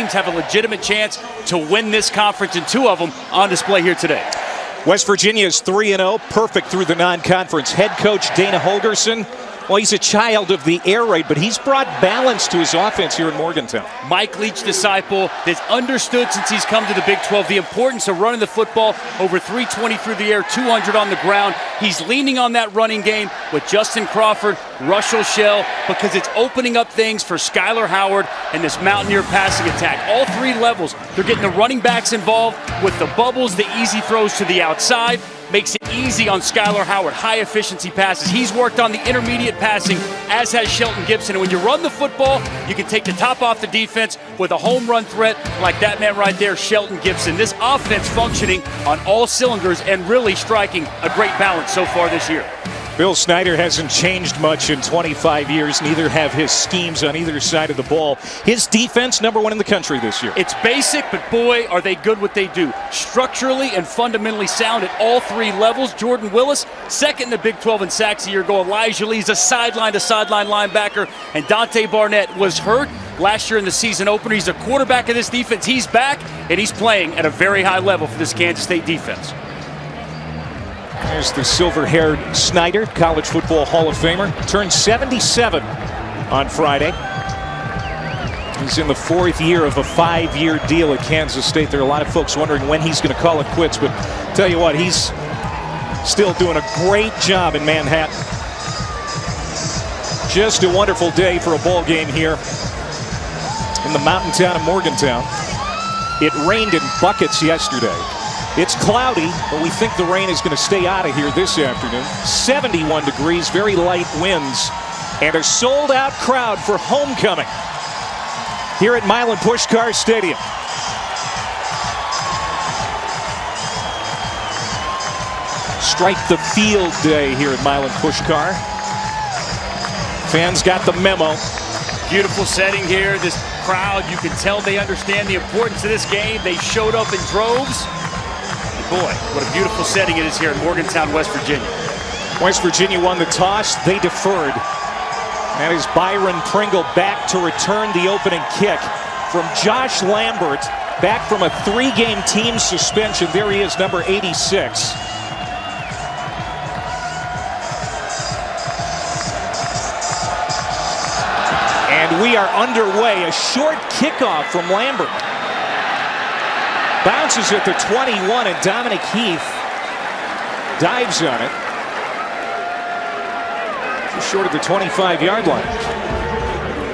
teams have a legitimate chance to win this conference, and 2 of them on display here today. West Virginia is 3-0, perfect through the non-conference. Head coach Dana Holgerson, well, he's a child of the air raid, but he's brought balance to his offense here in Morgantown. Mike Leach disciple has understood since he's come to the Big 12 the importance of running the football, over 320 through the air, 200 on the ground. He's leaning on that running game with Justin Crawford, Russell Shell, because it's opening up things for Skylar Howard and this Mountaineer passing attack. All 3 levels, they're getting the running backs involved with the bubbles, the easy throws to the outside. Makes it easy on Skylar Howard, high efficiency passes. He's worked on the intermediate passing, as has Shelton Gibson. And when you run the football, you can take the top off the defense with a home run threat like that man right there, Shelton Gibson. This offense functioning on all cylinders and really striking a great balance so far this year. Bill Snyder hasn't changed much in 25 years. Neither have his schemes on either side of the ball. His defense, #1 in the country this year. It's basic, but boy, are they good what they do. Structurally and fundamentally sound at all 3 levels. Jordan Willis, 2nd in the Big 12 in sacks a year ago. Elijah Lee's a sideline-to-sideline linebacker. And Dante Barnett was hurt last year in the season opener. He's a quarterback of this defense. He's back, and he's playing at a very high level for this Kansas State defense. There's the silver-haired Snyder, College Football Hall of Famer. Turned 77 on Friday. He's in the 4th year of a 5-year deal at Kansas State. There are a lot of folks wondering when he's going to call it quits, but tell you what, he's still doing a great job in Manhattan. Just a wonderful day for a ball game here in the mountain town of Morgantown. It rained in buckets yesterday. It's cloudy, but we think the rain is going to stay out of here this afternoon. 71 degrees, very light winds, and a sold-out crowd for homecoming here at Milan Puskar Stadium. Strike the field day here at Milan Puskar. Fans got the memo. Beautiful setting here. This crowd, you can tell they understand the importance of this game. They showed up in droves. Boy, what a beautiful setting it is here in Morgantown, West Virginia. West Virginia won the toss. They deferred. That is Byron Pringle back to return the opening kick from Josh Lambert, back from a 3-game team suspension. There he is, number 86. And we are underway. A short kickoff from Lambert. Bounces at the 21, and Dominic Heath dives on it. Just short of the 25-yard line.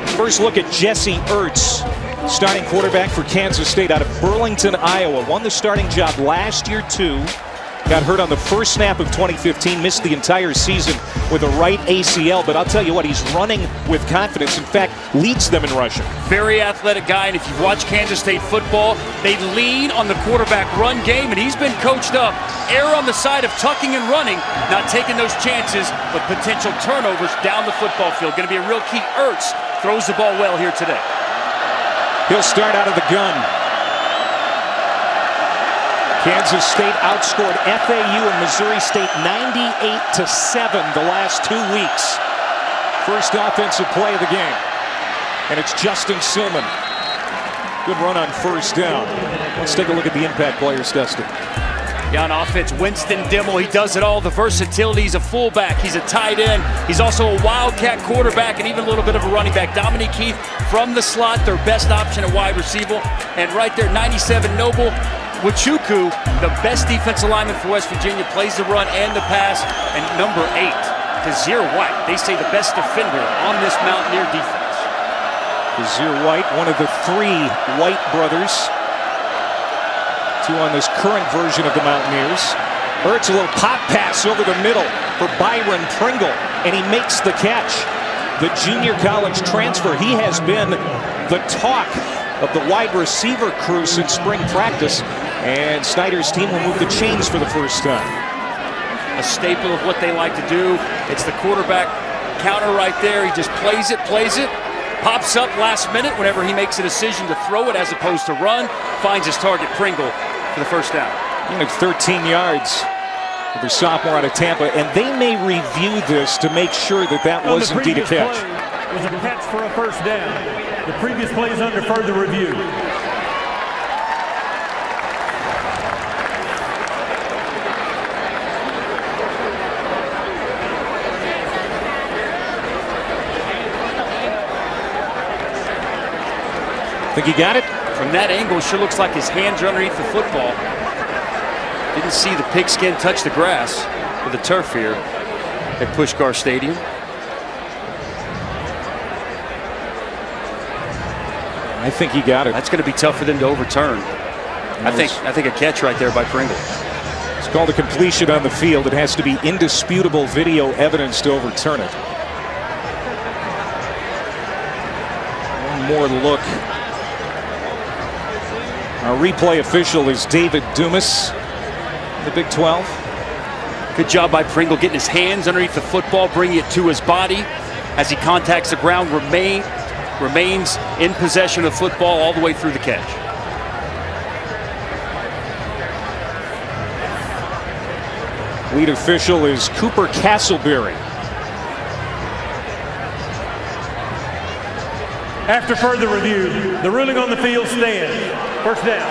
First look at Jesse Ertz, starting quarterback for Kansas State out of Burlington, Iowa. Won the starting job last year, too. Got hurt on the first snap of 2015, missed the entire season with a right ACL, but I'll tell you what, he's running with confidence. In fact, leads them in rushing. Very athletic guy, and if you've watched Kansas State football, they lean on the quarterback run game, and he's been coached up. Err on the side of tucking and running, not taking those chances with potential turnovers down the football field. Going to be a real key. Ertz throws the ball well here today. He'll start out of the gun. Kansas State outscored FAU and Missouri State 98-7 the last 2 weeks. First offensive play of the game. And it's Justin Silman. Good run on first down. Let's take a look at the impact players, Dustin. Yeah, on offense, Winston Dimmel, he does it all. The versatility, he's a fullback, he's a tight end, he's also a Wildcat quarterback, and even a little bit of a running back. Dominic Heath from the slot, their best option at wide receiver. And right there, 97, Noble Wachuku, the best defensive lineman for West Virginia, plays the run and the pass. And number 8, Kazir White, they say the best defender on this Mountaineer defense. Kazir White, one of the 3 White brothers. 2 on this current version of the Mountaineers. Ertz, a little pop pass over the middle for Byron Pringle, and he makes the catch. The junior college transfer, he has been the talk of the wide receiver crew since spring practice, and Snyder's team will move the chains for the first time. A staple of what they like to do. It's the quarterback counter right there. He just plays it, pops up last minute whenever he makes a decision to throw it as opposed to run, finds his target, Pringle, for the first down. 13 yards for the sophomore out of Tampa, and they may review this to make sure that that was indeed a catch. Was a catch for a first down. The previous play is under further review. Think he got it? From that angle, it sure looks like his hands are underneath the football. Didn't see the pigskin touch the grass or the turf here at Pushkar Stadium. I think he got it. That's going to be tough for them to overturn. I think a catch right there by Pringle. It's called a completion on the field. It has to be indisputable video evidence to overturn it. One more look. Our replay official is David Dumas, the Big 12. Good job by Pringle getting his hands underneath the football, bringing it to his body as he contacts the ground, remains in possession of the football all the way through the catch. Lead official is Cooper Castleberry. After further review, the ruling on the field stands. First down.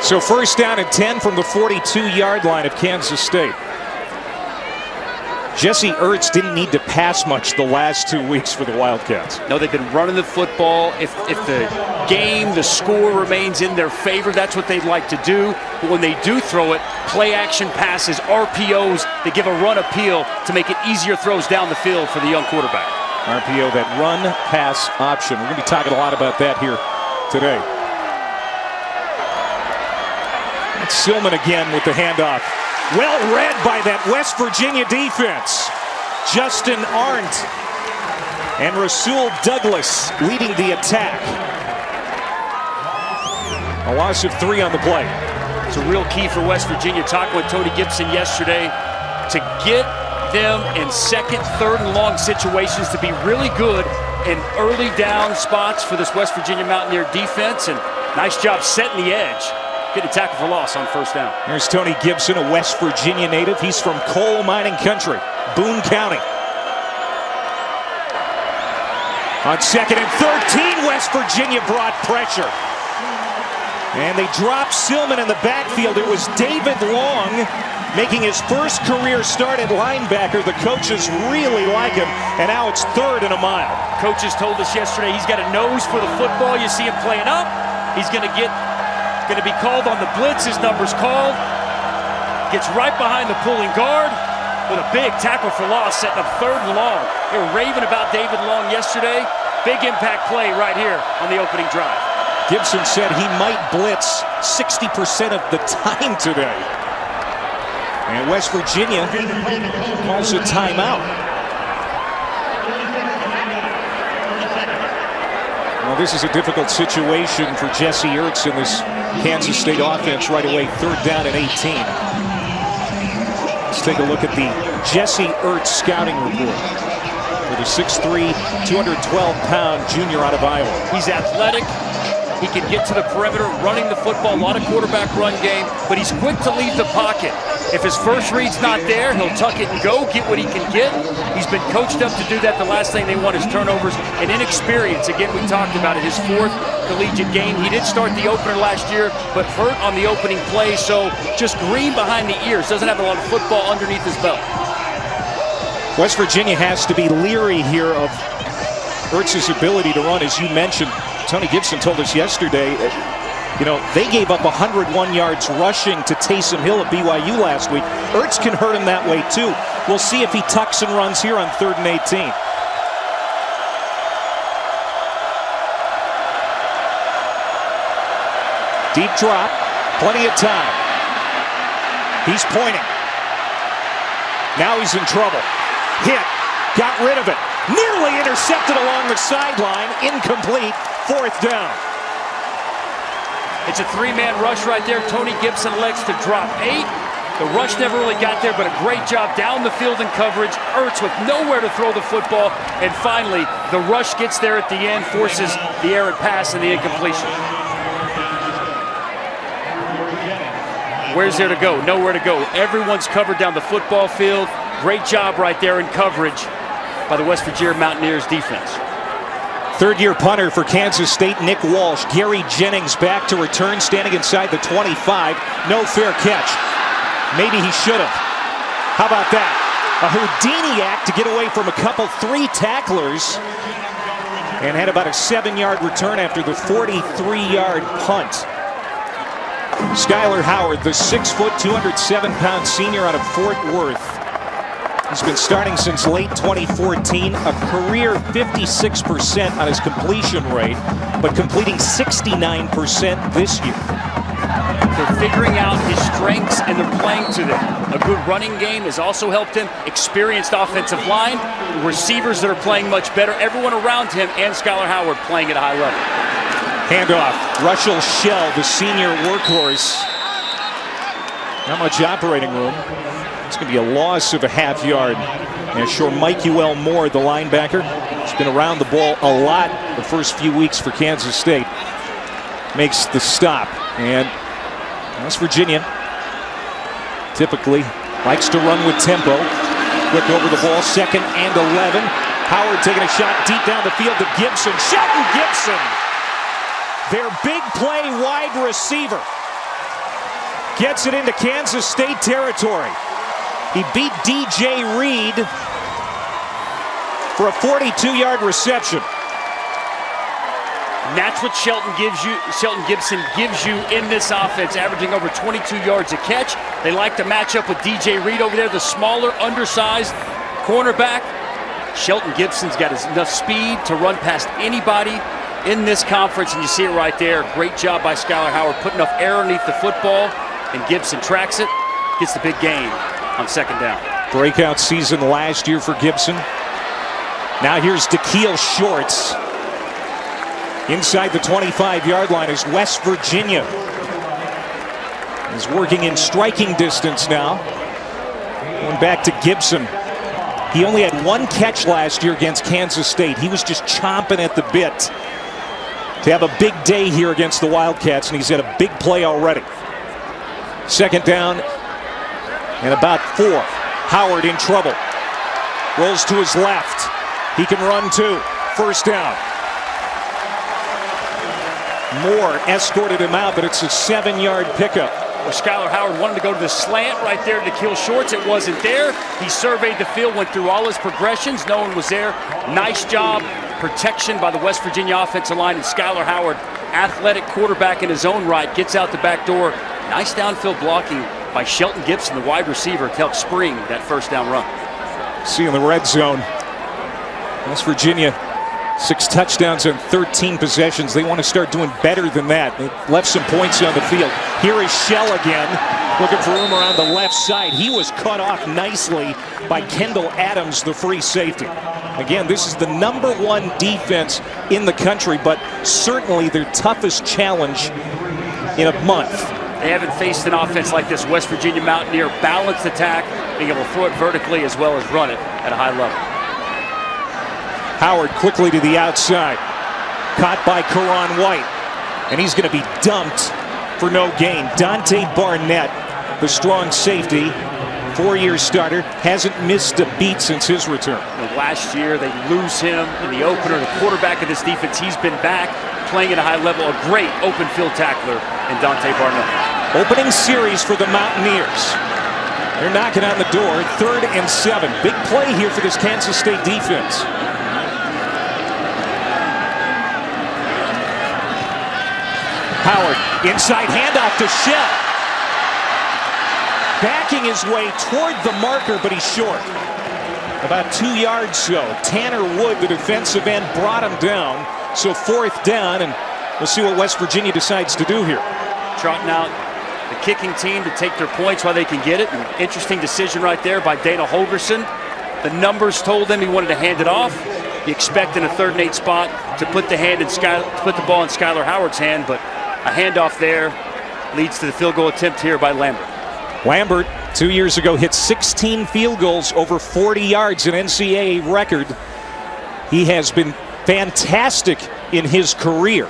So first down and 10 from the 42-yard line of Kansas State. Jesse Ertz didn't need to pass much the last 2 weeks for the Wildcats. No, they've been running the football. If the game, the score remains in their favor, that's what they'd like to do. But when they do throw it, play action passes, RPOs, they give a run appeal to make it easier throws down the field for the young quarterback. RPO, that run pass option. We're going to be talking a lot about that here today. It's Silman again with the handoff. Well read by that West Virginia defense. Justin Arndt and Rasul Douglas leading the attack. A loss of 3 on the play. It's a real key for West Virginia. Talking with Tony Gibson yesterday to get them in second, third, and long situations to be really good in early down spots for this West Virginia Mountaineer defense. And nice job setting the edge. Getting a tackle for loss on first down. Here's Tony Gibson, a West Virginia native. He's from coal mining country, Boone County. On second and 13, West Virginia brought pressure. And they dropped Silman in the backfield. It was David Long making his first career start at linebacker. The coaches really like him, and now it's 3rd and a mile. Coaches told us yesterday he's got a nose for the football. You see him playing up. He's going to be called on the blitz. His number's called. Gets right behind the pulling guard with a big tackle for loss, setting up 3rd and long. They were raving about David Long yesterday. Big impact play right here on the opening drive. Gibson said he might blitz 60% of the time today. And West Virginia calls a timeout. Well, this is a difficult situation for Jesse Ertz in this Kansas State offense right away. 3rd down and 18. Let's take a look at the Jesse Ertz scouting report for the 6'3", 212-pound junior out of Iowa. He's athletic. He can get to the perimeter, running the football, a lot of quarterback run game, but he's quick to leave the pocket. If his first read's not there, he'll tuck it and go, get what he can get. He's been coached up to do that. The last thing they want is turnovers and inexperience. Again, we talked about it, his 4th collegiate game. He did start the opener last year, but hurt on the opening play, so just green behind the ears. Doesn't have a lot of football underneath his belt. West Virginia has to be leery here of Ertz's ability to run, as you mentioned. Tony Gibson told us yesterday, they gave up 101 yards rushing to Taysom Hill at BYU last week. Ertz can hurt him that way too. We'll see if he tucks and runs here on 3rd and 18. Deep drop, plenty of time. He's pointing. Now he's in trouble. Hit, got rid of it. Nearly intercepted along the sideline, incomplete, 4th down. It's a 3-man rush right there. Tony Gibson elects to drop 8. The rush never really got there, but a great job down the field in coverage. Ertz with nowhere to throw the football. And finally, the rush gets there at the end, forces the errant pass and the incompletion. Where's there to go? Nowhere to go. Everyone's covered down the football field. Great job right there in coverage by the West Virginia Mountaineers defense. 3rd-year punter for Kansas State, Nick Walsh. Gary Jennings back to return, standing inside the 25. No fair catch. Maybe he should have. How about that? A Houdini act to get away from a couple 3 tacklers. and had about a 7-yard return after the 43-yard punt. Skyler Howard, the 6', 207-pound senior out of Fort Worth. He's been starting since late 2014, a career 56% on his completion rate, but completing 69% this year. They're figuring out his strengths and they're playing to them. A good running game has also helped him. Experienced offensive line, receivers that are playing much better. Everyone around him and Skyler Howard playing at a high level. Handoff, Russell Shell, the senior workhorse. Not much operating room. It's going to be a loss of a half yard. And sure, Mike Moore, the linebacker, has been around the ball a lot the first few weeks for Kansas State. Makes the stop. And West Virginia typically likes to run with tempo. Quick over the ball, 2nd and 11. Howard taking a shot deep down the field to Gibson. Shelton Gibson, their big play wide receiver, gets it into Kansas State territory. He beat DJ Reed for a 42-yard reception. And that's what Shelton Gibson gives you in this offense, averaging over 22 yards a catch. They like to match up with DJ Reed over there, the smaller, undersized cornerback. Shelton Gibson's got enough speed to run past anybody in this conference, and you see it right there. Great job by Skyler Howard, putting enough air underneath the football, and Gibson tracks it, gets the big gain on 2nd down. Breakout season last year for Gibson. Now here's Dakeil Shorts. Inside the 25-yard line is West Virginia. He's working in striking distance now. Going back to Gibson. He only had 1 catch last year against Kansas State. He was just chomping at the bit to have a big day here against the Wildcats, and he's had a big play already. 2nd down and about 4. Howard in trouble. Rolls to his left. He can run too. 1st down. Moore escorted him out, but it's a 7-yard pickup. Well, Skyler Howard wanted to go to the slant right there to kill Shorts. It wasn't there. He surveyed the field, went through all his progressions. No one was there. Nice job. Protection by the West Virginia offensive line. And Skyler Howard, athletic quarterback in his own right, gets out the back door. Nice downfield blocking by Shelton Gibson, the wide receiver, to help spring that 1st down run. See in the red zone, West Virginia, 6 touchdowns on 13 possessions. They want to start doing better than that. They left some points on the field. Here is Shell again, looking for room around the left side. He was cut off nicely by Kendall Adams, the free safety. Again, this is the #1 defense in the country, but certainly their toughest challenge in a month. They haven't faced an offense like this. West Virginia Mountaineer balanced attack, being able to throw it vertically as well as run it at a high level. Howard quickly to the outside. Caught by Karan White. And he's going to be dumped for no gain. Dante Barnett, the strong safety, 4-year starter, hasn't missed a beat since his return. Last year, they lose him in the opener. The quarterback of this defense, he's been back, playing at a high level. A great open field tackler in Dante Barnett. Opening series for the Mountaineers. They're knocking on the door. 3rd and 7. Big play here for this Kansas State defense. Howard, inside handoff to Shell. Backing his way toward the marker, but he's short. About 2 yards so. Tanner Wood, the defensive end, brought him down. So 4th down, and we'll see what West Virginia decides to do here. Trotting out the kicking team to take their points while they can get it. An interesting decision right there by Dana Holgerson. The numbers told him he wanted to hand it off. You expect in a 3rd and 8 spot to put the ball in Skyler Howard's hand, but a handoff there leads to the field goal attempt here by Lambert. Lambert, 2 years ago, hit 16 field goals over 40 yards, an NCAA record. He has been fantastic in his career.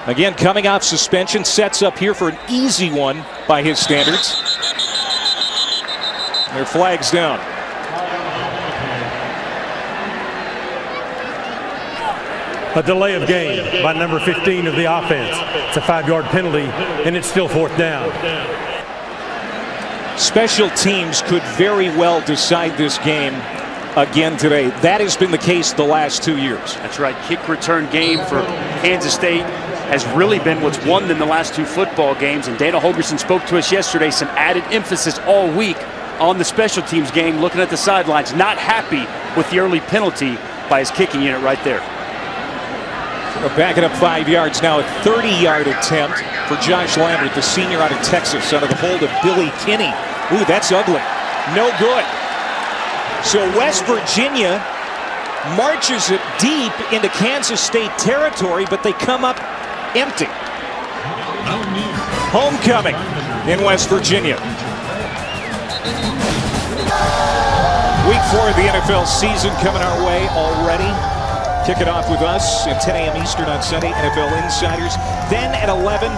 Again, coming off suspension, sets up here for an easy one by his standards. Their flag's down. A delay of game by number 15 of the offense. It's a 5-yard penalty, and it's still 4th down. Special teams could very well decide this game again today. That has been the case the last 2 years. That's right. Kick return game for Kansas State has really been what's won them the last 2 football games. And Dana Holgerson spoke to us yesterday, some added emphasis all week on the special teams game, looking at the sidelines, not happy with the early penalty by his kicking unit right there. Back it up 5 yards now, a 30-yard attempt for Josh Lambert, the senior out of Texas, out of the hold of Billy Kinney. Ooh, that's ugly. No good. So West Virginia marches it deep into Kansas State territory, but they come up empty. Homecoming in West Virginia. Week 4 of the NFL season coming our way already. Kick it off with us at 10 a.m. Eastern on Sunday, NFL Insiders. Then at 11,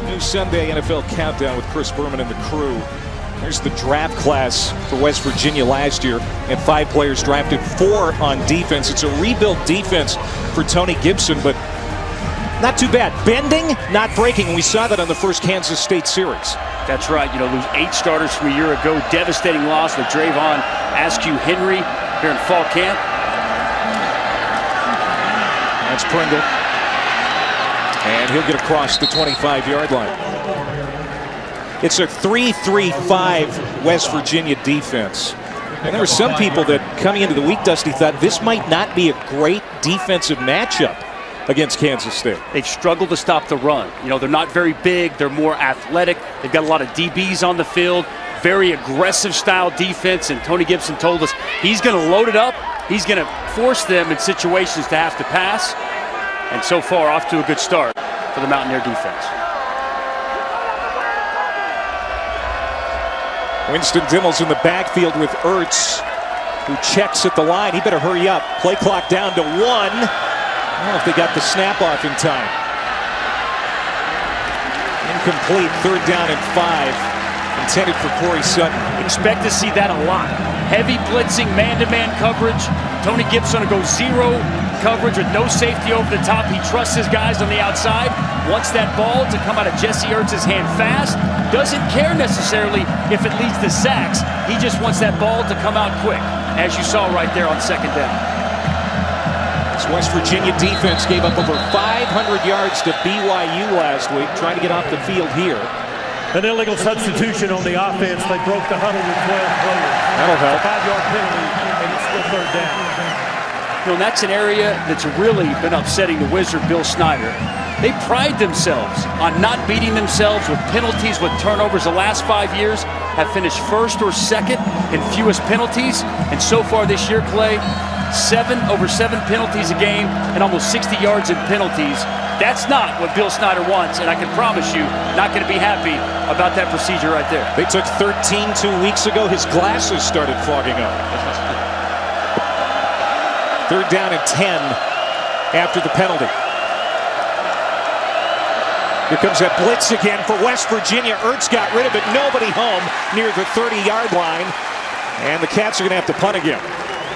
new Sunday NFL Countdown with Chris Berman and the crew. There's the draft class for West Virginia last year, and 5 players drafted, 4 on defense. It's a rebuilt defense for Tony Gibson, but not too bad. Bending, not breaking. We saw that on the first Kansas State series. That's right. You know, lose 8 starters from a year ago. Devastating loss with Drayvon Askew Henry here in fall camp. That's Pringle. And he'll get across the 25-yard line. It's a 3-3-5 West Virginia defense. And there were some people that coming into the week, Dusty, thought this might not be a great defensive matchup against Kansas State. They've struggled to stop the run. You know, they're not very big. They're more athletic. They've got a lot of DBs on the field. Very aggressive style defense. And Tony Gibson told us he's going to load it up. He's going to force them in situations to have to pass. And so far, off to a good start for the Mountaineer defense. Winston Dimmel's in the backfield with Ertz, who checks at the line. He better hurry up. Play clock down to 1. I don't know if they got the snap off in time. Incomplete, 3rd down and 5. Intended for Corey Sutton. Expect to see that a lot. Heavy blitzing, man-to-man coverage. Tony Gibson will go 0 coverage with no safety over the top. He trusts his guys on the outside. Wants that ball to come out of Jesse Ertz's hand fast. Doesn't care necessarily if it leads to sacks. He just wants that ball to come out quick, as you saw right there on 2nd down. This West Virginia defense gave up over 500 yards to BYU last week, trying to get off the field here. An illegal substitution on the offense. They broke the huddle with 12 players. That'll help. A 5-yard penalty, and it's still 3rd down. You know, and that's an area that's really been upsetting the Wizard, Bill Snyder. They pride themselves on not beating themselves with penalties, with turnovers. The last 5 years have finished 1st or 2nd in fewest penalties. And so far this year, Clay, over 7 penalties a game and almost 60 yards in penalties. That's not what Bill Snyder wants, and I can promise you, not going to be happy about that procedure right there. They took 13 2 weeks ago. His glasses started fogging up. 3rd down and 10 after the penalty. Here comes that blitz again for West Virginia. Ertz got rid of it. Nobody home near the 30-yard line. And the Cats are going to have to punt again.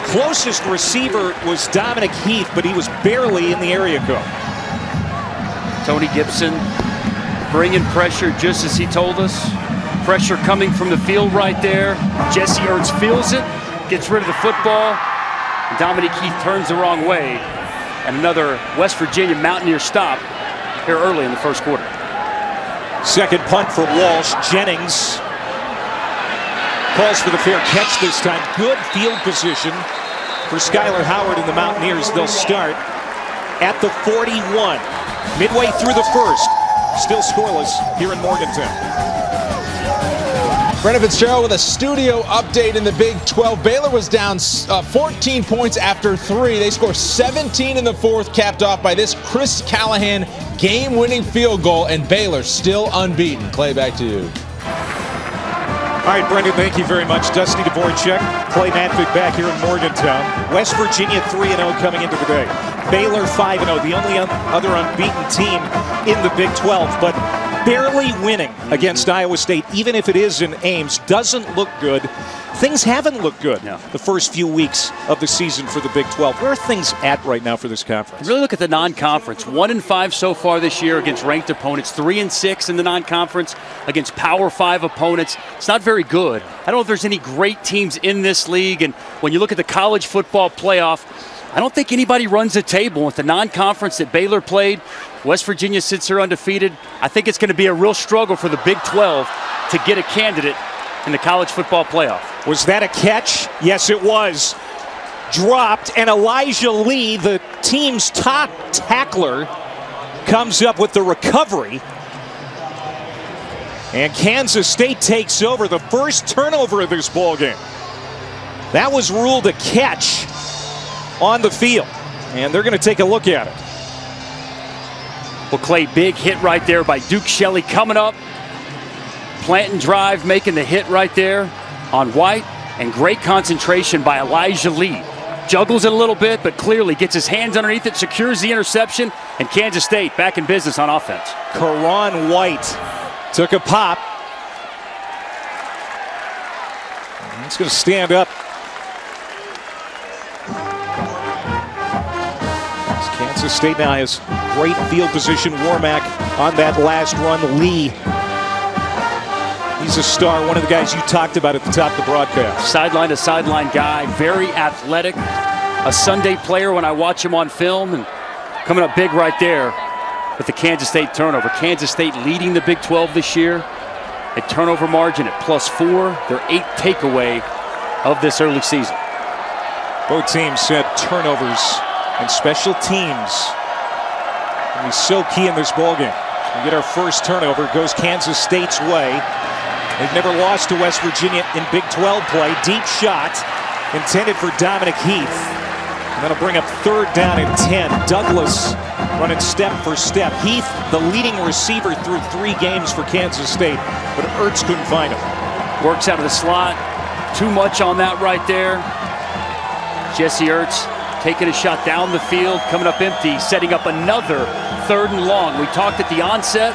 Closest receiver was Dominic Heath, but he was barely in the area code. Tony Gibson bringing pressure just as he told us. Pressure coming from the field right there. Jesse Ertz feels it, gets rid of the football. Dominic Heath turns the wrong way. And another West Virginia Mountaineer stop here early in the 1st quarter. 2nd punt for Walsh. Jennings calls for the fair catch this time. Good field position for Skylar Howard and the Mountaineers. They'll start at the 41. Midway through the 1st. Still scoreless here in Morgantown. Brendan Fitzgerald with a studio update in the Big 12. Baylor was down 14 points after 3. They score 17 in the 4th, capped off by this Chris Callahan game-winning field goal, and Baylor still unbeaten. Clay, back to you. All right, Brendan, thank you very much. Dusty Dvorak, Clay Matvick back here in Morgantown. West Virginia 3-0 coming into the day. Baylor 5-0, the only other unbeaten team in the Big 12, but barely winning against Iowa State, even if it is in Ames, doesn't look good things haven't looked good No. the first few weeks of the season for the Big 12. Where are things at right now for this conference? Really look at the non-conference. 1-5 so far this year against ranked opponents. 3-6 in the non-conference against Power 5 opponents. It's not very good. I don't know if there's any great teams in this league. And when you look at the college football playoff, I don't think anybody runs the table. With the non-conference that Baylor played, West Virginia sits here undefeated. I think it's going to be a real struggle for the Big 12 to get a candidate in the college football playoff. Was that a catch? Yes, it was. Dropped, and Elijah Lee, the team's top tackler, comes up with the recovery. And Kansas State takes over the first turnover of this ballgame. That was ruled a catch on the field, and they're going to take a look at it. Well, Clay, big hit right there by Duke Shelley coming up. Plant and drive, making the hit right there on White, and great concentration by Elijah Lee. Juggles it a little bit, but clearly gets his hands underneath it, secures the interception, and Kansas State back in business on offense. Karan White took a pop. He's going to stand up. Kansas State now has great field position. Warmack on that last run. Lee, he's a star, one of the guys you talked about at the top of the broadcast. Sideline to sideline guy, very athletic. A Sunday player when I watch him on film, and coming up big right there with the Kansas State turnover. Kansas State leading the Big 12 this year at turnover margin at +4. Their 8th takeaway of this early season. Both teams said turnovers and special teams will be so key in this ballgame. We get our first turnover. It goes Kansas State's way. They've never lost to West Virginia in Big 12 play. Deep shot intended for Dominic Heath. And that'll bring up 3rd down and 10. Douglas running step for step. Heath, the leading receiver through 3 games for Kansas State, but Ertz couldn't find him. Works out of the slot. Too much on that right there. Jesse Ertz taking a shot down the field, coming up empty, setting up another 3rd and long. We talked at the onset.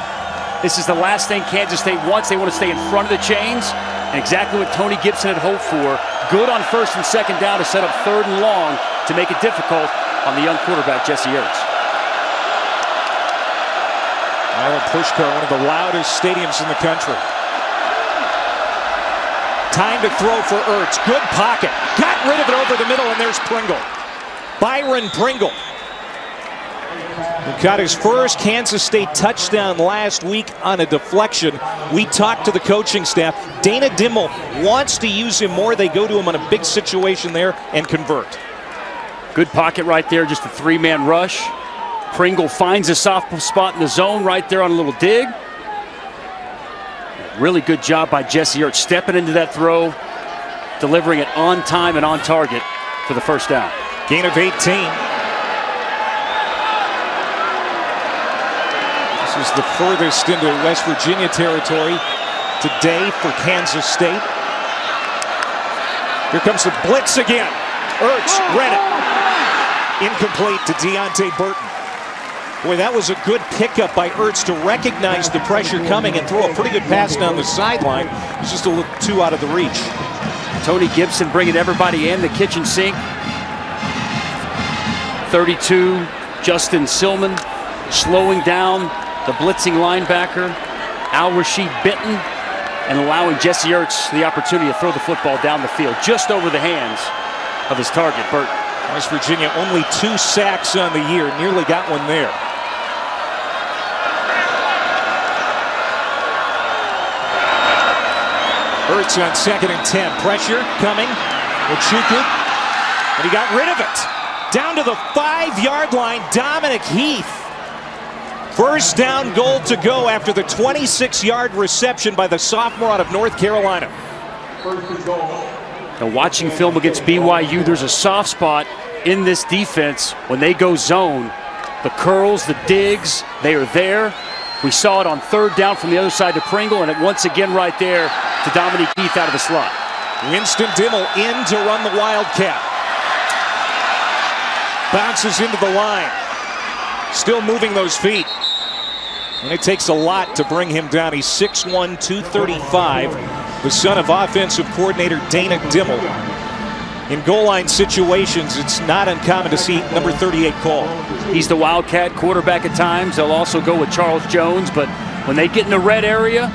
This is the last thing Kansas State wants. They want to stay in front of the chains. And exactly what Tony Gibson had hoped for. Good on 1st and 2nd down to set up 3rd and long to make it difficult on the young quarterback, Jesse Ertz. Island Pushkar, one of the loudest stadiums in the country. Time to throw for Ertz. Good pocket. Got rid of it over the middle, and there's Pringle. Byron Pringle. He got his first Kansas State touchdown last week on a deflection. We talked to the coaching staff. Dana Dimmel wants to use him more. They go to him on a big situation there and convert. Good pocket right there, just a 3-man rush. Pringle finds a soft spot in the zone right there on a little dig. Really good job by Jesse Ertz stepping into that throw, delivering it on time and on target for the 1st down. Gain of 18. This is the furthest into West Virginia territory today for Kansas State. Here comes the blitz again. Ertz read it. Incomplete to Deontay Burton. Boy, that was a good pickup by Ertz to recognize the pressure coming and throw a pretty good pass down the sideline. It's just a little too out of the reach. Tony Gibson bringing everybody in the kitchen sink. 32, Justin Silman slowing down the blitzing linebacker, Al-Rashid Benton, and allowing Jesse Ertz the opportunity to throw the football down the field, just over the hands of his target, Burton. West Virginia only 2 sacks on the year, nearly got one there. Ertz on 2nd and 10. Pressure coming. Ochuku. And he got rid of it. Down to the 5-yard line, Dominic Heath. First down goal to go after the 26-yard reception by the sophomore out of North Carolina. Now, watching film against BYU, there's a soft spot in this defense when they go zone. The curls, the digs, they are there. We saw it on 3rd down from the other side to Pringle, and it once again right there to Dominic Heath out of the slot. Winston Dimmel in to run the Wildcat. Bounces into the line. Still moving those feet. And it takes a lot to bring him down. He's 6'1", 235. the son of offensive coordinator Dana Dimmel. In goal line situations, it's not uncommon to see number 38 called. He's the Wildcat quarterback at times. They'll also go with Charles Jones, but when they get in the red area,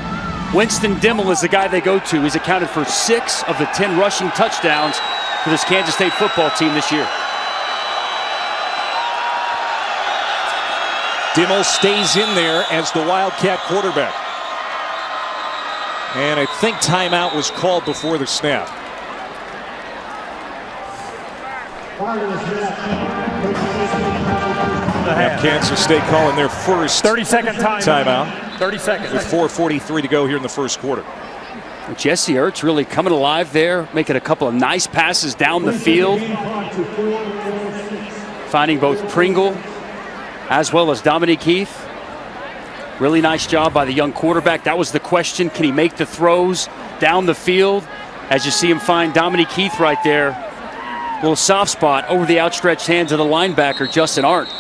Winston Dimmel is the guy they go to. He's accounted for 6 of the 10 rushing touchdowns for this Kansas State football team this year. Dimmel stays in there as the Wildcat quarterback. And I think timeout was called before the snap. Kansas State calling their first 30-second timeout. 30 seconds. With 4:43 to go here in the first quarter. Jesse Ertz really coming alive there, making a couple of nice passes down the field. Finding both Pringle as well as Dominique Heath. Really nice job by the young quarterback. That was the question. Can he make the throws down the field? As you see him find Dominique Heath right there. Little soft spot over the outstretched hands of the linebacker, Justin Arndt.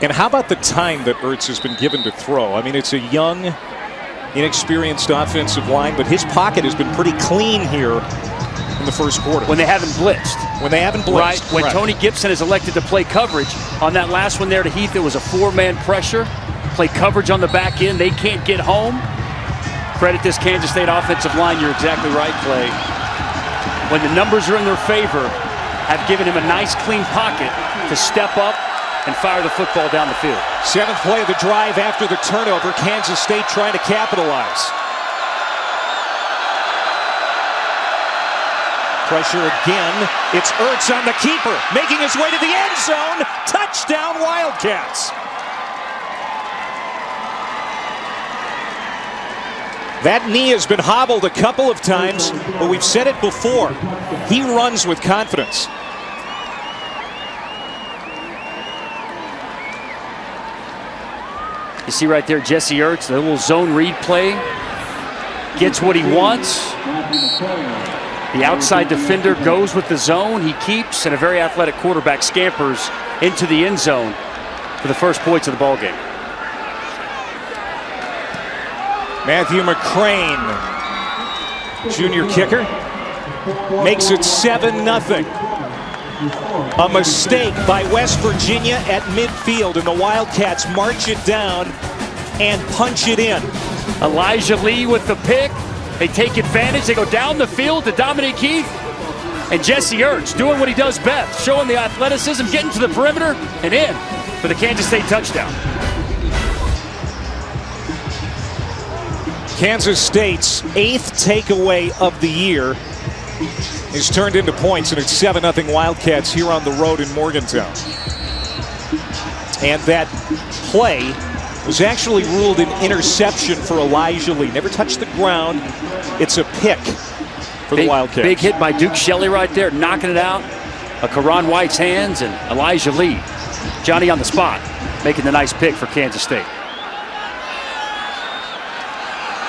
And how about the time that Ertz has been given to throw? I mean, it's a young, inexperienced offensive line, but his pocket has been pretty clean here in the first quarter. When they haven't blitzed. When they haven't blitzed. Right. When Tony Gibson is elected to play coverage. On that last one there to Heath, it was a 4-man pressure. Play coverage on the back end. They can't get home. Credit this Kansas State offensive line. You're exactly right, Clay. When the numbers are in their favor, have given him a nice clean pocket to step up and fire the football down the field. 7th play of the drive after the turnover. Kansas State trying to capitalize. Pressure again. It's Ertz on the keeper, making his way to the end zone. Touchdown, Wildcats. That knee has been hobbled a couple of times, but we've said it before. He runs with confidence. You see right there, Jesse Ertz, the little zone read play. Gets what he wants. The outside defender goes with the zone. He keeps, and a very athletic quarterback scampers into the end zone for the first points of the ballgame. Matthew McCrane, junior kicker, makes it 7-0. A mistake by West Virginia at midfield, and the Wildcats march it down and punch it in. Elijah Lee with the pick. They take advantage. They go down the field to Dominique Heath. And Jesse Ertz doing what he does best, showing the athleticism, getting to the perimeter and in for the Kansas State touchdown. Kansas State's 8th takeaway of the year is turned into points, and it's 7-0 Wildcats here on the road in Morgantown. And that play was actually ruled an interception for Elijah Lee. Never touched the ground. It's a pick for the Wildcats. Big hit by Duke Shelley right there, knocking it out of Karan White's hands, and Elijah Lee, Johnny on the spot, making the nice pick for Kansas State.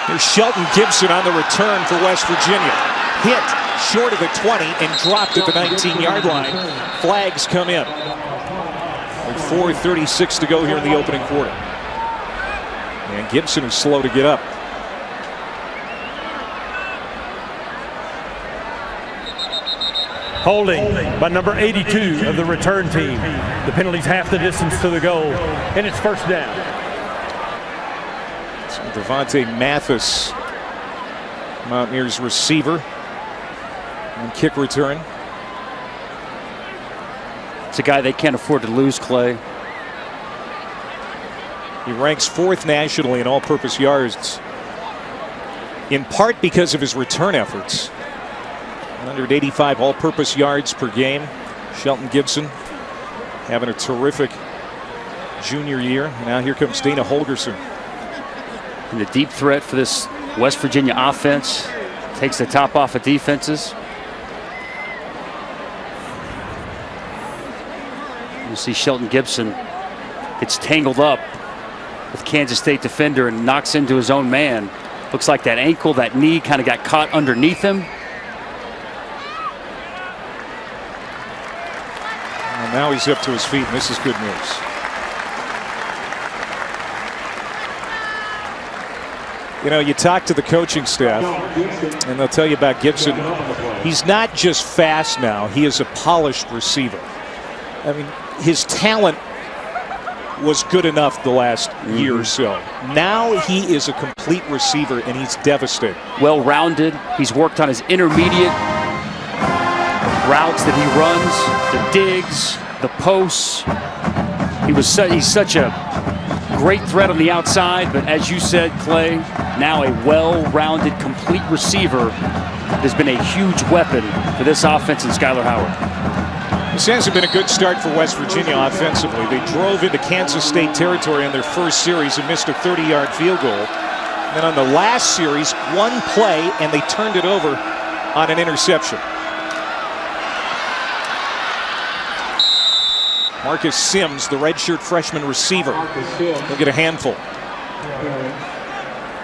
Here's Shelton Gibson on the return for West Virginia. Hit short of the 20 and dropped at the 19-yard line. Flags come in. With 4:36 to go here in the opening quarter. And Gibson is slow to get up. Holding by number 82 of the return team. The penalty's half the distance to the goal, and it's first down. So Devontae Mathis, Mountaineers receiver, on kick return. It's a guy they can't afford to lose, Clay. He ranks 4th nationally in all-purpose yards, in part because of his return efforts. 185 all-purpose yards per game. Shelton Gibson having a terrific junior year. Now here comes Dana Holgerson. And the deep threat for this West Virginia offense takes the top off of defenses. You see Shelton Gibson gets tangled up with Kansas State defender and knocks into his own man. Looks like that ankle, that knee kind of got caught underneath him. And now he's up to his feet, and this is good news. You know, you talk to the coaching staff, and they'll tell you about Gibson. He's not just fast now, he is a polished receiver. I mean, his talent was good enough the last year or so. Now he is a complete receiver, and he's devastating. Well-rounded. He's worked on his intermediate routes that he runs, the digs, the posts. He's such a great threat on the outside, but as you said, Clay, now a well-rounded, complete receiver has been a huge weapon for this offense and Skyler Howard. This hasn't been a good start for West Virginia offensively. They drove into Kansas State territory on their first series and missed a 30-yard field goal. And then on the last series, one play, and they turned it over on an interception. Marcus Sims, the redshirt freshman receiver, will get a handful.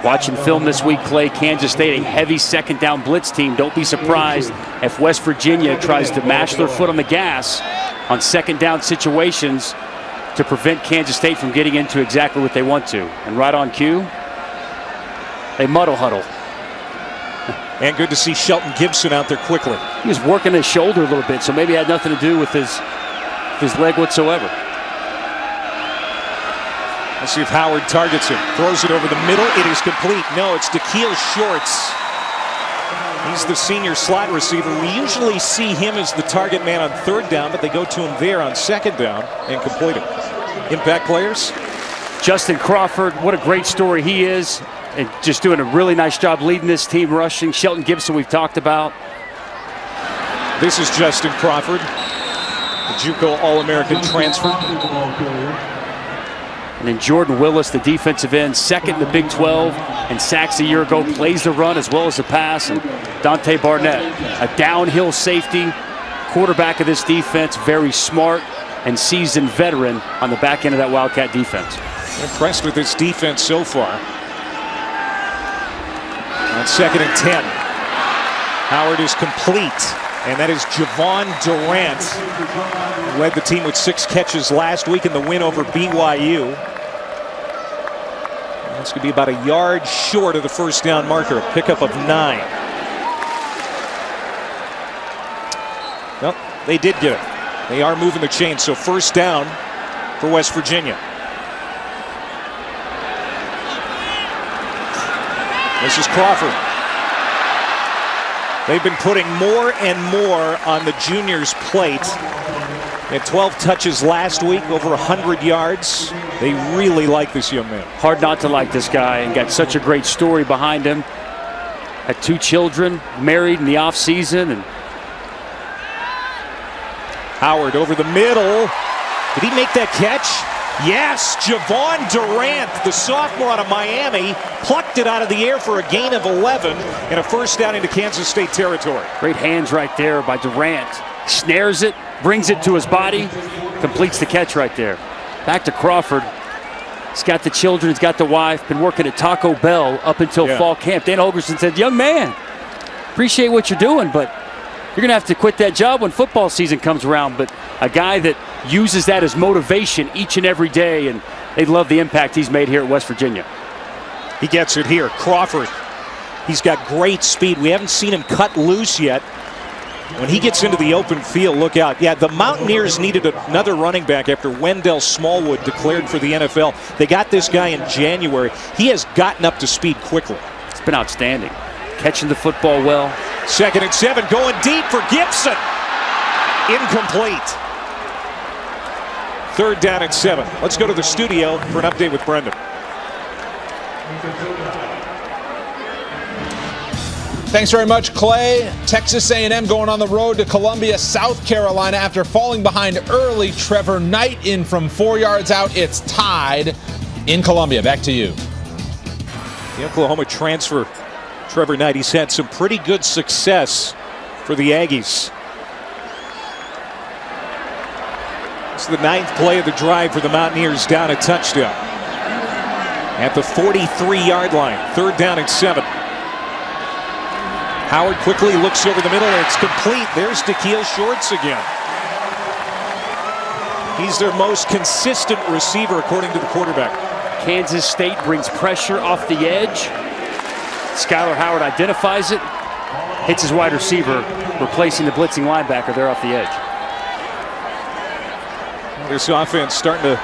Watching film this week, Clay, Kansas State, a heavy second down blitz team. Don't be surprised if West Virginia tries to mash their foot on the gas on second down situations to prevent Kansas State from getting into exactly what they want to. And right on cue, they muddle huddle. And good to see Shelton Gibson out there quickly. He was working his shoulder a little bit, so maybe it had nothing to do with his leg whatsoever. Let's see if Howard targets him. Throws it over the middle. It is complete. No, it's Da'Keil Shorts. He's the senior slot receiver. We usually see him as the target man on third down, but they go to him there on second down and complete it. Impact players? Justin Crawford, what a great story he is. And just doing a really nice job leading this team rushing. Shelton Gibson we've talked about. This is Justin Crawford, the JUCO All-American transfer. And then Jordan Willis, the defensive end, second in the Big 12 and sacks a year ago, plays the run as well as the pass. And Dante Barnett, a downhill safety, quarterback of this defense, very smart and seasoned veteran on the back end of that Wildcat defense. Impressed with this defense so far. On second and 10, Howard is complete. And that is Javon Durant, who led the team with 6 catches last week in the win over BYU. That's going to be about a yard short of the first down marker, a pickup of 9. Well, they did get it. They are moving the chain, so first down for West Virginia. This is Crawford. They've been putting more and more on the junior's plate. They had 12 touches last week, over 100 yards. They really like this young man. Hard not to like this guy, and got such a great story behind him. Had 2 children, married in the offseason. And Howard over the middle. Did he make that catch? Yes, Javon Durant, the sophomore out of Miami, plucked it out of the air for a gain of 11 and a first down into Kansas State territory. Great hands right there by Durant. Snares it, brings it to his body, completes the catch right there. Back to Crawford. He's got the children, he's got the wife, been working at Taco Bell up until fall camp. Dan Holgerson said, young man, appreciate what you're doing, but you're going to have to quit that job when football season comes around. But a guy that uses that as motivation each and every day, and they love the impact he's made here at West Virginia. He gets it here. Crawford, he's got great speed. We haven't seen him cut loose yet. When he gets into the open field, look out. Yeah, the Mountaineers needed another running back after Wendell Smallwood declared for the NFL. They got this guy in January. He has gotten up to speed quickly. It's been outstanding. Catching the football well. Second and 7, going deep for Gibson. Incomplete. Third down and 7. Let's go to the studio for an update with Brendan. Thanks very much, Clay. Texas A&M going on the road to Columbia, South Carolina after falling behind early. Trevor Knight in from 4 yards out. It's tied in Columbia. Back to you. The Oklahoma transfer, Trevor Knight, he's had some pretty good success for the Aggies. It's the 9th play of the drive for the Mountaineers, down a touchdown. At the 43-yard line, third down and 7. Howard quickly looks over the middle, and it's complete. There's Da'Keil Shorts again. He's their most consistent receiver, according to the quarterback. Kansas State brings pressure off the edge. Skylar Howard identifies it, hits his wide receiver, replacing the blitzing linebacker there off the edge. This offense starting to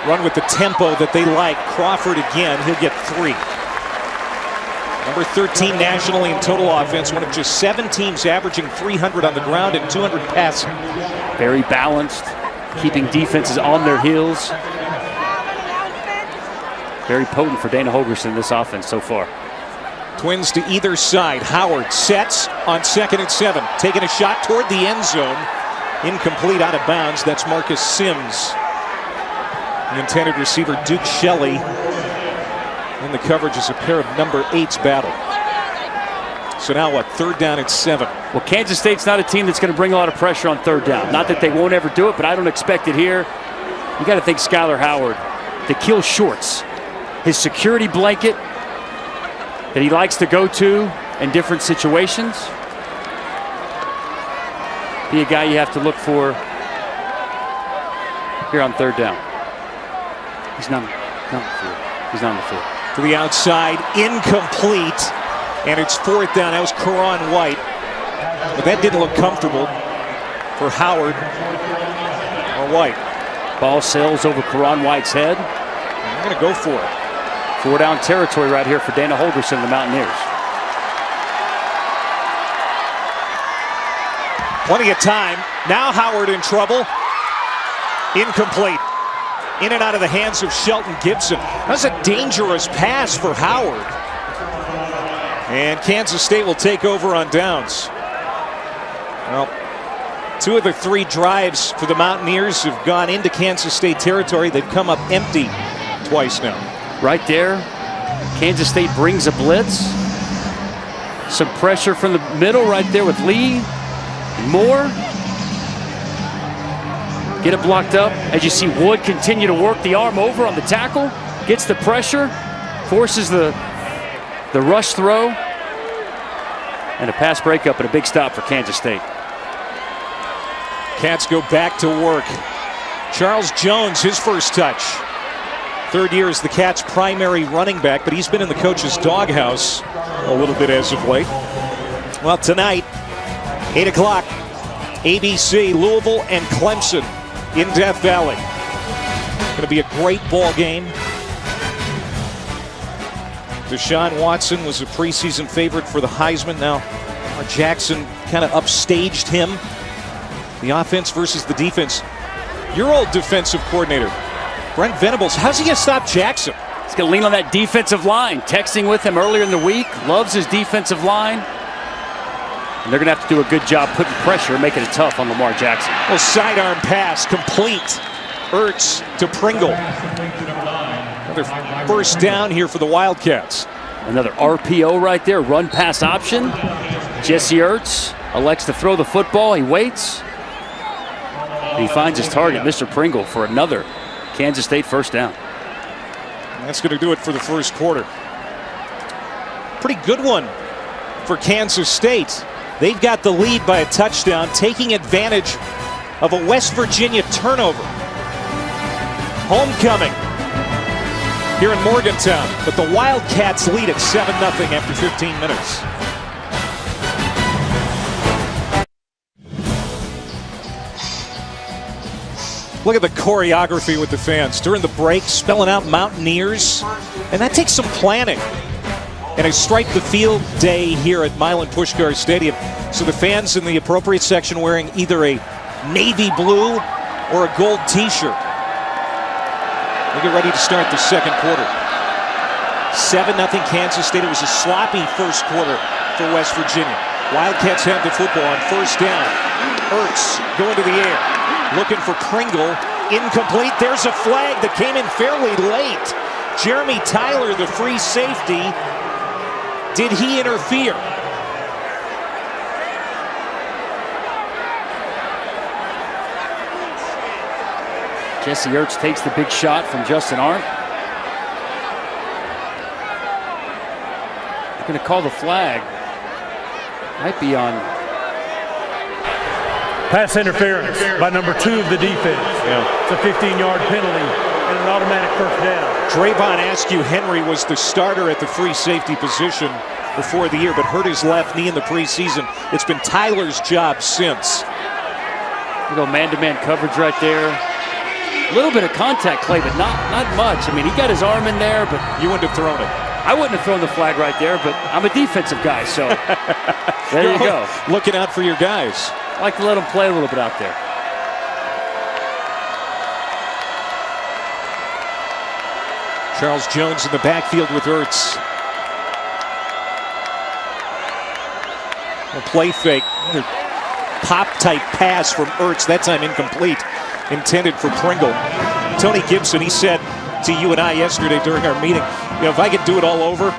run with the tempo that they like. Crawford again, he'll get 3. Number 13 nationally in total offense, one of just 7 teams averaging 300 on the ground and 200 passing. Very balanced, keeping defenses on their heels. Very potent for Dana Holgorsen, this offense so far. Twins to either side. Howard sets on 2nd and 7. Taking a shot toward the end zone. Incomplete, out of bounds. That's Marcus Sims. The intended receiver, Duke Shelley. And the coverage is a pair of number 8s battle. So now what? 3rd down and 7. Well, Kansas State's not a team that's going to bring a lot of pressure on 3rd down. Not that they won't ever do it, but I don't expect it here. You got to think Skylar Howard, the kill shorts. His security blanket that he likes to go to in different situations. Be a guy you have to look for here on 3rd down. He's not on the field. He's not on the field. To the outside, incomplete. And it's 4th down. That was Karan White. But that didn't look comfortable for Howard or White. Ball sails over Karan White's head. And they're going to go for it. 4-down territory right here for Dana Holgorsen and the Mountaineers. Plenty of time. Now Howard in trouble. Incomplete. In and out of the hands of Shelton Gibson. That's a dangerous pass for Howard. And Kansas State will take over on downs. Well, 2 of the 3 drives for the Mountaineers have gone into Kansas State territory. They've come up empty twice now. Right there, Kansas State brings a blitz. Some pressure from the middle right there with Lee. Moore. Get it blocked up. As you see Wood continue to work the arm over on the tackle. Gets the pressure. Forces the rush throw. And a pass breakup and a big stop for Kansas State. Cats go back to work. Charles Jones, his first touch. 3rd year as the Cats' primary running back, but he's been in the coach's doghouse a little bit as of late. Well, tonight, 8 o'clock, ABC, Louisville and Clemson in Death Valley. Going to be a great ball game. Deshaun Watson was a preseason favorite for the Heisman. Now, Jackson kind of upstaged him. The offense versus the defense. Your old defensive coordinator, Brent Venables, how's he going to stop Jackson? He's going to lean on that defensive line. Texting with him earlier in the week. Loves his defensive line. And they're going to have to do a good job putting pressure, making it tough on Lamar Jackson. Well, sidearm pass, complete. Ertz to Pringle. Another 1st down here for the Wildcats. Another RPO right there, run pass option. Jesse Ertz elects to throw the football. He waits. And he finds his target, Mr. Pringle, for another Kansas State 1st down. That's going to do it for the 1st quarter. Pretty good one for Kansas State. They've got the lead by a touchdown, taking advantage of a West Virginia turnover. Homecoming here in Morgantown, but the Wildcats lead at 7-0 after 15 minutes. Look at the choreography with the fans during the break, spelling out Mountaineers, and that takes some planning. And a Stripe the Field day here at Milan Puskar Stadium. So the fans in the appropriate section wearing either a navy blue or a gold t-shirt. We get ready to start the 2nd quarter. 7-0 Kansas State. It was a sloppy 1st quarter for West Virginia. Wildcats have the football on 1st down. Ertz going to the air. Looking for Pringle. Incomplete. There's a flag that came in fairly late. Jeremy Tyler, the free safety. Did he interfere? Jesse Ertz takes the big shot from Justin Arndt. They're going to call the flag. Might be on Pass interference by number 2 of the defense. It's a 15-yard penalty and an automatic 1st down. Trayvon Askew Henry was the starter at the free safety position. before the year, but hurt his left knee in the preseason. It's been Tyler's job since. You go man-to-man coverage right there. A little bit of contact, Clay, but not much. I mean, he got his arm in there, but You wouldn't have thrown it. I wouldn't have thrown the flag right there, but I'm a defensive guy, so there you go. Looking out for your guys. I like to let them play a little bit out there. Charles Jones in the backfield with Ertz. A play fake. Pop-type pass from Ertz. That time incomplete. Intended for Pringle. Tony Gibson, he said to you and I yesterday during our meeting, if I could do it all over,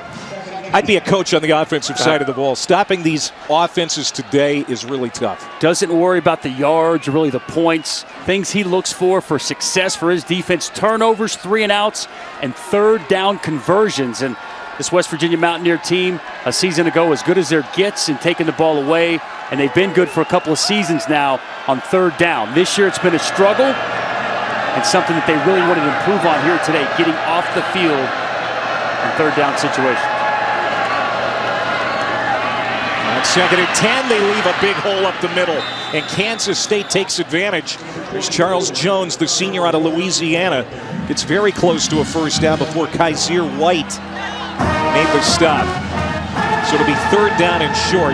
I'd be a coach on the offensive side of the ball. Stopping these offenses today is really tough. Doesn't worry about the yards or really the points. Things he looks for success for his defense. Turnovers, 3 and outs, and third down conversions. And this West Virginia Mountaineer team a season ago, as good as their gets in taking the ball away, and they've been good for a couple of seasons now on third down. This year it's been a struggle and something that they really wanted to improve on here today, getting off the field in third down situations. On 2nd and 10, they leave a big hole up the middle, and Kansas State takes advantage. There's Charles Jones, the senior out of Louisiana. Gets very close to a first down before Kaiser White made the stop. So it'll be third down and short.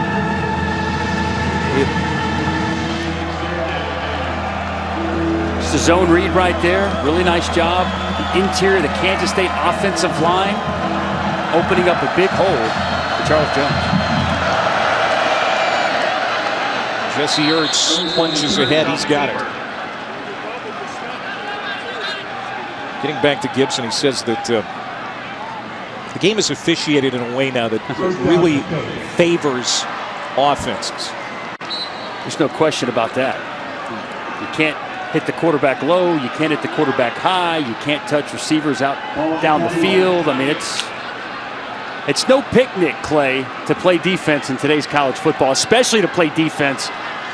Just a zone read right there. Really nice job. The interior of the Kansas State offensive line opening up a big hole for Charles Jones. Jesse Ertz plunges ahead. He's got it. Getting back to Gibson, he says that the game is officiated in a way now that really favors offenses. There's no question about that. You can't hit the quarterback low. You can't hit the quarterback high. You can't touch receivers out down the field. I mean, it's no picnic, Clay, to play defense in today's college football, especially to play defense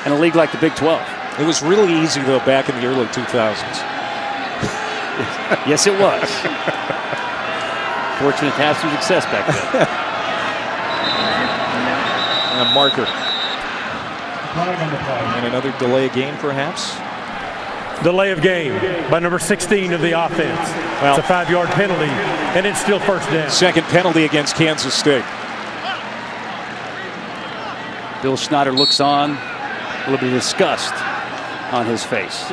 in a league like the Big 12. It was really easy, though, back in the early 2000s. Yes, it was. Fortunate to have some success back then. And a marker. And another delay of game, perhaps? Delay of game by number 16 of the offense. Well, it's a 5-yard penalty, and it's still first down. Second penalty against Kansas State. Bill Schneider looks on, a little bit of disgust on his face.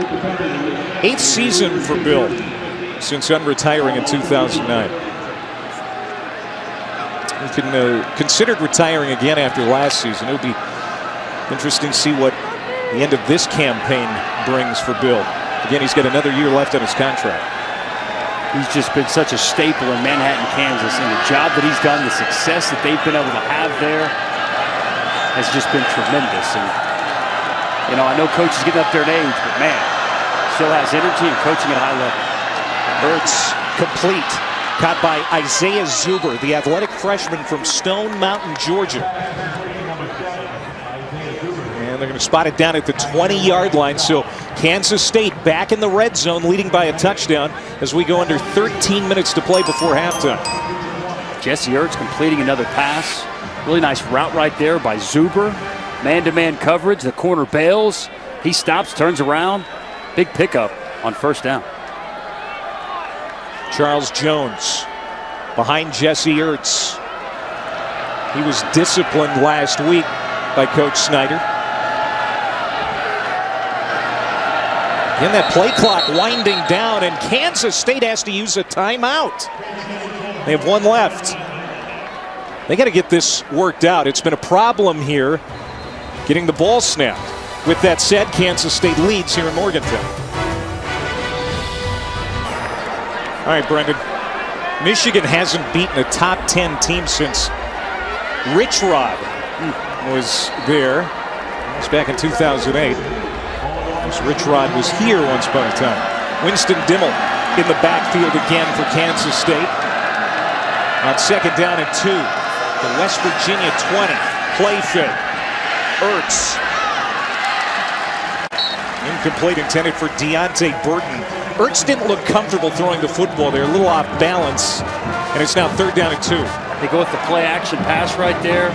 8th season for Bill since unretiring in 2009. He considered retiring again after last season. It would be interesting to see what the end of this campaign brings for Bill. Again, he's got another year left on his contract. He's just been such a staple in Manhattan, Kansas, and the job that he's done, the success that they've been able to have there has just been tremendous. And, you know, I know Coach is getting up there in age, but man, still has energy and coaching at a high level. Ertz complete. Caught by Isaiah Zuber, the athletic freshman from Stone Mountain, Georgia. And they're going to spot it down at the 20-yard line. So Kansas State back in the red zone, leading by a touchdown as we go under 13 minutes to play before halftime. Jesse Ertz completing another pass. Really nice route right there by Zuber. Man-to-man coverage. The corner bails. He stops, turns around. Big pickup on first down. Charles Jones behind Jesse Ertz. He was disciplined last week by Coach Snyder. And that play clock winding down, and Kansas State has to use a timeout. They have one left. They got to get this worked out. It's been a problem here getting the ball snapped. With that said, Kansas State leads here in Morgantown. All right, Brendan. Michigan hasn't beaten a top 10 team since Rich Rod was there. It was back in 2008. Rich Rod was here once upon a time. Winston Dimmel in the backfield again for Kansas State. On second down and 2. The West Virginia 20. Play fake. Ertz. Incomplete, intended for Deontay Burton. Ertz didn't look comfortable throwing the football there. A little off balance. And it's now third down and 2. They go with the play action pass right there.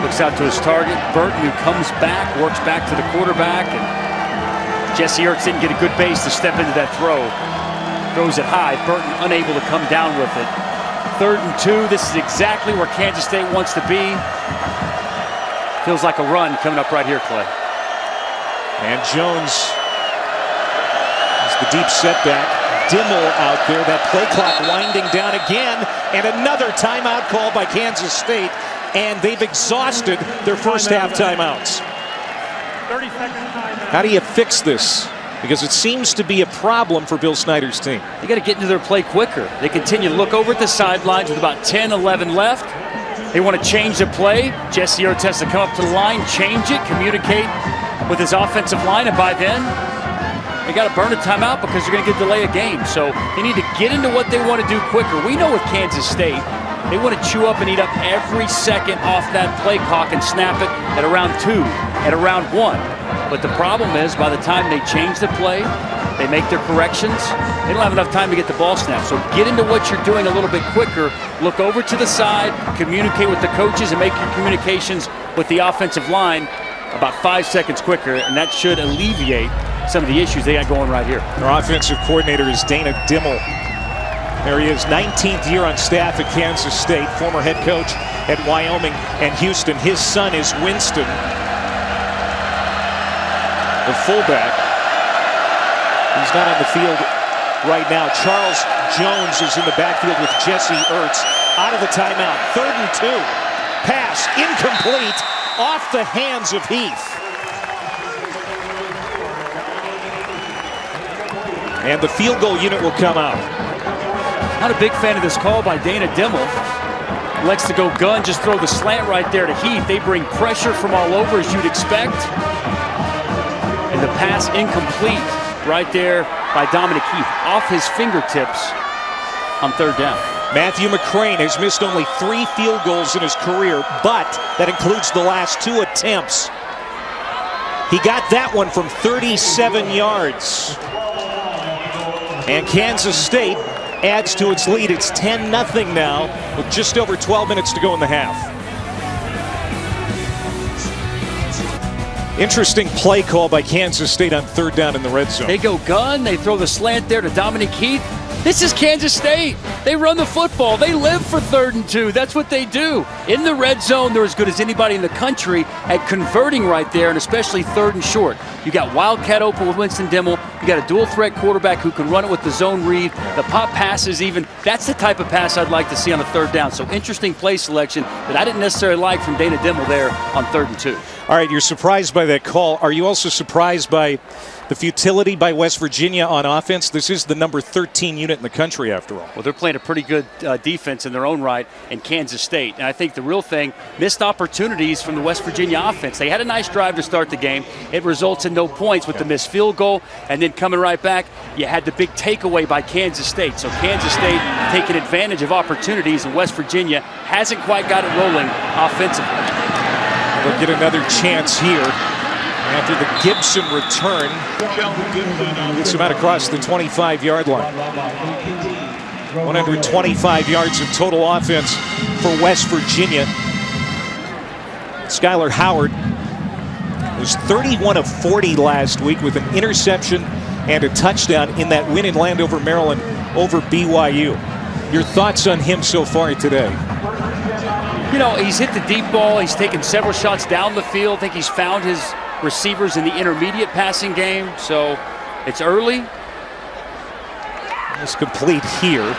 Looks out to his target. Burton, who comes back, works back to the quarterback. And Jesse Ertz didn't get a good base to step into that throw. Throws it high. Burton unable to come down with it. 3rd and 2. This is exactly where Kansas State wants to be. Feels like a run coming up right here, Clay. And Jones is the deep setback. Dimmel out there. That play clock winding down again. And another timeout call by Kansas State. And they've exhausted their first half timeouts. 30-second timeout. How do you fix this? Because it seems to be a problem for Bill Snyder's team. They got to get into their play quicker. They continue to look over at the sidelines with about 10, 11 left. They want to change the play. Jesse Ertz has to come up to the line, change it, communicate with his offensive line, and by then, they got to burn a timeout because they're going to get delay a game. So they need to get into what they want to do quicker. We know with Kansas State, they want to chew up and eat up every second off that play clock and snap it at around 2, at around 1. But the problem is, by the time they change the play, they make their corrections, they don't have enough time to get the ball snapped. So get into what you're doing a little bit quicker. Look over to the side, communicate with the coaches, and make your communications with the offensive line about 5 seconds quicker, and that should alleviate some of the issues they got going right here. Our offensive coordinator is Dana Dimmel. There he is, 19th year on staff at Kansas State, former head coach at Wyoming and Houston. His son is Winston, the fullback. He's not on the field right now. Charles Jones is in the backfield with Jesse Ertz. Out of the timeout, 3rd and 2. Pass incomplete, off the hands of Heath. And the field goal unit will come out. Not a big fan of this call by Dana Dimmel. Likes to go gun, just throw the slant right there to Heath. They bring pressure from all over, as you'd expect. And the pass incomplete right there by Dominic Heath, off his fingertips on 3rd down. Matthew McCrane has missed only 3 field goals in his career, but that includes the last 2 attempts. He got that one from 37 yards. And Kansas State adds to its lead. It's 10-0 now with just over 12 minutes to go in the half. Interesting play call by Kansas State on 3rd down in the red zone. They go gun, they throw the slant there to Dominic Heath. This is Kansas State. They run the football. They live for 3rd and 2. That's what they do. In the red zone, they're as good as anybody in the country at converting right there, and especially 3rd and short. You got Wildcat open with Winston Dimmel. You got a dual threat quarterback who can run it with the zone read. The pop passes even. That's the type of pass I'd like to see on a 3rd down. So interesting play selection that I didn't necessarily like from Dana Dimmel there on 3rd and 2. All right, you're surprised by that call. Are you also surprised by the futility by West Virginia on offense? This is the number 13 unit in the country, after all. Well, they're playing a pretty good defense in their own right in Kansas State. And I think the real thing, missed opportunities from the West Virginia offense. They had a nice drive to start the game. It results in no points with the missed field goal. And then coming right back, you had the big takeaway by Kansas State. So Kansas State taking advantage of opportunities, and West Virginia hasn't quite got it rolling offensively. They'll get another chance here after the Gibson return. Gets him out across the 25-yard line. 125 yards of total offense for West Virginia. Skylar Howard was 31 of 40 last week with an interception and a touchdown in that win in Landover, Maryland over BYU. Your thoughts on him so far today? You know, he's hit the deep ball. He's taken several shots down the field. I think he's found his receivers in the intermediate passing game. So it's early. It's complete here.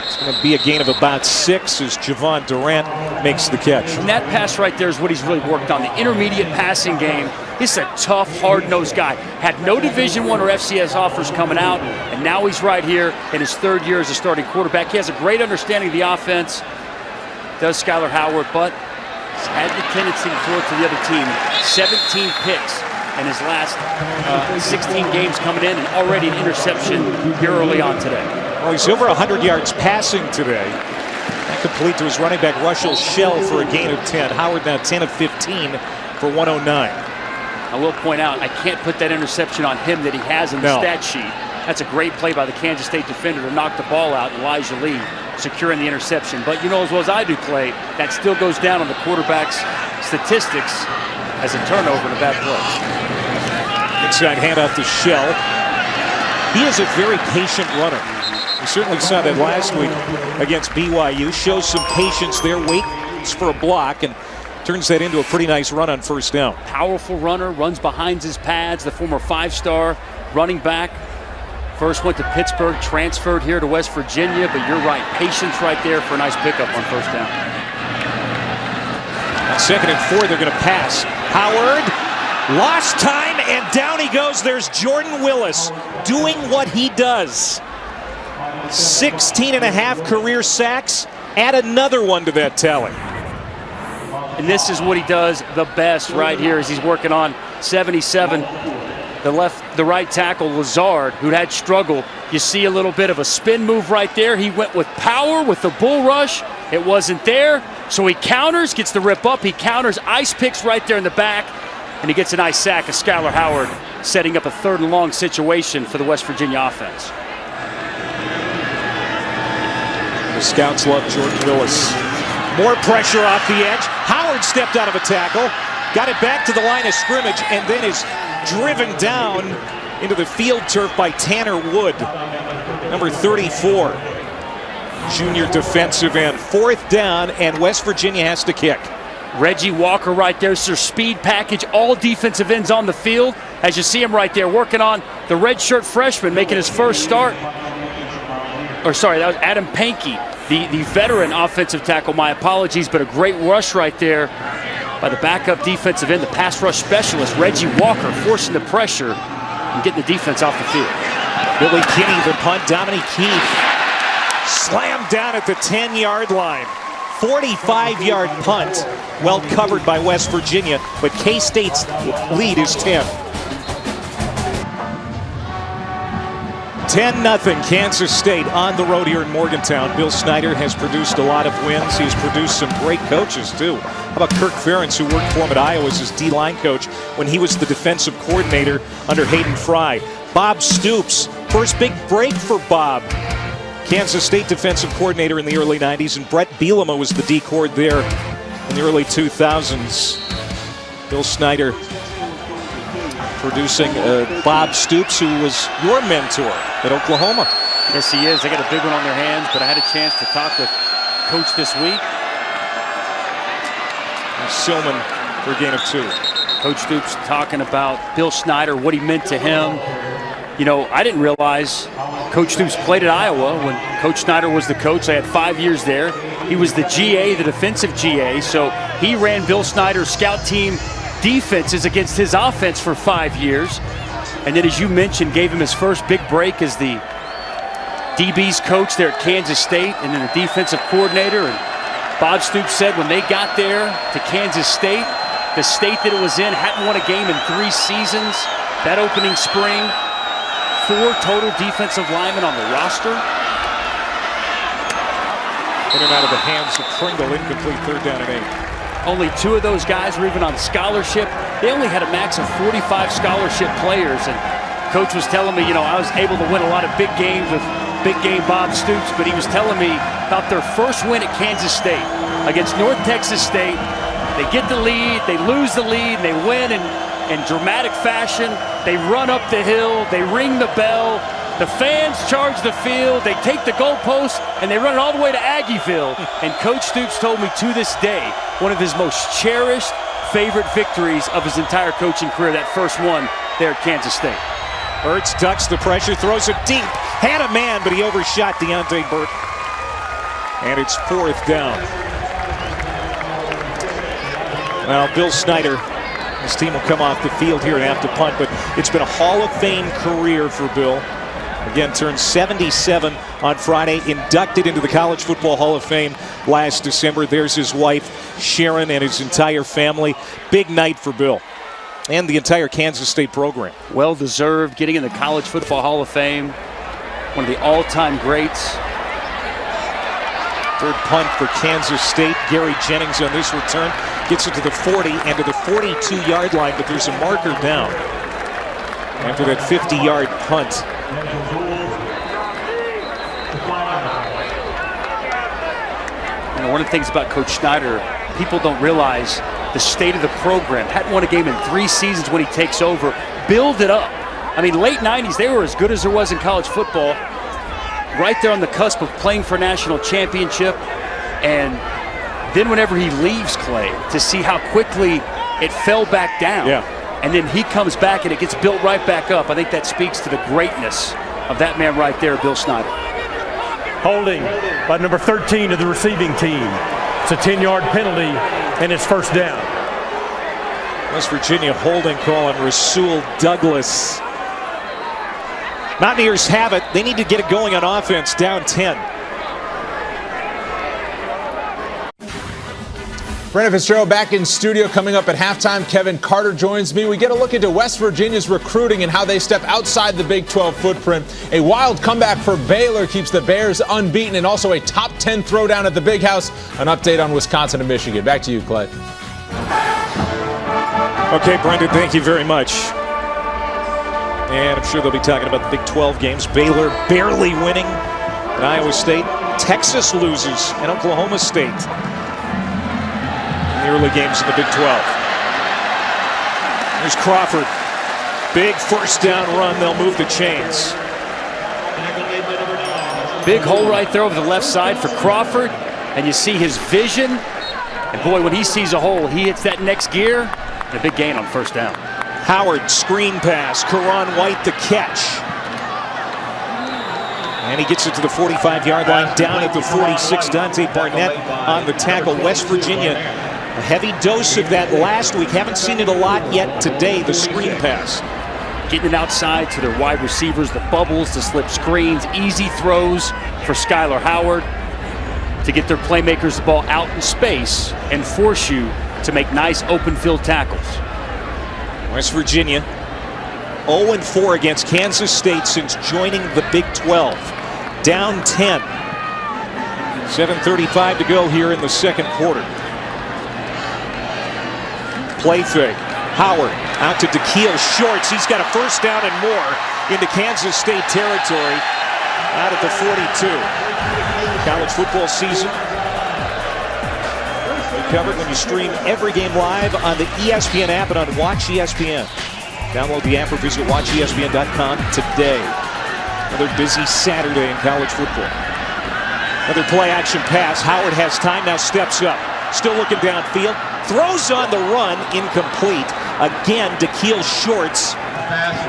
It's going to be a gain of about 6 as Javon Durant makes the catch. And that pass right there is what he's really worked on, the intermediate passing game. He's a tough, hard-nosed guy. Had no Division I or FCS offers coming out, and now he's right here in his 3rd year as a starting quarterback. He has a great understanding of the offense. Does Skylar Howard, but he's had the tendency to throw it to the other team. 17 picks in his last 16 games coming in, and already an interception here early on today. Well, he's over 100 yards passing today. Complete to his running back, Russell Shell, for a gain of 10. Howard now 10 of 15 for 109. I will point out, I can't put that interception on him that he has in the stat sheet. That's a great play by the Kansas State defender to knock the ball out. Elijah Lee securing the interception. But you know as well as I do, Clay, that still goes down on the quarterback's statistics as a turnover and a bad play. Inside handoff to Shell. He is a very patient runner. We certainly saw that last week against BYU. Shows some patience there, waits for a block, and turns that into a pretty nice run on first down. Powerful runner, runs behind his pads, the former 5-star running back. First went to Pittsburgh, transferred here to West Virginia, but you're right, patience right there for a nice pickup on first down. On 2nd and 4, they're going to pass. Howard, lost time, and down he goes. There's Jordan Willis doing what he does. 16.5 career sacks. Add another one to that tally. And this is what he does the best right here as he's working on 77. The right tackle, Lazard, who had struggle. You see a little bit of a spin move right there. He went with power with the bull rush. It wasn't there. So he counters, gets the rip up. He counters, ice picks right there in the back. And he gets a nice sack of Skylar Howard, setting up a 3rd and long situation for the West Virginia offense. The scouts love Jordan Willis. More pressure off the edge. Howard stepped out of a tackle, got it back to the line of scrimmage, and then is driven down into the field turf by Tanner Wood, number 34, junior defensive end. 4th down, and West Virginia has to kick. Reggie Walker right there. It's their speed package. All defensive ends on the field. As you see him right there working on the redshirt freshman making his first start. Or sorry, that was Adam Pankey, the veteran offensive tackle. My apologies, but a great rush right there by the backup defensive end, the pass rush specialist, Reggie Walker, forcing the pressure and getting the defense off the field. Billy Kinney, the punt. Dominique Keefe slammed down at the 10-yard line. 45-yard punt, well covered by West Virginia, but K-State's lead is 10. 10-0 Kansas State on the road here in Morgantown. Bill Snyder has produced a lot of wins. He's produced some great coaches, too. How about Kirk Ferentz, who worked for him at Iowa as his D-line coach when he was the defensive coordinator under Hayden Fry. Bob Stoops, first big break for Bob. Kansas State defensive coordinator in the early 90s, and Brett Bielema was the D-coord there in the early 2000s. Bill Snyder producing Bob Stoops, who was your mentor at Oklahoma. Yes, he is. They got a big one on their hands, but I had a chance to talk with Coach this week. And Silman for a gain of 2. Coach Stoops talking about Bill Snyder, what he meant to him. You know, I didn't realize Coach Stoops played at Iowa when Coach Snyder was the coach. I had 5 years there. He was the GA, the defensive GA, so he ran Bill Snyder's scout team defenses against his offense for 5 years. And then, as you mentioned, gave him his first big break as the DB's coach there at Kansas State and then the defensive coordinator. And Bob Stoops said when they got there to Kansas State, the state that it was in hadn't won a game in 3 seasons. That opening spring, 4 total defensive linemen on the roster. In and out of the hands of Pringle, incomplete, 3rd down and 8. Only 2 of those guys were even on scholarship. They only had a max of 45 scholarship players. And Coach was telling me, you know, I was able to win a lot of big games with big game Bob Stoops, but he was telling me about their first win at Kansas State against North Texas State. They get the lead, they lose the lead, and they win in dramatic fashion. They run up the hill, they ring the bell. The fans charge the field, they take the goalpost, and they run it all the way to Aggieville. And Coach Stoops told me to this day, one of his most cherished, favorite victories of his entire coaching career, that first one there at Kansas State. Ertz ducks the pressure, throws it deep. Had a man, but he overshot Deontay Burton. And it's 4th down. Well, Bill Snyder, his team will come off the field here and have to punt, but it's been a Hall of Fame career for Bill. Again, turned 77 on Friday, inducted into the College Football Hall of Fame last December. There's his wife, Sharon, and his entire family. Big night for Bill and the entire Kansas State program. Well deserved, getting in the College Football Hall of Fame. One of the all-time greats. 3rd punt for Kansas State. Gary Jennings on this return gets it to the 40 and to the 42-yard line, but there's a marker down after that 50-yard punt. You know, one of the things about Coach Snyder, people don't realize the state of the program. Hadn't won a game in 3 seasons when he takes over. Build it up. I mean, late 90s, they were as good as there was in college football. Right there on the cusp of playing for a national championship. And then whenever he leaves, Clay, to see how quickly it fell back down. Yeah. And then he comes back and it gets built right back up. I think that speaks to the greatness of that man right there, Bill Snyder. Holding by number 13 of the receiving team. It's a 10-yard penalty, and it's first down. West Virginia holding call on Rasul Douglas. Mountaineers have it. They need to get it going on offense, down 10. Brendan Fitzgerald back in studio. Coming up at halftime, Kevin Carter joins me. We get a look into West Virginia's recruiting and how they step outside the Big 12 footprint. A wild comeback for Baylor keeps the Bears unbeaten, and also a top 10 throwdown at the Big House. An update on Wisconsin and Michigan. Back to you, Clay. Okay, Brendan, thank you very much. And I'm sure they'll be talking about the Big 12 games. Baylor barely winning at Iowa State. Texas loses at Oklahoma State. The early games in the Big 12. Here's Crawford. Big first down run. They'll move the chains. Big hole right there over the left side for Crawford. And you see his vision. And boy, when he sees a hole, he hits that next gear. And a big gain on first down. Howard, screen pass. Karan White the catch. And he gets it to the 45-yard line. Down at the 46. Dante Barnett on the tackle. West Virginia, a heavy dose of that last week. Haven't seen it a lot yet today, the screen pass. Getting it outside to their wide receivers, the bubbles, the slip screens, easy throws for Skylar Howard to get their playmakers the ball out in space and force you to make nice open field tackles. West Virginia 0-4 against Kansas State since joining the Big 12. Down 10. 7:35 to go here in the second quarter. Play fake. Howard out to DeKeel Shorts. He's got a first down and more into Kansas State territory out at the 42. College football season covered when you stream every game live on the ESPN app and on Watch ESPN. Download the app or visit watchespn.com today. Another busy Saturday in college football. Another play action pass. Howard has time, now steps up. Still looking downfield. Throws on the run, incomplete. Again, DeKeel Shorts,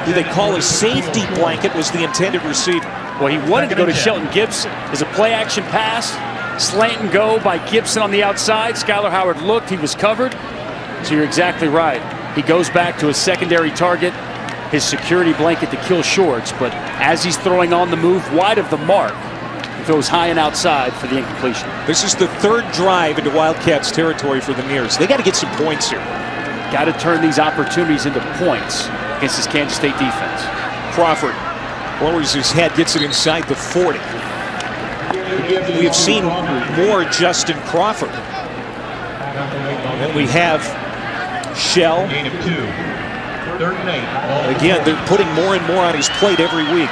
who they call a safety blanket, was the intended receiver. Well, he wanted to go to Shelton Gibson. As a play action pass, slant and go by Gibson on the outside. Skylar Howard looked, he was covered. So you're exactly right. He goes back to his secondary target, his security blanket to kill Shorts, but as he's throwing on the move wide of the mark, he throws high and outside for the incompletion. This is the third drive into Wildcats territory for the Nears. They got to get some points here. Got to turn these opportunities into points against this Kansas State defense. Crawford lowers his head, gets it inside the 40. We have seen more Justin Crawford. And then we have Shell. Again, they're putting more and more on his plate every week.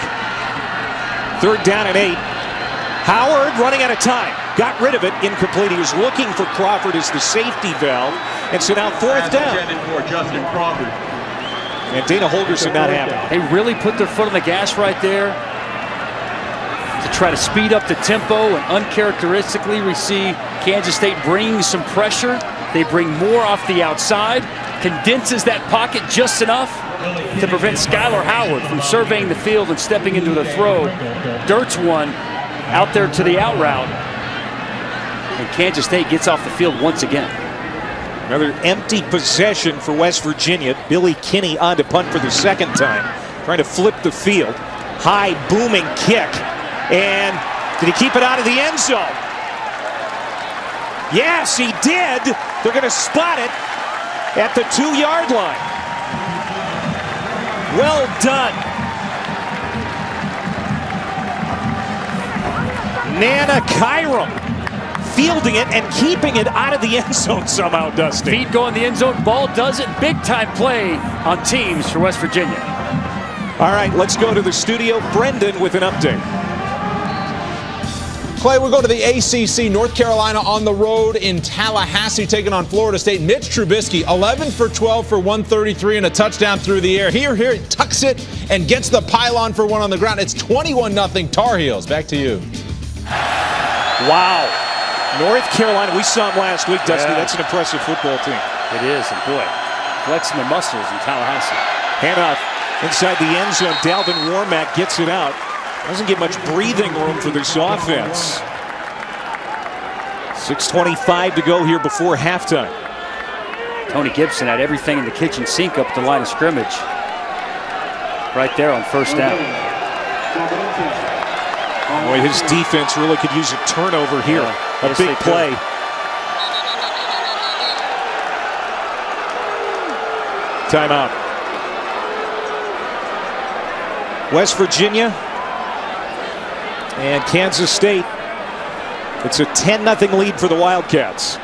Third down and 8. Howard running out of time. Got rid of it. Incomplete. He was looking for Crawford as the safety valve. And so now fourth down. And Dana Holgerson not happy. They really put their foot on the gas right there to try to speed up the tempo, and uncharacteristically we see Kansas State bringing some pressure. They bring more off the outside, condenses that pocket just enough to prevent Skylar Howard from surveying the field and stepping into the throw. Dirt's one out there to the out route, and Kansas State gets off the field once again. Another empty possession for West Virginia. Billy Kinney on to punt for the second time, trying to flip the field. High booming kick, and did he keep it out of the end zone? Yes, he did. They're going to spot it at the 2-yard line. Well done. Nana Kyram fielding it and keeping it out of the end zone somehow, Dusty. Feet go in the end zone, ball does it. Big time play on teams for West Virginia. All right, let's go to the studio. Brendan with an update. Clay, we go to the ACC. North Carolina on the road in Tallahassee taking on Florida State. Mitch Trubisky, 11 for 12 for 133 and a touchdown through the air. Here, tucks it and gets the pylon for one on the ground. It's 21-0 Tar Heels. Back to you. Wow. North Carolina, we saw them last week, Dusty. That's an impressive football team. It is, and boy, flexing the muscles in Tallahassee. Handoff inside the end zone. Dalvin Warmack gets it out. Doesn't get much breathing room for this offense. 6:25 to go here before halftime. Tony Gibson had everything in the kitchen sink up at the line of scrimmage. Right there on first down. Boy, his defense really could use a turnover here. A big play. Timeout. West Virginia and Kansas State. It's a 10-0 lead for the Wildcats.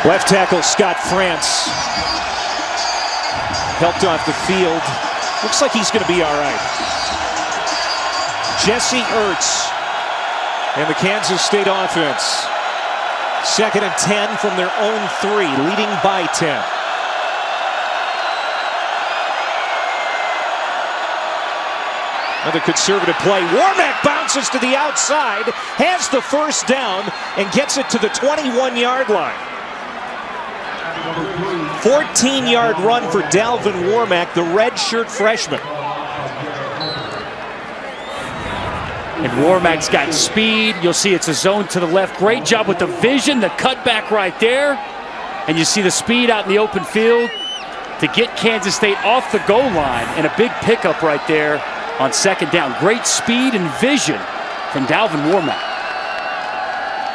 Left tackle Scott France helped off the field. Looks like he's going to be all right. Jesse Ertz and the Kansas State offense. 2nd and 10 from their own 3, leading by 10. Another conservative play. Warmack bounces to the outside, has the first down, and gets it to the 21-yard line. 14-yard run for Dalvin Warmack, the redshirt freshman. And Warmack's got speed. You'll see it's a zone to the left. Great job with the vision, the cutback right there. And you see the speed out in the open field to get Kansas State off the goal line, and a big pickup right there on 2nd down. Great speed and vision from Dalvin Warmack.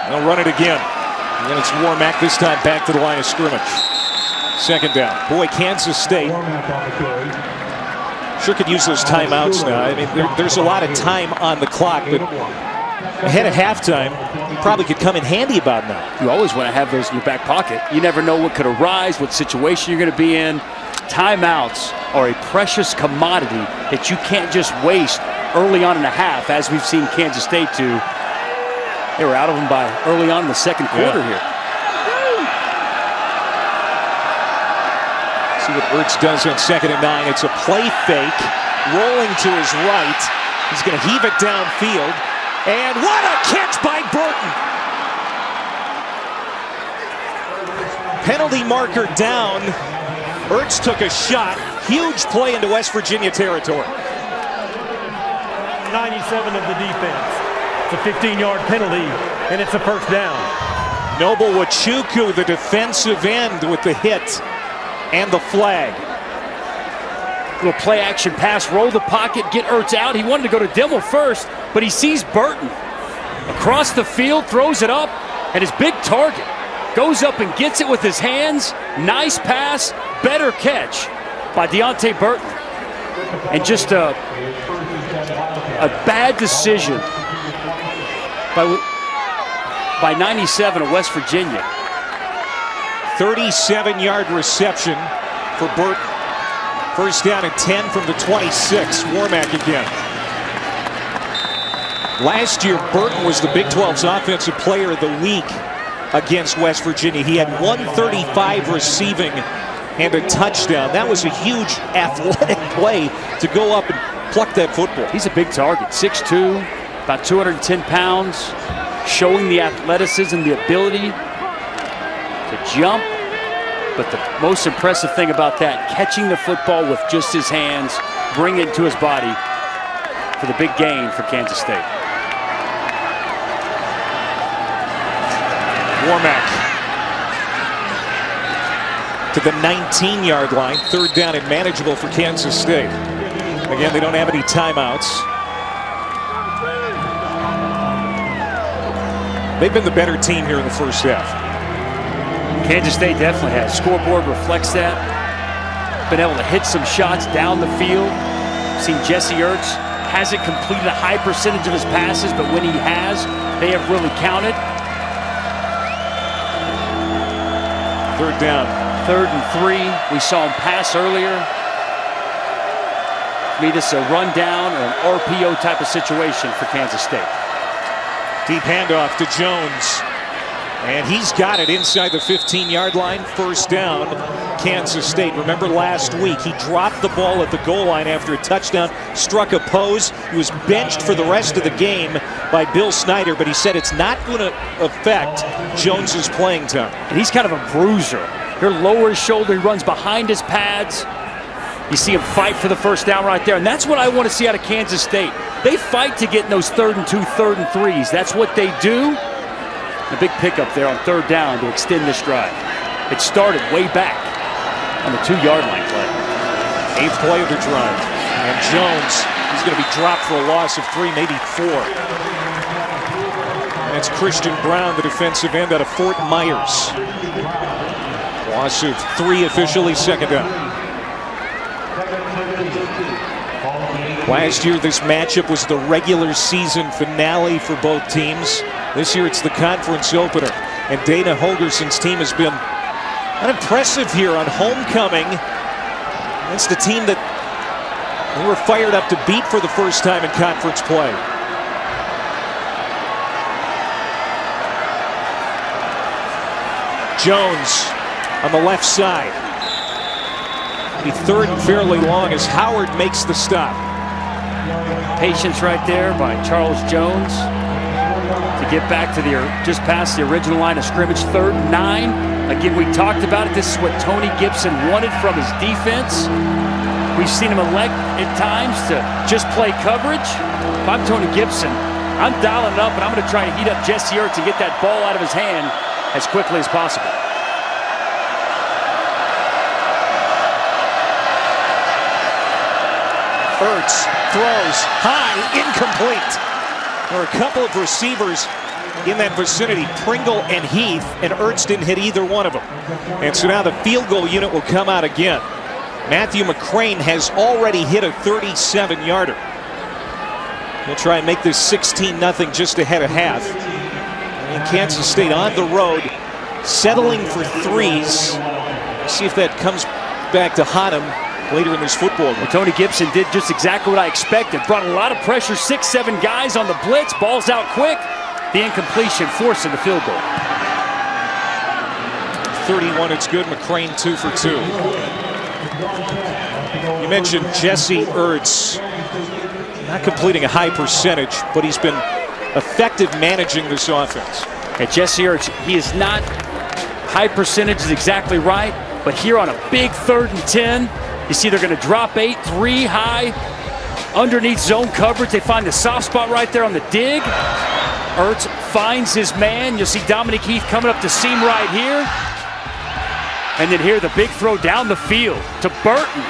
They'll run it again. And then it's Warmack this time back to the line of scrimmage. 2nd down. Boy, Kansas State sure could use those timeouts now. I mean, there's a lot of time on the clock, but ahead of halftime, probably could come in handy about now. You always want to have those in your back pocket. You never know what could arise, what situation you're going to be in. Timeouts are a precious commodity that you can't just waste early on in the half, as we've seen Kansas State do. They were out of them by early on in the 2nd quarter here. See what Ertz does on 2nd and 9. It's a play fake, rolling to his right. He's going to heave it downfield. And what a catch by Burton! Penalty marker down. Ertz took a shot. Huge play into West Virginia territory. 97 of the defense. It's a 15-yard penalty, and it's a first down. Noble Wachuku, the defensive end, with the hit and the flag. Little play action pass, roll the pocket, get Ertz out. He wanted to go to Dimmel first, but he sees Burton across the field, throws it up, and his big target goes up and gets it with his hands. Nice pass, better catch by Deontay Burton. And just a bad decision by 97 of West Virginia. 37-yard reception for Burton. First down and 10 from the 26. Warmack again. Last year, Burton was the Big 12's Offensive Player of the Week against West Virginia. He had 135 receiving and a touchdown. That was a huge athletic play to go up and pluck that football. He's a big target, 6'2", about 210 pounds, showing the athleticism, the ability to jump. But the most impressive thing about that, catching the football with just his hands, bring it to his body for the big gain for Kansas State. Warmack to the 19-yard line. Third down and manageable for Kansas State. Again, they don't have any timeouts. They've been the better team here in the first half. Kansas State definitely has. Scoreboard reflects that. Been able to hit some shots down the field. Seen Jesse Ertz hasn't completed a high percentage of his passes, but when he has, they have really counted. Third down. 3rd and 3. We saw him pass earlier. me this is a rundown or an RPO type of situation for Kansas State. Deep handoff to Jones. And he's got it inside the 15-yard line. First down, Kansas State. Remember last week, he dropped the ball at the goal line after a touchdown, struck a pose. He was benched for the rest of the game by Bill Snyder, but he said it's not going to affect Jones's playing time. And he's kind of a bruiser. He'll lower his shoulder, he runs behind his pads. You see him fight for the first down right there, and that's what I want to see out of Kansas State. They fight to get in those 3rd and 2, 3rd and 3s. That's what they do. A big pickup there on 3rd down to extend this drive. It started way back on the 2-yard line play. 8th play of the drive. And Jones, he's going to be dropped for a loss of 3, maybe 4. That's Christian Brown, the defensive end out of Fort Myers. Loss of 3 officially, 2nd down. Last year, this matchup was the regular season finale for both teams. This year, it's the conference opener. And Dana Holgerson's team has been unimpressive here on homecoming. It's the team that they were fired up to beat for the first time in conference play. Jones on the left side. Be 3rd and fairly long as Howard makes the stop. Patience right there by Charles Jones to get back to just past the original line of scrimmage. 3rd and 9. Again, we talked about it. This is what Tony Gibson wanted from his defense. We've seen him elect at times to just play coverage. If I'm Tony Gibson, I'm dialing it up, and I'm going to try to heat up Jesse Ertz and get that ball out of his hand as quickly as possible. Ertz throws high, incomplete. There are a couple of receivers in that vicinity, Pringle and Heath, and Ertz didn't hit either one of them. And so now the field goal unit will come out again. Matthew McCrane has already hit a 37-yarder. He'll try and make this 16-0 just ahead of half. And Kansas State on the road, settling for 3s. See if that comes back to haunt him later in this football game. Well, Tony Gibson did just exactly what I expected. Brought a lot of pressure, 6, 7 guys on the blitz. Ball's out quick. The incompletion forcing the field goal. 31, it's good. McCrane 2 for 2. You mentioned Jesse Ertz. Not completing a high percentage, but he's been effective managing this offense. Okay, Jesse Ertz, he is not high percentage is exactly right, but here on a big 3rd and 10, you see they're going to drop 8, 3 high, underneath zone coverage. They find the soft spot right there on the dig. Ertz finds his man. You'll see Dominic Heath coming up the seam right here. And then here, the big throw down the field to Burton.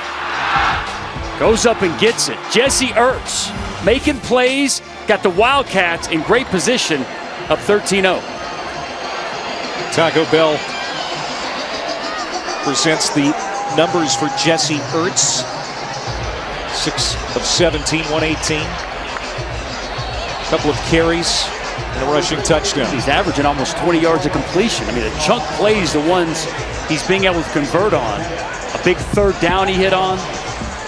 Goes up and gets it. Jesse Ertz making plays. Got the Wildcats in great position, up 13-0. Taco Bell presents the numbers for Jesse Ertz. 6 of 17, 118. A couple of carries and a rushing touchdown. He's averaging almost 20 yards of completion. I mean, the chunk plays, the ones he's being able to convert on. A big 3rd down he hit on.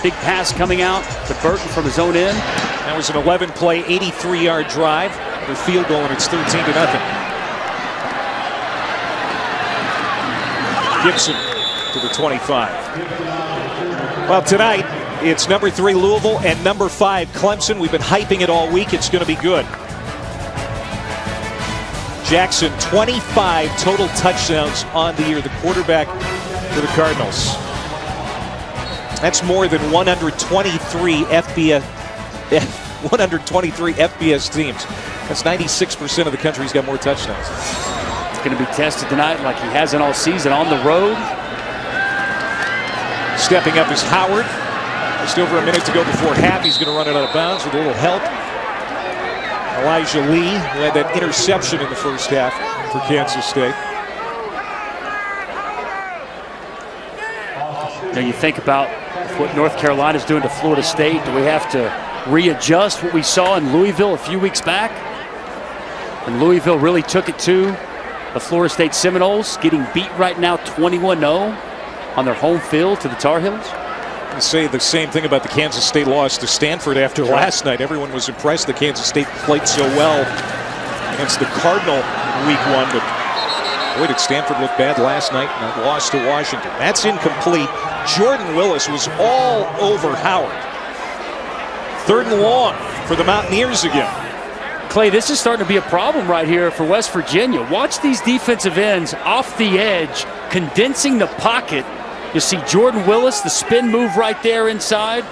Big pass coming out to Burton from his own end. That was an 11-play, 83-yard drive. The field goal, and it's 13-0. Gibson to the 25. Well, tonight, it's number 3 Louisville and number 5 Clemson. We've been hyping it all week. It's going to be good. Jackson, 25 total touchdowns on the year, the quarterback for the Cardinals. That's more than 123 FBS teams. That's 96% of the country's got more touchdowns. It's going to be tested tonight like he hasn't all season on the road. Stepping up is Howard. Just over a minute to go before half. He's going to run it out of bounds with a little help. Elijah Lee, who had that interception in the first half for Kansas State. Now you think about what North Carolina's doing to Florida State. Do we have to readjust what we saw in Louisville a few weeks back? And Louisville really took it to the Florida State Seminoles, getting beat right now 21-0 on their home field to the Tar Heels. I say the same thing about the Kansas State loss to Stanford after last night. Everyone was impressed that Kansas State played so well against the Cardinal week 1, but boy, did Stanford look bad last night and that loss to Washington. That's incomplete. Jordan Willis was all over Howard. 3rd and long for the Mountaineers again. Clay, this is starting to be a problem right here for West Virginia. Watch these defensive ends off the edge, condensing the pocket. You see Jordan Willis, the spin move right there inside.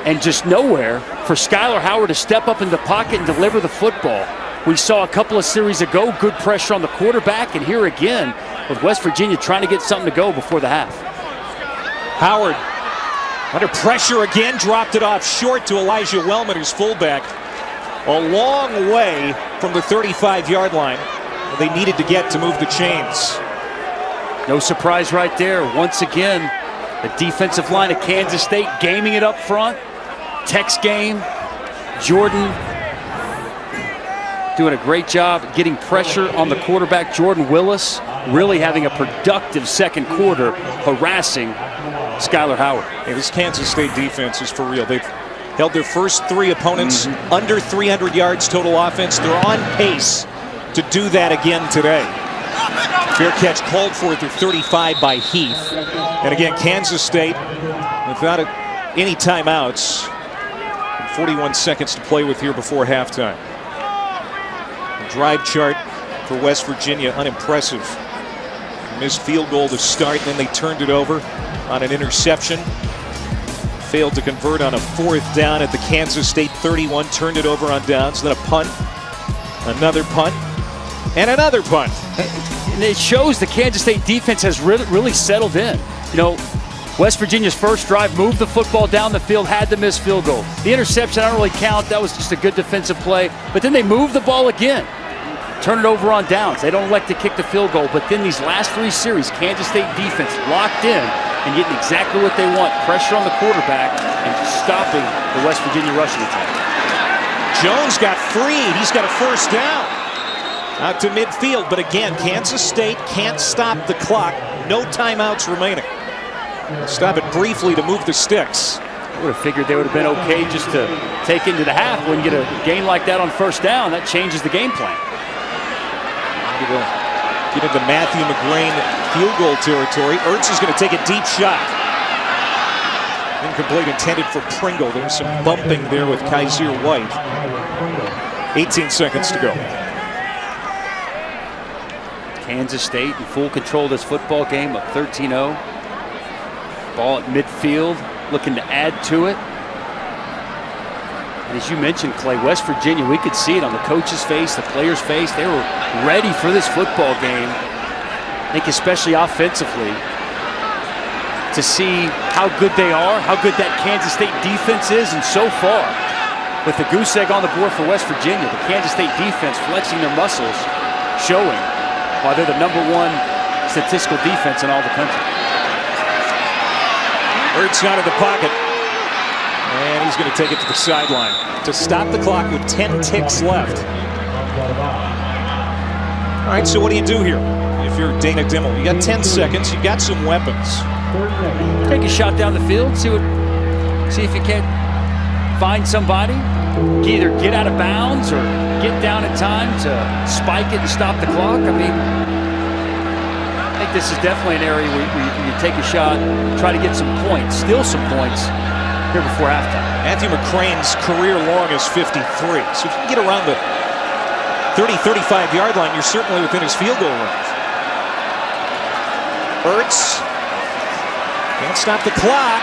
And just nowhere for Skylar Howard to step up in the pocket and deliver the football. We saw a couple of series ago, good pressure on the quarterback, and here again with West Virginia trying to get something to go before the half. Howard under pressure again, dropped it off short to Elijah Wellman, who's fullback. A long way from the 35-yard line. They needed to get to move the chains. No surprise right there. Once again, the defensive line of Kansas State gaming it up front. Tex game. Jordan doing a great job getting pressure on the quarterback, Jordan Willis, really having a productive second quarter, harassing Skylar Howard. Yeah, this Kansas State defense is for real. They've held their first 3 opponents under 300 yards total offense. They're on pace to do that again today. Fair catch called for at the 35 by Heath. And again, Kansas State, without any timeouts, 41 seconds to play with here before halftime. The drive chart for West Virginia, unimpressive. Missed field goal to start, and then they turned it over on an interception. Failed to convert on a 4th down at the Kansas State 31. Turned it over on downs, then a punt, another punt, and another punt. And it shows the Kansas State defense has really settled in. You know, West Virginia's first drive moved the football down the field, had the missed field goal. The interception, I don't really count. That was just a good defensive play. But then they moved the ball again. Turn it over on downs. They don't elect to kick the field goal. But then these last 3 series, Kansas State defense locked in and getting exactly what they want. Pressure on the quarterback and stopping the West Virginia rushing attack. Jones got freed. He's got a 1st down. Out to midfield. But again, Kansas State can't stop the clock. No timeouts remaining. Stop it briefly to move the sticks. I would have figured they would have been okay just to take into the half. When you get a game like that on 1st down, that changes the game plan. Get into Matthew McGrain field goal territory. Ertz is going to take a deep shot. Incomplete, intended for Pringle. There's some bumping there with Kaiser White. 18 seconds to go. Kansas State in full control of this football game, up 13-0. Ball at midfield, looking to add to it. And as you mentioned, Clay, West Virginia, we could see it on the coach's face, the players' face. They were ready for this football game. I think especially offensively, to see how good they are, how good that Kansas State defense is. And so far, with the goose egg on the board for West Virginia, the Kansas State defense flexing their muscles, showing why they're the #1 statistical defense in all the country. Ertz out of the pocket. And he's going to take it to the sideline to stop the clock with 10 ticks left. All right, so what do you do here if you're Dana Dimmel? You got 10 seconds. You got some weapons. Take a shot down the field. See if you can't find somebody. Either get out of bounds or get down in time to spike it and stop the clock. I mean, I think this is definitely an area where you take a shot, try to get some points, steal some points here before halftime. Matthew McCrane's career long is 53. So if you can get around the 30, 35-yard line, you're certainly within his field goal range. Ertz can't stop the clock.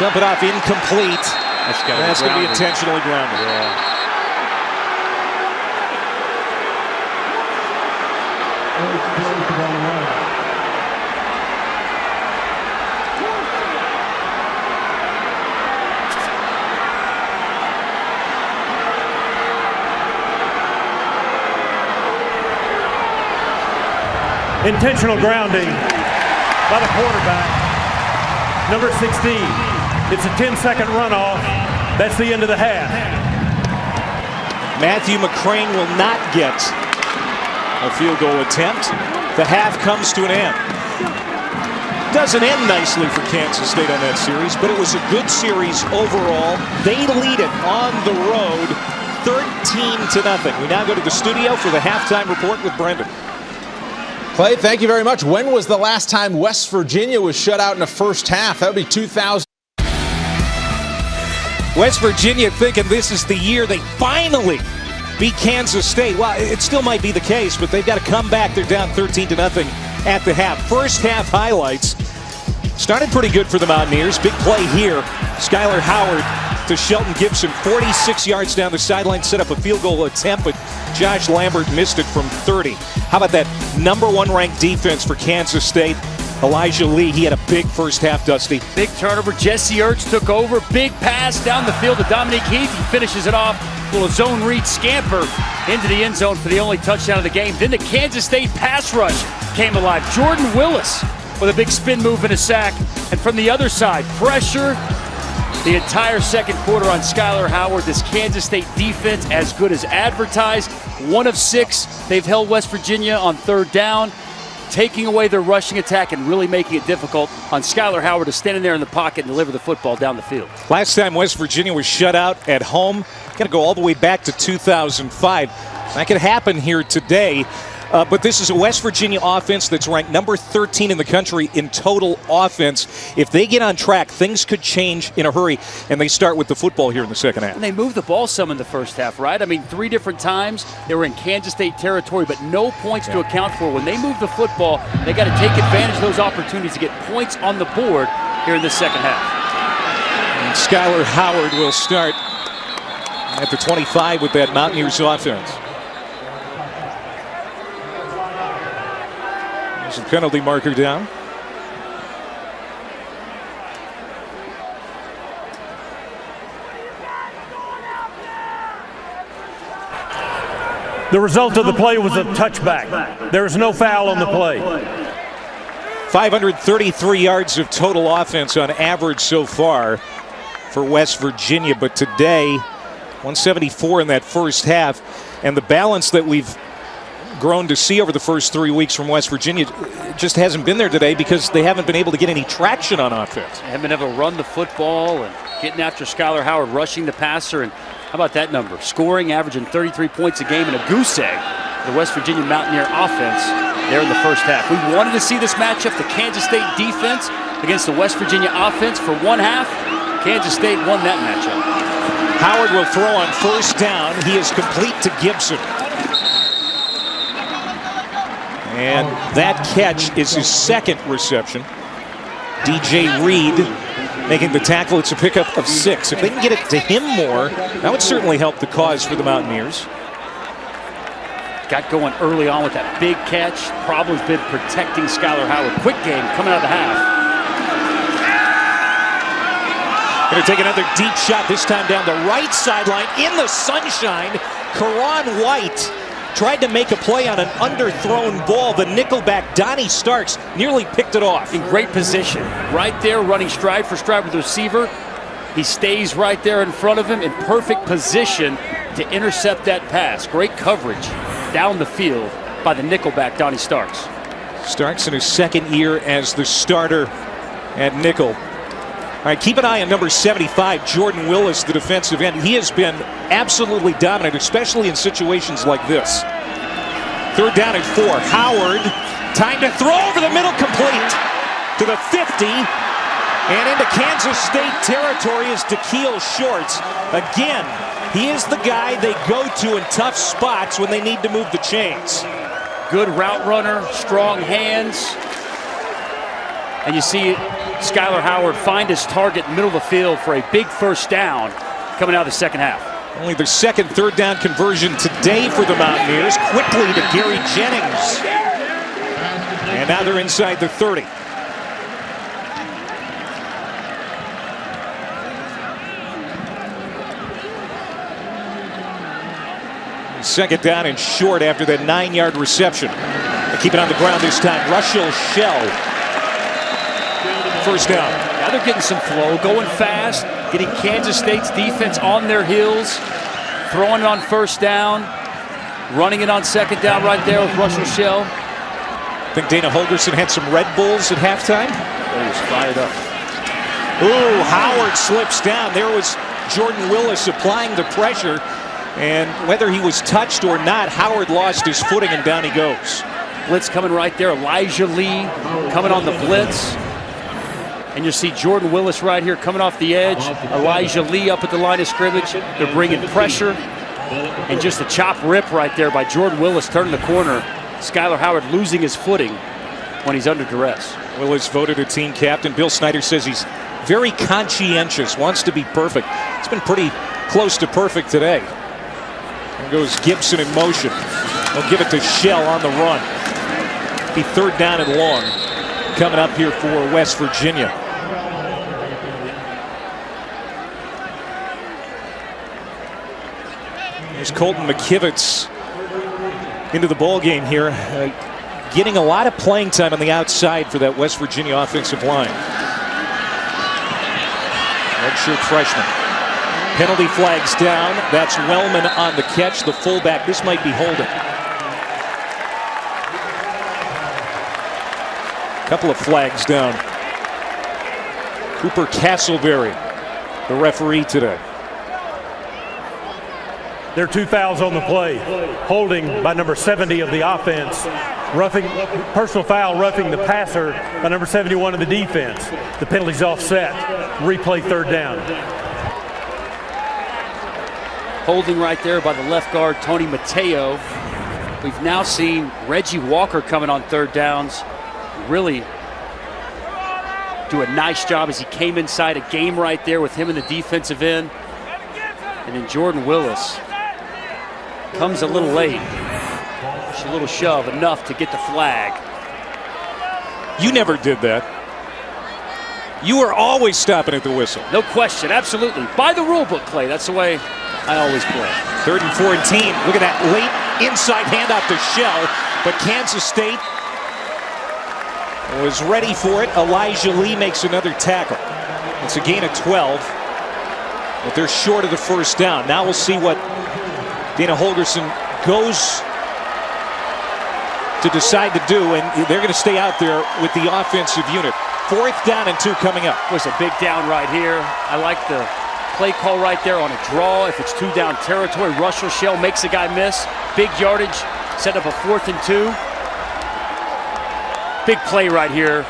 Dump it off, incomplete. That's going to be intentionally grounded. Yeah. Intentional grounding by the quarterback, number 16. It's a 10-second runoff. That's the end of the half. Matthew McCrane will not get a field goal attempt. The half comes to an end. Doesn't end nicely for Kansas State on that series, but it was a good series overall. They lead it on the road 13-0. We now go to the studio for the halftime report with Brendan. Clay, thank you very much. When was the last time West Virginia was shut out in the first half? That would be 2000. West Virginia thinking this is the year they finally beat Kansas State. Well, it still might be the case, but they've got to come back. They're down 13-0 at the half. First half highlights. Started pretty good for the Mountaineers. Big play here. Skylar Howard to Shelton Gibson. 46 yards down the sideline. Set up a field goal attempt, but Josh Lambert missed it from 30. How about that #1 ranked defense for Kansas State? Elijah Lee, he had a big first half, Dusty. Big turnover. Jesse Ertz took over. Big pass down the field to Dominique Heath. He finishes it off. Little zone read scamper into the end zone for the only touchdown of the game. Then the Kansas State pass rush came alive. Jordan Willis with a big spin move and a sack. And from the other side, pressure the entire second quarter on Skylar Howard. This Kansas State defense as good as advertised. 1 of 6. They've held West Virginia on third down, taking away their rushing attack and really making it difficult on Skylar Howard to stand in there in the pocket and deliver the football down the field. Last time West Virginia was shut out at home, got to go all the way back to 2005. That could happen here today. But this is a West Virginia offense that's ranked number 13 in the country in total offense. If they get on track, things could change in a hurry, and they start with the football here in the second half. And they moved the ball some in the first half, right? I mean, 3 different times they were in Kansas State territory, but no points to account for. When they move the football, they got to take advantage of those opportunities to get points on the board here in the second half. And Skylar Howard will start at the 25 with that Mountaineers offense. There's a penalty marker down. The result of the play was a touchback. There is no foul on the play. 533 yards of total offense on average so far for West Virginia, but today 174 in that first half, and the balance that we've grown to see over the first 3 weeks from West Virginia just hasn't been there today because they haven't been able to get any traction on offense. They haven't been able to run the football and getting after Skylar Howard, rushing the passer, and how about that number? Scoring, averaging 33 points a game, and a goose egg for the West Virginia Mountaineer offense there in the first half. We wanted to see this matchup, the Kansas State defense against the West Virginia offense for one half. Kansas State won that matchup. Howard will throw on first down. He is complete to Gibson. And that catch is his second reception. DJ Reed making the tackle. It's a pickup of 6. If they can get it to him more, that would certainly help the cause for the Mountaineers. Got going early on with that big catch. Problem's been protecting Skylar Howard. Quick game coming out of the half. Going to take another deep shot, this time down the right sideline in the sunshine. Karan White tried to make a play on an underthrown ball. The nickelback, Donnie Starks, nearly picked it off. In great position. Right there, running stride for stride with the receiver. He stays right there in front of him in perfect position to intercept that pass. Great coverage down the field by the nickelback, Donnie Starks. Starks in his second year as the starter at nickel. All right, keep an eye on number 75, Jordan Willis, the defensive end. He has been absolutely dominant, especially in situations like this. Third down at 4. Howard, time to throw over the middle, complete to the 50. And into Kansas State territory is Dakeil Shorts. Again, he is the guy they go to in tough spots when they need to move the chains. Good route runner, strong hands. And you see Skylar Howard find his target middle of the field for a big first down coming out of the second half. Only their second third down conversion today for the Mountaineers. Quickly to Gary Jennings. And now they're inside the 30. Second down and short after that 9-yard reception. They keep it on the ground this time. Russell Shell. First down. Now they're getting some flow, going fast, getting Kansas State's defense on their heels, throwing it on first down, running it on second down right there with Russell Shell. I think Dana Holgerson had some Red Bulls at halftime. He was fired up. Ooh, Howard slips down. There was Jordan Willis applying the pressure. And whether he was touched or not, Howard lost his footing and down he goes. Blitz coming right there. Elijah Lee coming on the blitz. And you see Jordan Willis right here coming off the edge. Elijah Lee up at the line of scrimmage. They're bringing pressure. And just a chop rip right there by Jordan Willis turning the corner. Skylar Howard losing his footing when he's under duress. Willis voted a team captain. Bill Snyder says he's very conscientious, wants to be perfect. It's been pretty close to perfect today. There goes Gibson in motion. They'll give it to Shell on the run. Be third down and long coming up here for West Virginia. There's Colton McKivitz into the ball game here, getting a lot of playing time on the outside for that West Virginia offensive line. Redshirt freshman. Penalty flags down. That's Wellman on the catch, the fullback. This might be holding. Couple of flags down. Cooper Castleberry, the referee today. There are 2 fouls on the play. Holding by number 70 of the offense. Personal foul roughing the passer by number 71 of the defense. The penalty's offset. Replay third down. Holding right there by the left guard, Tony Mateo. We've now seen Reggie Walker coming on third downs. Really do a nice job as he came inside a game right there with him in the defensive end. And then Jordan Willis comes a little late. Just a little shove, enough to get the flag. You never did that. You were always stopping at the whistle. No question, absolutely. By the rule book, Clay. That's the way I always play. 3rd and 14. Look at that late inside handoff to Shell. But Kansas State was ready for it. Elijah Lee makes another tackle. It's a gain of 12. But they're short of the first down. Now we'll see what Dana Holgorsen goes to decide to do. And they're going to stay out there with the offensive unit. 4th down and 2 coming up. Was a big down right here. I like the play call right there on a draw. If it's 2 down territory, Russell Shell makes the guy miss. Big yardage, set up a 4th and 2. Big play right here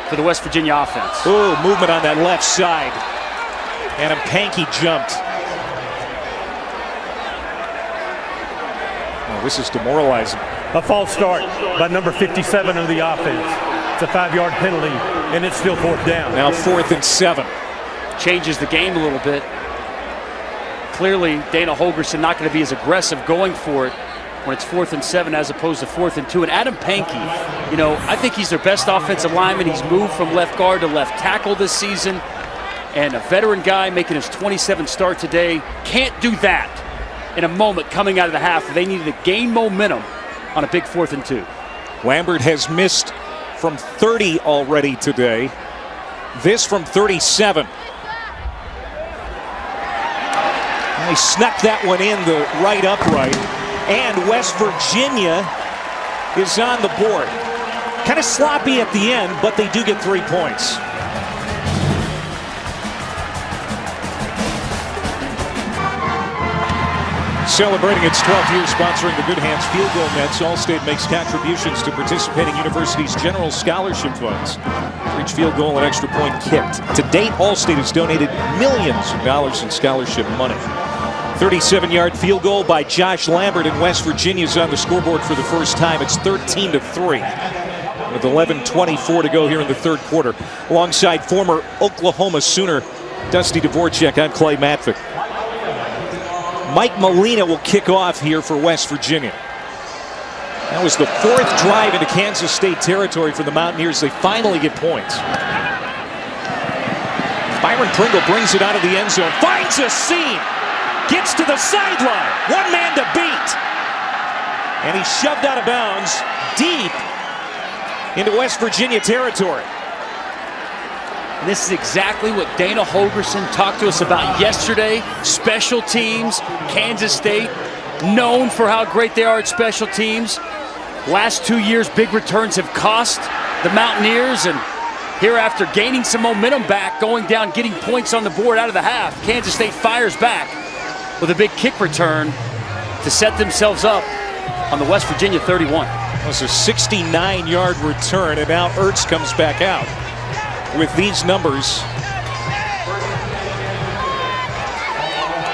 for the West Virginia offense. Ooh, movement on that left side. And Pankey jumped. Oh, this is demoralizing. A false start by number 57 of the offense. It's a 5-yard penalty, and it's still 4th down. Now 4th and 7. Changes the game a little bit. Clearly, Dana Holgorsen not going to be as aggressive going for it when it's 4th and 7 as opposed to 4th and 2. And Adam Pankey, you know, I think he's their best offensive lineman. He's moved from left guard to left tackle this season. And a veteran guy making his 27th start today can't do that in a moment coming out of the half where they needed to gain momentum on a big 4th and 2. Lambert has missed from 30 already today. This from 37. And they snuck that one in the right upright. And West Virginia is on the board. Kind of sloppy at the end, but they do get 3 points. Celebrating its 12th year sponsoring the Good Hands Field Goal Nets, Allstate makes contributions to participating universities' general scholarship funds for each field goal and extra point kicked. To date, Allstate has donated millions of dollars in scholarship money. 37-yard field goal by Josh Lambert, and West Virginia's on the scoreboard for the first time. It's 13-3 with 11:24 to go here in the third quarter. Alongside former Oklahoma Sooner Dusty Dvorak, I'm Clay Matvick. Mike Molina will kick off here for West Virginia. That was the 4th drive into Kansas State territory for the Mountaineers. They finally get points. Byron Pringle brings it out of the end zone, finds a seam, gets to the sideline, 1 man to beat. And he's shoved out of bounds deep into West Virginia territory. And this is exactly what Dana Holgorsen talked to us about yesterday. Special teams, Kansas State, known for how great they are at special teams. Last 2 years, big returns have cost the Mountaineers, and Here after gaining some momentum back, going down, getting points on the board out of the half. Kansas State fires back with a big kick return to set themselves up on the West Virginia 31. It was a 69-yard return, and now Ertz comes back out with these numbers.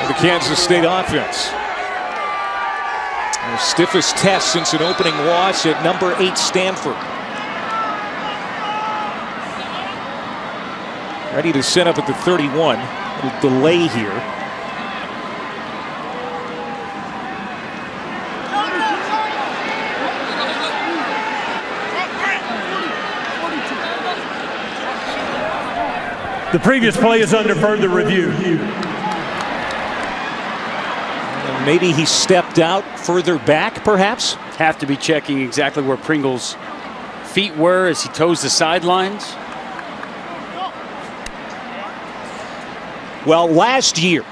The Kansas State offense. The stiffest test since an opening loss at number 8 Stanford. Ready to set up at the 31. A little delay here. The previous play is under further review. Maybe he stepped out further back, perhaps? Have to be checking exactly where Pringle's feet were as he toes the sidelines. Well, last year,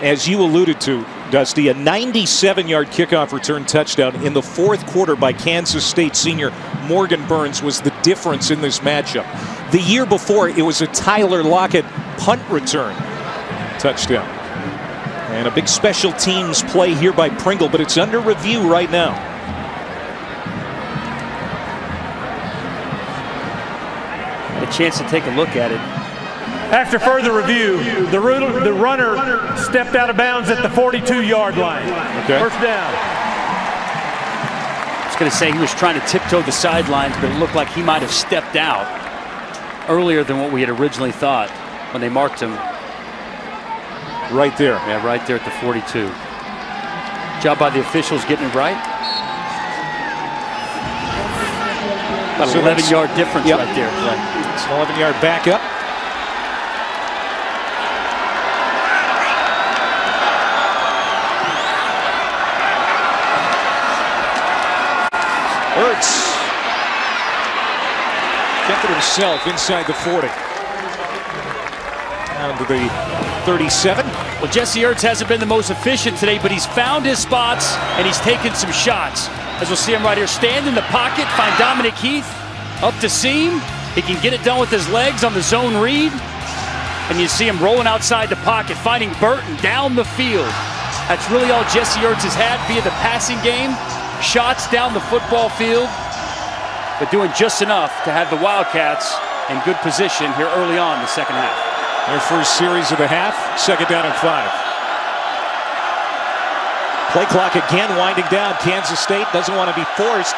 as you alluded to, Dusty, a 97-yard kickoff return touchdown in the fourth quarter by Kansas State senior Morgan Burns was the difference in this matchup. The year before, it was a Tyler Lockett punt return touchdown. And a big special teams play here by Pringle, but it's under review right now. A chance to take a look at it. After further review, the runner stepped out of bounds at the 42-yard line. Okay. First down. I was going to say he was trying to tiptoe the sidelines, but it looked like he might have stepped out earlier than what we had originally thought when they marked him. Right there. Yeah, right there at the 42. Job by the officials getting it right. About an 11-yard difference right there. Right. It's an 11-yard backup. Ertz kept it himself inside the 40. Down to the 37. Well, Jesse Ertz hasn't been the most efficient today, but he's found his spots and he's taken some shots. As we'll see him right here, stand in the pocket, find Dominic Heath up to seam. He can get it done with his legs on the zone read. And you see him rolling outside the pocket, finding Burton down the field. That's really all Jesse Ertz has had via the passing game. Shots down the football field, but doing just enough to have the Wildcats in good position here early on in the second half. Their first series of the half, second down and 5. Play clock again winding down. Kansas State doesn't want to be forced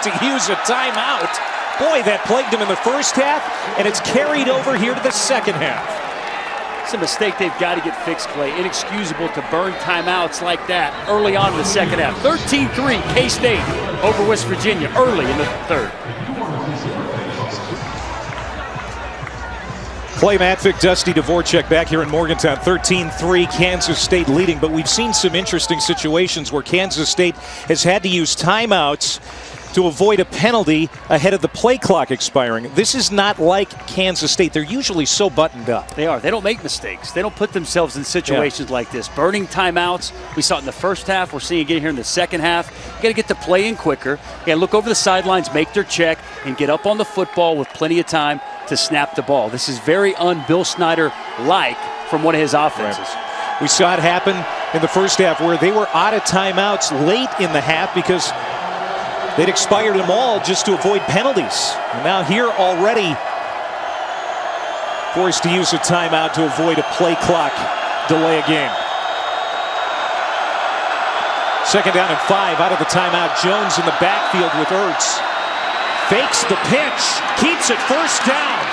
to use a timeout. Boy, that plagued them in the first half, and it's carried over here to the second half. It's a mistake they've got to get fixed, Clay. Inexcusable to burn timeouts like that early on in the second half. 13-3, K-State over West Virginia early in the third. Clay Matvick, Dusty Dvorak back here in Morgantown. 13-3, Kansas State leading, but we've seen some interesting situations where Kansas State has had to use timeouts to avoid a penalty ahead of the play clock expiring. This is not like Kansas State. They're usually so buttoned up. They are. They don't make mistakes. They don't put themselves in situations like this. Burning timeouts. We saw it in the first half. We're seeing it again here in the second half. You got to get the play in quicker. You got to look over the sidelines, make their check, and get up on the football with plenty of time to snap the ball. This is very un-Bill Snyder-like from one of his offenses. Right. We saw it happen in the first half where they were out of timeouts late in the half because they'd expired them all just to avoid penalties. And now here already forced to use a timeout to avoid a play clock delay a game. Second down and 5 out of the timeout. Jones in the backfield with Ertz. Fakes the pitch, keeps it first down.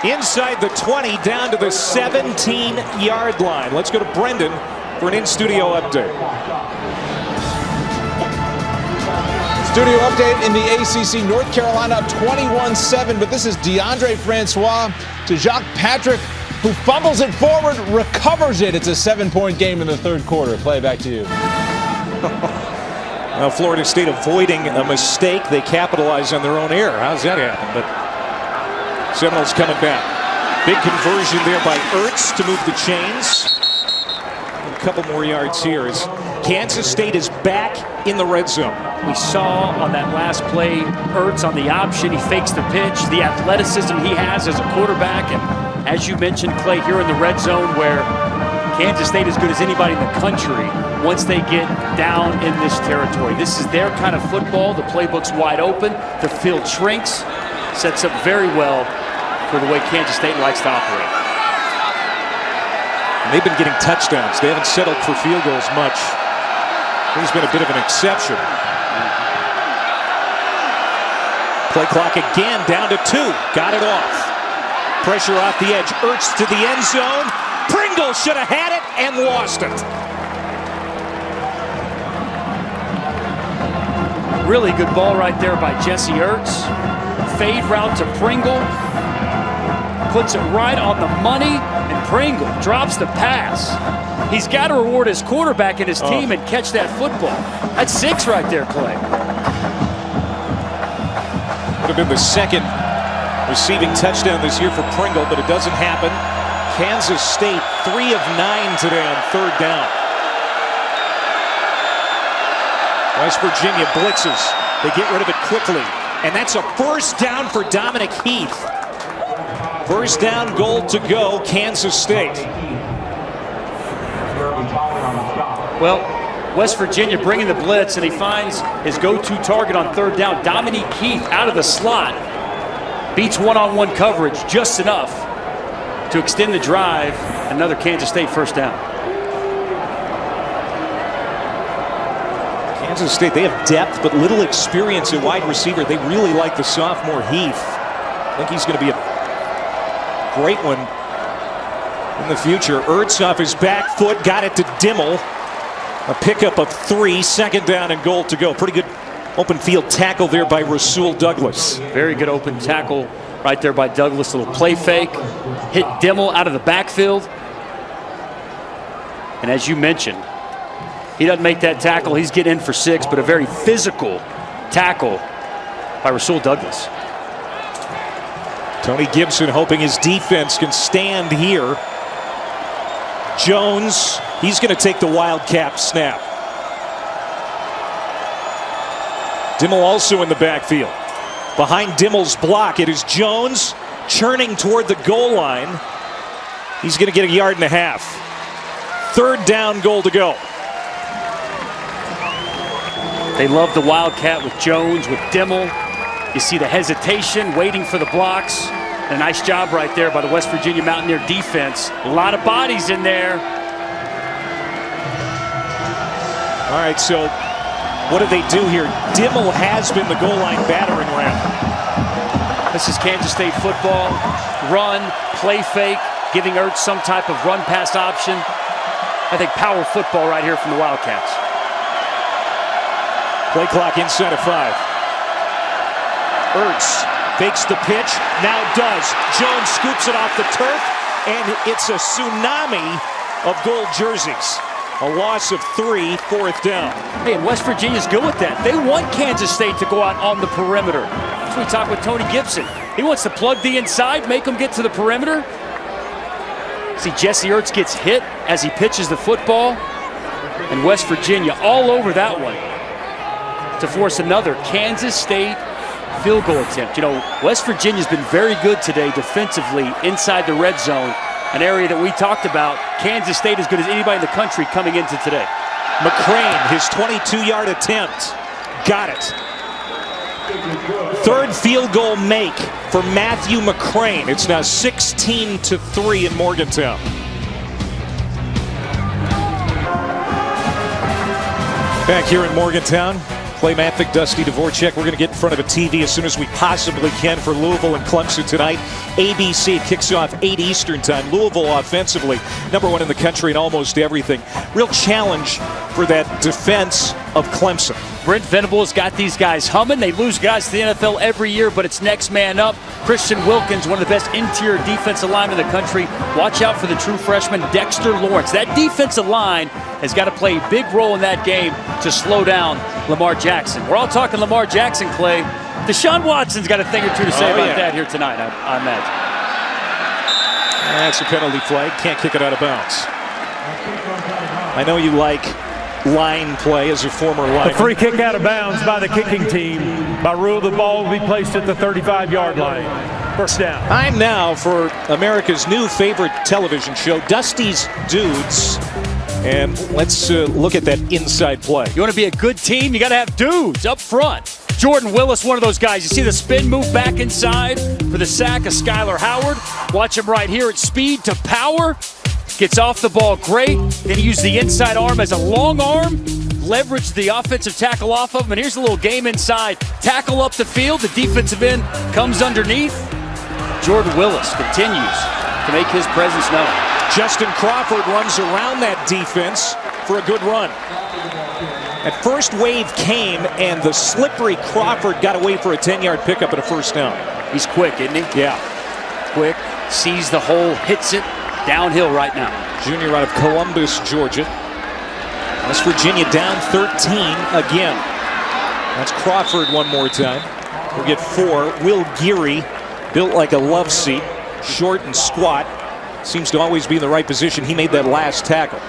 Inside the 20, down to the 17-yard line. Let's go to Brendan for an in-studio update. Studio update in the ACC. North Carolina up 21-7, but this is DeAndre Francois to Jacques Patrick, who fumbles it forward, recovers it. It's a 7-point game in the third quarter. Play back to you. Florida State avoiding a mistake. They capitalize on their own error. How's that happen? But Seminoles coming back. Big conversion there by Ertz to move the chains. A couple more yards here as Kansas State is back in the red zone. We saw on that last play, Ertz on the option. He fakes the pitch, the athleticism he has as a quarterback. And as you mentioned, Clay, here in the red zone where Kansas State is as good as anybody in the country once they get down in this territory. This is their kind of football. The playbook's wide open. The field shrinks. Sets up very well for the way Kansas State likes to operate. And they've been getting touchdowns. They haven't settled for field goals much. He's been a bit of an exception. Play clock again, down to 2. Got it off. Pressure off the edge. Ertz to the end zone. Pringle should have had it and lost it. Really good ball right there by Jesse Ertz. Fade route to Pringle. Puts it right on the money, and Pringle drops the pass. He's got to reward his quarterback and his team and catch that football. That's 6 right there, Clay. Would have been the second receiving touchdown this year for Pringle, but it doesn't happen. Kansas State 3 of 9 today on 3rd down. West Virginia blitzes. They get rid of it quickly. And that's a 1st down for Dominic Heath. 1st down, goal to go, Kansas State. Well, West Virginia bringing the blitz, and he finds his go-to target on 3rd down. Dominic Heath out of the slot. Beats one-on-one coverage just enough to extend the drive. Another Kansas State 1st down. Kansas State, they have depth but little experience at wide receiver. They really like the sophomore Heath. I think he's going to be a great one in the future. Ertz off his back foot, got it to Dimmel. A pickup of 3, 2nd down and goal to go. Pretty good open field tackle there by Rasul Douglas. Very good open tackle right there by Douglas. A little play fake. Hit Dimmel out of the backfield. And as you mentioned, he doesn't make that tackle. He's getting in for 6, but a very physical tackle by Rasul Douglas. Tony Gibson hoping his defense can stand here. Jones, he's going to take the Wildcat snap. Dimmel also in the backfield. Behind Dimmel's block, it is Jones churning toward the goal line. He's going to get 1.5 yards. 3rd down, goal to go. They love the Wildcat with Jones, with Dimmel. You see the hesitation, waiting for the blocks. A nice job right there by the West Virginia Mountaineer defense. A lot of bodies in there. All right, so what do they do here? Dimmel has been the goal line battering ram. This is Kansas State football. Run, play fake, giving Ertz some type of run-pass option. I think power football right here from the Wildcats. Play clock inside of 5. Ertz fakes the pitch, now does. Jones scoops it off the turf, and it's a tsunami of gold jerseys. A loss of 3, 4th down. Hey, and West Virginia's good with that. They want Kansas State to go out on the perimeter. That's what we talked with Tony Gibson. He wants to plug the inside, make them get to the perimeter. See, Jesse Ertz gets hit as he pitches the football. And West Virginia all over that one to force another Kansas State field goal attempt. You know, West Virginia's been very good today defensively inside the red zone, an area that we talked about. Kansas State as good as anybody in the country coming into today. McCrane, his 22-yard attempt. Got it. 3rd field goal make for Matthew McCrane. It's now 16-3 in Morgantown. Back here in Morgantown, Clay Mathick, Dusty Dvorak. We're going to get in front of a TV as soon as we possibly can for Louisville and Clemson tonight. ABC kicks off 8 Eastern time. Louisville offensively, #1 in the country in almost everything. Real challenge for that defense of Clemson. Brent Venables got these guys humming. They lose guys to the NFL every year, but it's next man up. Christian Wilkins, one of the best interior defensive linemen in the country. Watch out for the true freshman, Dexter Lawrence. That defensive line has got to play a big role in that game to slow down Lamar Jackson. We're all talking Lamar Jackson, Clay. Deshaun Watson's got a thing or two to say about that here tonight, I imagine. That's a penalty flag. Can't kick it out of bounds. I know you like line play as a former A lineman. free kick out of bounds by the kicking team. By rule, the ball will be placed at the 35-yard line. First down. Time now for America's new favorite television show, Dusty's Dudes. And let's look at that inside play. You want to be a good team, you got to have dudes up front. Jordan Willis, one of those guys. You see the spin move back inside for the sack of Skylar Howard. Watch him right here at speed to power. Gets off the ball great. Then he used the inside arm as a long arm. Leveraged the offensive tackle off of him. And here's a little game inside. Tackle up the field. The defensive end comes underneath. Jordan Willis continues to make his presence known. Justin Crawford runs around that defense for a good run. That first wave came, and the slippery Crawford got away for a 10-yard pickup and a first down. He's quick, isn't he? Yeah. Quick. Sees the hole, hits it. Downhill right now. Junior out of Columbus, Georgia. West Virginia down 13 again. That's Crawford one more time. We'll get 4. Will Geary, built like a love seat, short and squat. Seems to always be in the right position. He made that last tackle.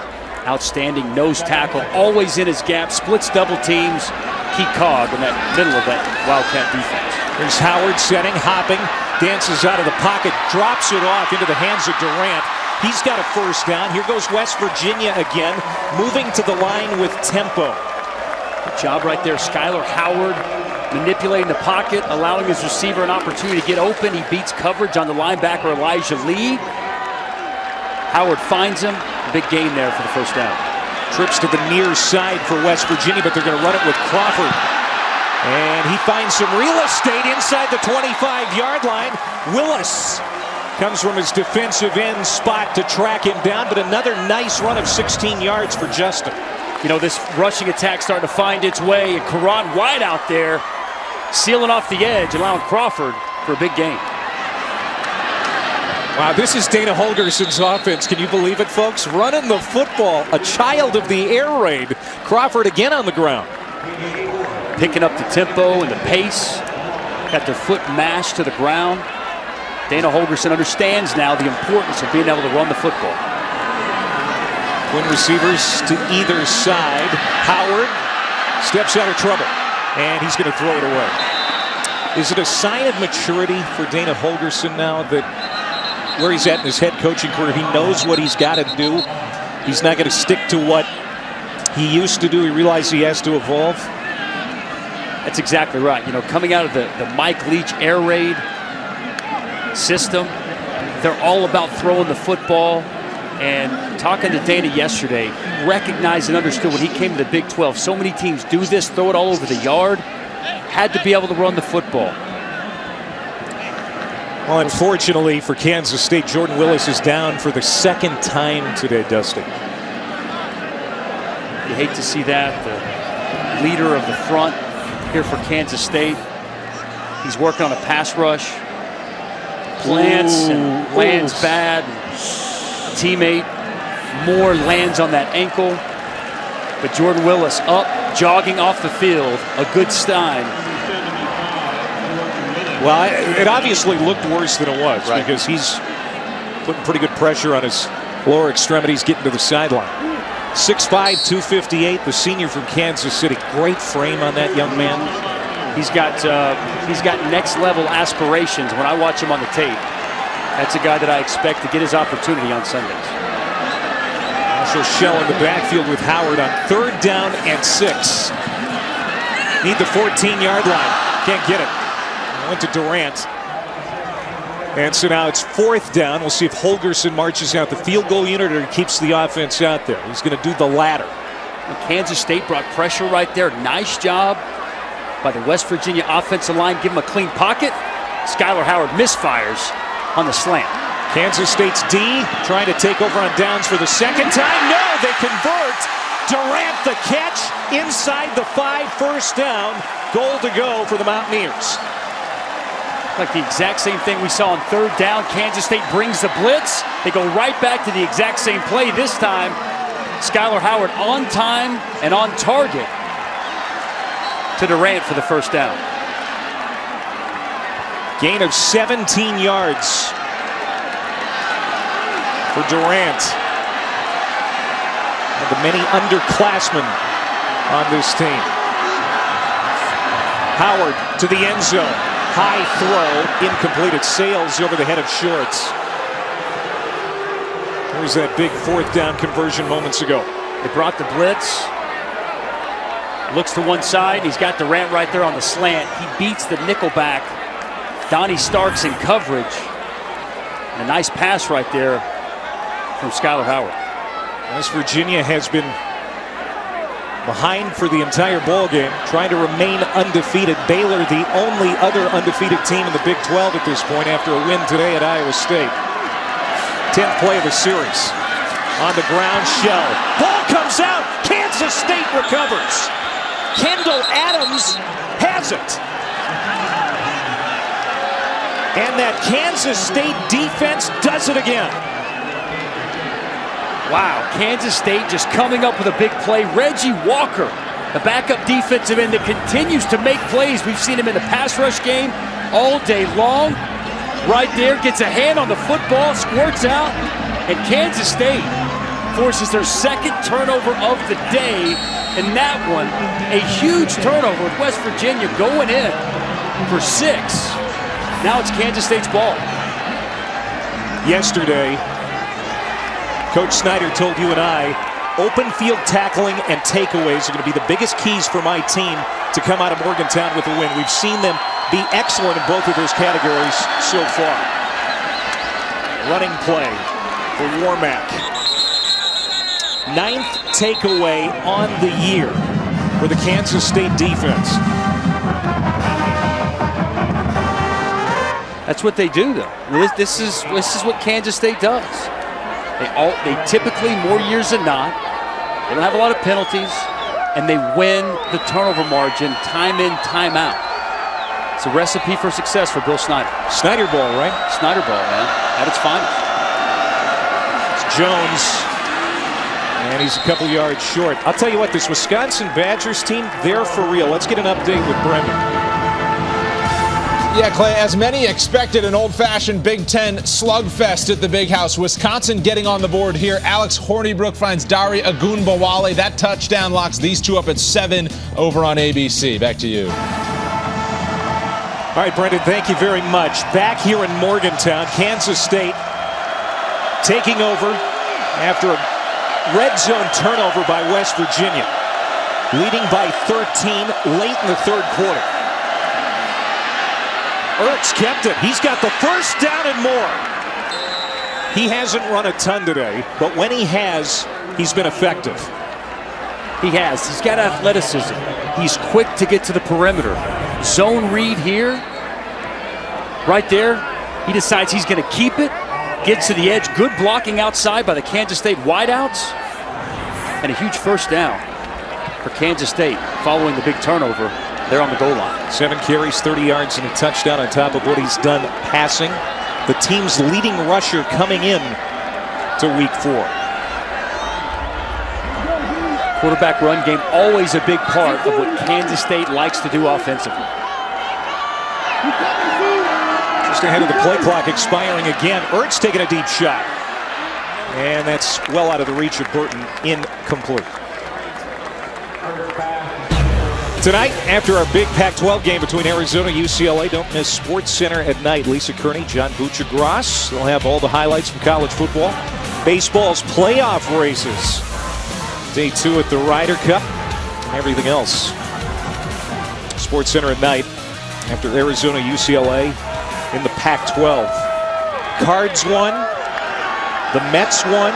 Outstanding nose tackle, always in his gap, splits double teams. Key cog in that middle of that Wildcat defense. There's Howard setting, hopping, dances out of the pocket, drops it off into the hands of Durant. He's got a first down. Here goes West Virginia again, moving to the line with tempo. Good job right there. Skylar Howard manipulating the pocket, allowing his receiver an opportunity to get open. He beats coverage on the linebacker Elijah Lee. Howard finds him. Big gain there for the first down. Trips to the near side for West Virginia, but they're going to run it with Crawford. And he finds some real estate inside the 25-yard line. Willis comes from his defensive end spot to track him down, but another nice run of 16 yards for Justin. You know, this rushing attack starting to find its way, and Karan White out there sealing off the edge, allowing Crawford for a big gain. Wow, this is Dana Holgerson's offense. Can you believe it, folks? Running the football, a child of the air raid. Crawford again on the ground. Picking up the tempo and the pace. Got their foot mashed to the ground. Dana Holgerson understands now the importance of being able to run the football. Twin receivers to either side. Howard steps out of trouble, and he's going to throw it away. Is it a sign of maturity for Dana Holgerson now that where he's at in his head coaching career, he knows what he's got to do? He's not going to stick to what he used to do. He realizes he has to evolve. That's exactly right. You know, coming out of the Mike Leach air raid system, they're all about throwing the football. And talking to Dana yesterday, he recognized and understood when he came to the Big 12. So many teams do this, throw it all over the yard. Had to be able to run the football. Well, unfortunately for Kansas State, Jordan Willis is down for the second time today, Dusty. You hate to see that. The leader of the front here for Kansas State. He's working on a pass rush. Plants and lands bad. Teammate Moore lands on that ankle. But Jordan Willis up, jogging off the field. A good sign. Well, it obviously looked worse than it was, right, because he's putting pretty good pressure on his lower extremities getting to the sideline. 6'5", 258, the senior from Kansas City. Great frame on that young man. He's got next level aspirations. When I watch him on the tape, that's a guy that I expect to get his opportunity on Sundays. Also Shell in the backfield with Howard on 3rd down and 6. Need the 14-yard line. Can't get it. Went to Durant. And so now it's 4th down. We'll see if Holgerson marches out the field goal unit or keeps the offense out there. He's going to do the latter. And Kansas State brought pressure right there. Nice job by the West Virginia offensive line. Give him a clean pocket. Skylar Howard misfires on the slant. Kansas State's D trying to take over on downs for the second time. No, they convert. Durant the catch inside the 5, 1st down. Goal to go for the Mountaineers. Like the exact same thing we saw on 3rd down. Kansas State brings the blitz. They go right back to the exact same play. This time, Skylar Howard on time and on target to Durant for the 1st down. Gain of 17 yards for Durant. the many underclassmen on this team. Howard to the end zone. High throw, incomplete. It sails over the head of Shorts. There's that big fourth down conversion moments ago. They brought the blitz. Looks to one side. He's got Durant right there on the slant. He beats the nickel back. Donnie Starks in coverage. And a nice pass right there from Skylar Howard. West Virginia has been behind for the entire ball game, trying to remain undefeated. Baylor, the only other undefeated team in the Big 12 at this point after a win today at Iowa State. 10th play of the series. On the ground, Shell. Ball comes out. Kansas State recovers. Kendall Adams has it. And that Kansas State defense does it again. Wow, Kansas State just coming up with a big play. Reggie Walker, the backup defensive end that continues to make plays. We've seen him in the pass rush game all day long. Right there, gets a hand on the football, squirts out, and Kansas State forces their second turnover of the day. And that one, a huge turnover with West Virginia going in for 6. Now it's Kansas State's ball. Yesterday, Coach Snyder told you and I, open field tackling and takeaways are going to be the biggest keys for my team to come out of Morgantown with a win. We've seen them be excellent in both of those categories so far. Running play for Warmack. 9th takeaway on the year for the Kansas State defense. That's what they do, though. This is what Kansas State does. They typically, more years than not, they don't have a lot of penalties, and they win the turnover margin time in, time out. It's a recipe for success for Bill Snyder. Snyder ball, right? Snyder ball, man, at its finest. It's Jones, and he's a couple yards short. I'll tell you what, this Wisconsin Badgers team, they're for real. Let's get an update with Brendan. Yeah, Clay, as many expected, an old-fashioned Big Ten slugfest at the Big House. Wisconsin getting on the board here. Alex Hornibrook finds Dari Ogunbowale. That touchdown locks these two up at 7 over on ABC. Back to you. All right, Brendan, thank you very much. Back here in Morgantown, Kansas State taking over after a red zone turnover by West Virginia. Leading by 13 late in the third quarter. Ertz kept it. He's got the first down and more. He hasn't run a ton today, but when he has, he's been effective. He has. He's got athleticism. He's quick to get to the perimeter. Zone read here. Right there. He decides he's going to keep it. Gets to the edge. Good blocking outside by the Kansas State wideouts. And a huge first down for Kansas State following the big turnover. They're on the goal line. 7 carries, 30 yards, and a touchdown on top of what he's done passing. The team's leading rusher coming in to week 4. Quarterback run game, always a big part of what Kansas State likes to do offensively. Just ahead of the play clock expiring again. Ertz taking a deep shot. And that's well out of the reach of Burton. Incomplete. Tonight, after our big Pac-12 game between Arizona and UCLA, don't miss Sports Center at night. Lisa Kearney, John Buccia-Gross. They'll have all the highlights from college football. Baseball's playoff races. Day 2 at the Ryder Cup. And everything else. Sports Center at night after Arizona, UCLA in the Pac-12. Cards won. The Mets won.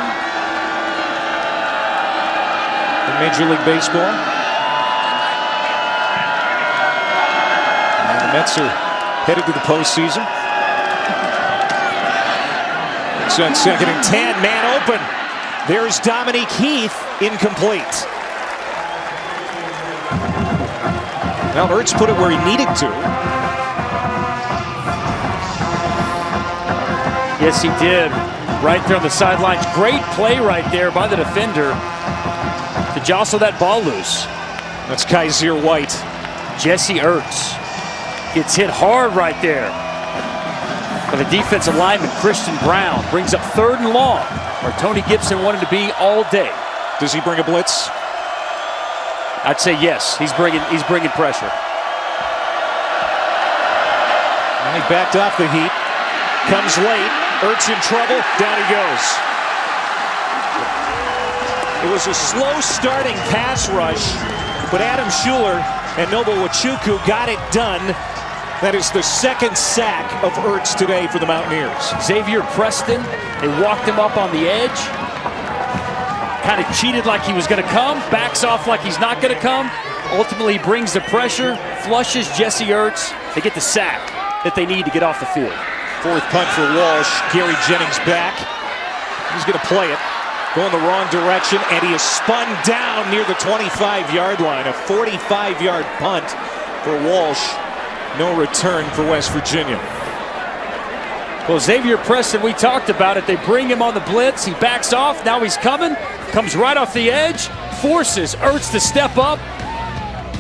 In Major League Baseball. The Mets are headed to the postseason. It's on 2nd and 10, man open. There's Dominique Heath, incomplete. Well, Ertz put it where he needed to. Yes, he did. Right there on the sidelines. Great play right there by the defender to jostle that ball loose. That's Kaiser White. Jesse Ertz gets hit hard right there. But the defensive lineman, Christian Brown, brings up 3rd and long, where Tony Gibson wanted to be all day. Does he bring a blitz? I'd say yes. He's bringing pressure. And he backed off the heat. Comes late. Ertz in trouble. Down he goes. It was a slow starting pass rush, but Adam Schuler and Noble Wachuku got it done. That is the second sack of Ertz today for the Mountaineers. Xavier Preston, they walked him up on the edge. Kind of cheated like he was going to come, backs off like he's not going to come. Ultimately brings the pressure, flushes Jesse Ertz. They get the sack that they need to get off the field. Fourth punt for Walsh. Gary Jennings back. He's going to play it. Going the wrong direction, and he is spun down near the 25-yard line. A 45-yard punt for Walsh. No return for West Virginia. Well, Xavier Preston, we talked about it. They bring him on the blitz. He backs off. Now he's coming. Comes right off the edge. Forces Ertz to step up.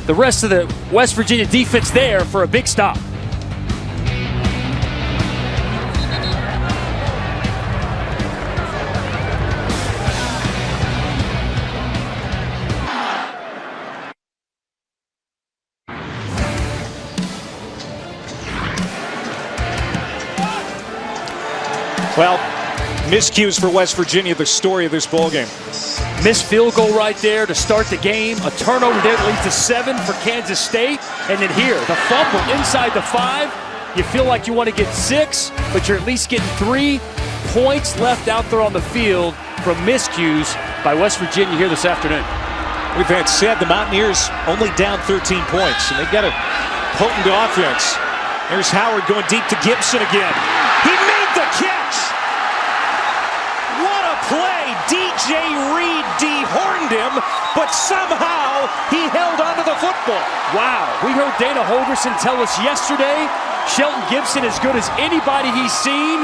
The rest of the West Virginia defense there for a big stop. Well, miscues for West Virginia, the story of this ballgame. Missed field goal right there to start the game. A turnover there that leads to 7 for Kansas State. And then here, the fumble inside the 5. You feel like you want to get 6, but you're at least getting 3 points left out there on the field from miscues by West Virginia here this afternoon. With that said, the Mountaineers only down 13 points, and they've got a potent offense. There's Howard going deep to Gibson again. He made the catch! What a play! DJ Reed dehorned him, but somehow he held onto the football. Wow, we heard Dana Holgorsen tell us yesterday Shelton Gibson as good as anybody he's seen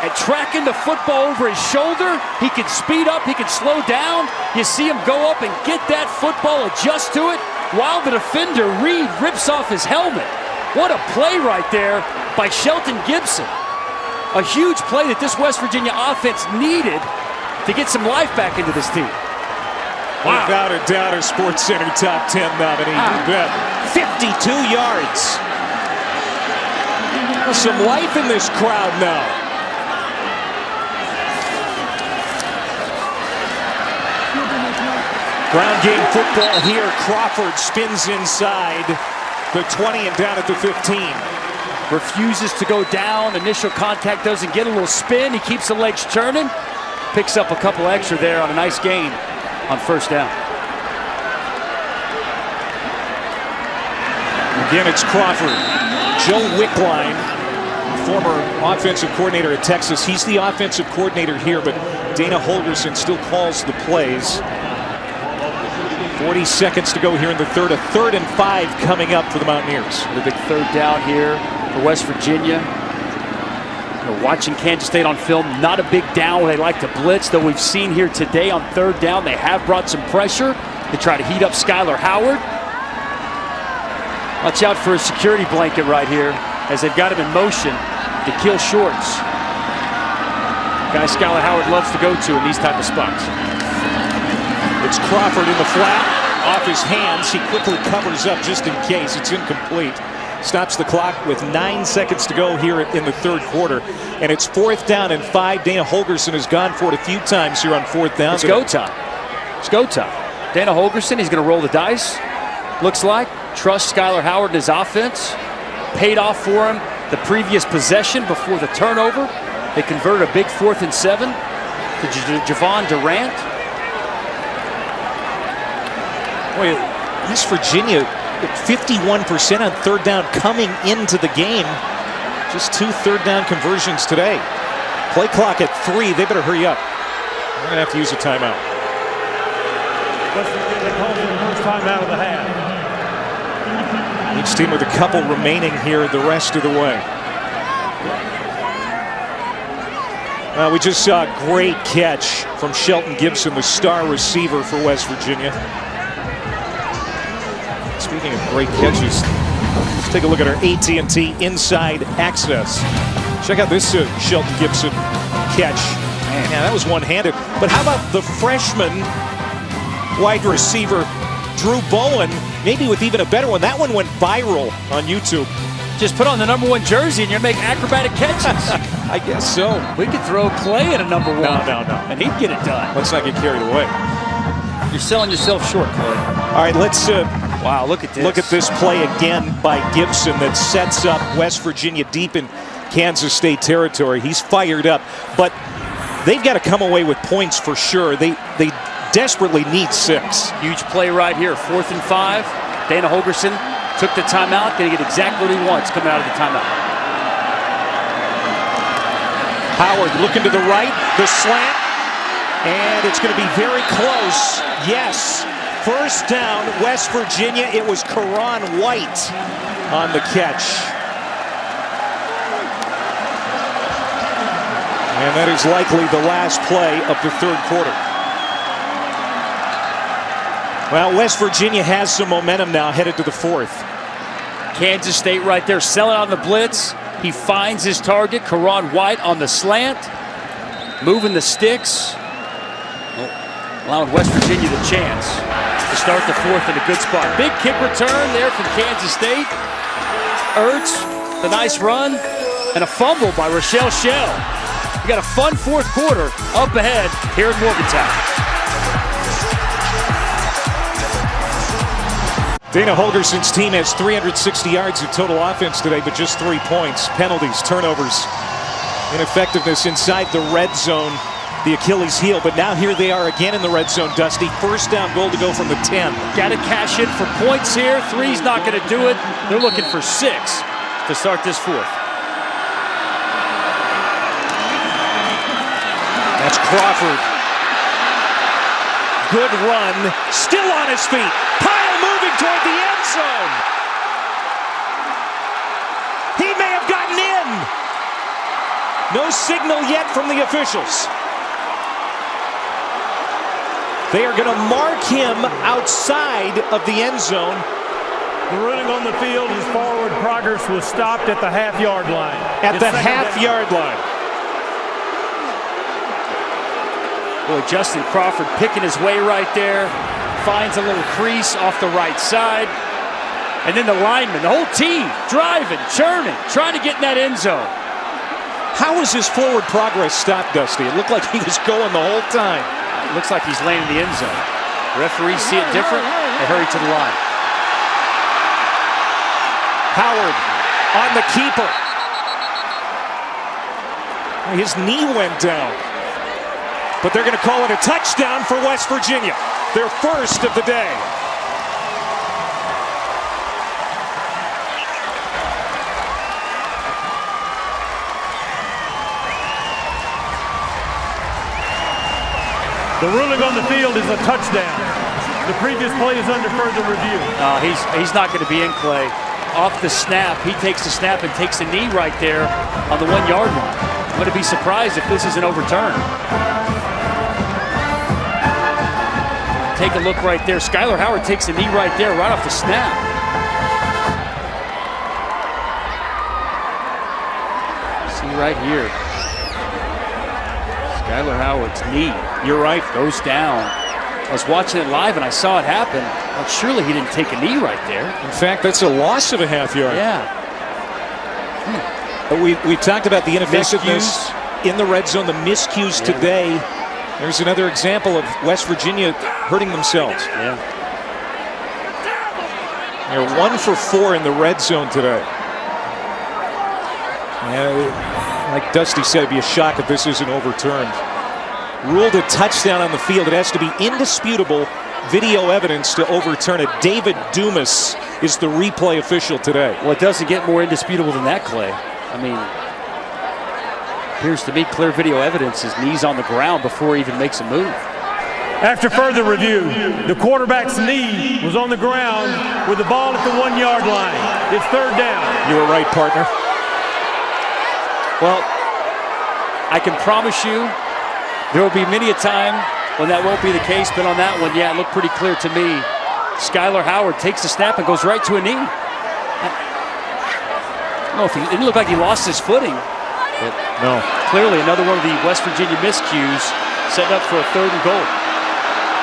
at tracking the football over his shoulder. He can speed up, he can slow down. You see him go up and get that football, adjust to it, while the defender, Reed, rips off his helmet. What a play right there by Shelton Gibson. A huge play that this West Virginia offense needed to get some life back into this team. Wow. Without a doubt, a SportsCenter top 10 nominee. You bet. 52 yards. There's some life in this crowd now. Ground game football here. Crawford spins inside the 20 and down at the 15. Refuses to go down. Initial contact doesn't get, a little spin. He keeps the legs churning. Picks up a couple extra there on a nice gain on first down. Again, it's Crawford. Joe Wickline, former offensive coordinator at Texas. He's the offensive coordinator here, but Dana Holgorsen still calls the plays. 40 seconds to go here in the third. A 3rd and 5 coming up for the Mountaineers. The big third down here for West Virginia. We're watching Kansas State on film. Not a big down where they like to blitz, though we've seen here today on 3rd down they have brought some pressure to try to heat up Skylar Howard. Watch out for a security blanket right here as they've got him in motion to kill shorts. Guy Skylar Howard loves to go to in these type of spots. It's Crawford in the flat, off his hands. He quickly covers up just in case. It's incomplete. Stops the clock with 9 seconds to go here in the third quarter. And it's 4th down and 5. Dana Holgorsen has gone for it a few times here on 4th down. It's go time. It's go time. Dana Holgorsen, he's going to roll the dice. Looks like. Trusts Skylar Howard and his offense. Paid off for him the previous possession before the turnover. They converted a big 4th and 7 to Javon Durant. Boy, West Virginia, 51% on 3rd down coming into the game. Just 2 3rd down conversions today. Play clock at 3. They better hurry up. They're going to have to use a timeout. West Virginia calls for the first timeout of the half. Each team with a couple remaining here the rest of the way. We just saw a great catch from Shelton Gibson, the star receiver for West Virginia. Speaking of great catches, let's take a look at our AT&T Inside Access. Check out this Shelton Gibson catch. Man, that was one-handed. But how about the freshman wide receiver Drew Bowen, maybe with even a better one. That one went viral on YouTube. Just put on the #1 jersey and you'll make acrobatic catches. I guess so. We could throw Clay at a #1. No. And he'd get it done. Let's not get carried away. You're selling yourself short, Clay. All right, let's wow, look at this. look at this play again by Gibson that sets up West Virginia deep in Kansas State territory. He's fired up, but they've got to come away with points for sure. They desperately need 6. Huge play right here, 4th and 5. Dana Holgerson took the timeout, going to get exactly what he wants coming out of the timeout. Howard looking to the right, the slant, and it's going to be very close. Yes, first down, West Virginia. It was Karan White on the catch. And that is likely the last play of the third quarter. Well, West Virginia has some momentum now headed to the 4th. Kansas State right there selling on the blitz. He finds his target, Karan White on the slant. Moving the sticks. Allowing West Virginia the chance to start the 4th in a good spot. Big kick return there from Kansas State. Ertz, the nice run, and a fumble by Rochelle Shell. We got a fun 4th quarter up ahead here in Morgantown. Dana Holgerson's team has 360 yards of total offense today, but just 3 points. Penalties, turnovers, ineffectiveness inside the red zone, the Achilles heel. But now here they are again in the red zone, Dusty. First down goal to go from the 10. Got to cash in for points here. 3's not going to do it. They're looking for 6 to start this 4th. That's Crawford. Good run. Still on his feet. Pyle moving toward the end zone. He may have gotten in. No signal yet from the officials. They are going to mark him outside of the end zone. The ruling on the field is forward progress was stopped at the half-yard line. At the half-yard line. Boy, Justin Crawford picking his way right there. Finds a little crease off the right side. And then the lineman, the whole team, driving, churning, trying to get in that end zone. How was his forward progress stopped, Dusty? It looked like he was going the whole time. It looks like he's laying in the end zone. Referees see it different. They hurry to the line. Howard on the keeper. His knee went down. But they're going to call it a touchdown for West Virginia. Their first of the day. The ruling on the field is a touchdown. The previous play is under further review. He's not going to be in, Clay. Off the snap, he takes the snap and takes a knee right there on the 1-yard line. I'm going to be surprised if this isn't overturned. Take a look right there. Skylar Howard takes a knee right there, right off the snap. See right here. Skylar Howard's knee. You're right. Goes down. I was watching it live and I saw it happen. Well, surely he didn't take a knee right there. In fact, that's a loss of a half-yard. Yeah. But we've talked about the ineffectiveness in the red zone, the miscues today. There's another example of West Virginia hurting themselves. Yeah. They're 1 for 4 in the red zone today. Yeah, like Dusty said, it'd be a shock if this isn't overturned. Ruled a touchdown on the field. It has to be indisputable video evidence to overturn it. David Dumas is the replay official today. Well, it doesn't get more indisputable than that, Clay. I mean, appears to me clear video evidence. His knees on the ground before he even makes a move. After further review, the quarterback's knee was on the ground with the ball at the 1-yard line. It's third down. You were right, partner. Well, I can promise you there will be many a time when that won't be the case, but on that one, yeah, it looked pretty clear to me. Skylar Howard takes the snap and goes right to a knee. I don't know if it didn't look like he lost his footing. But no. Clearly another one of the West Virginia miscues, setting up for a 3rd and goal.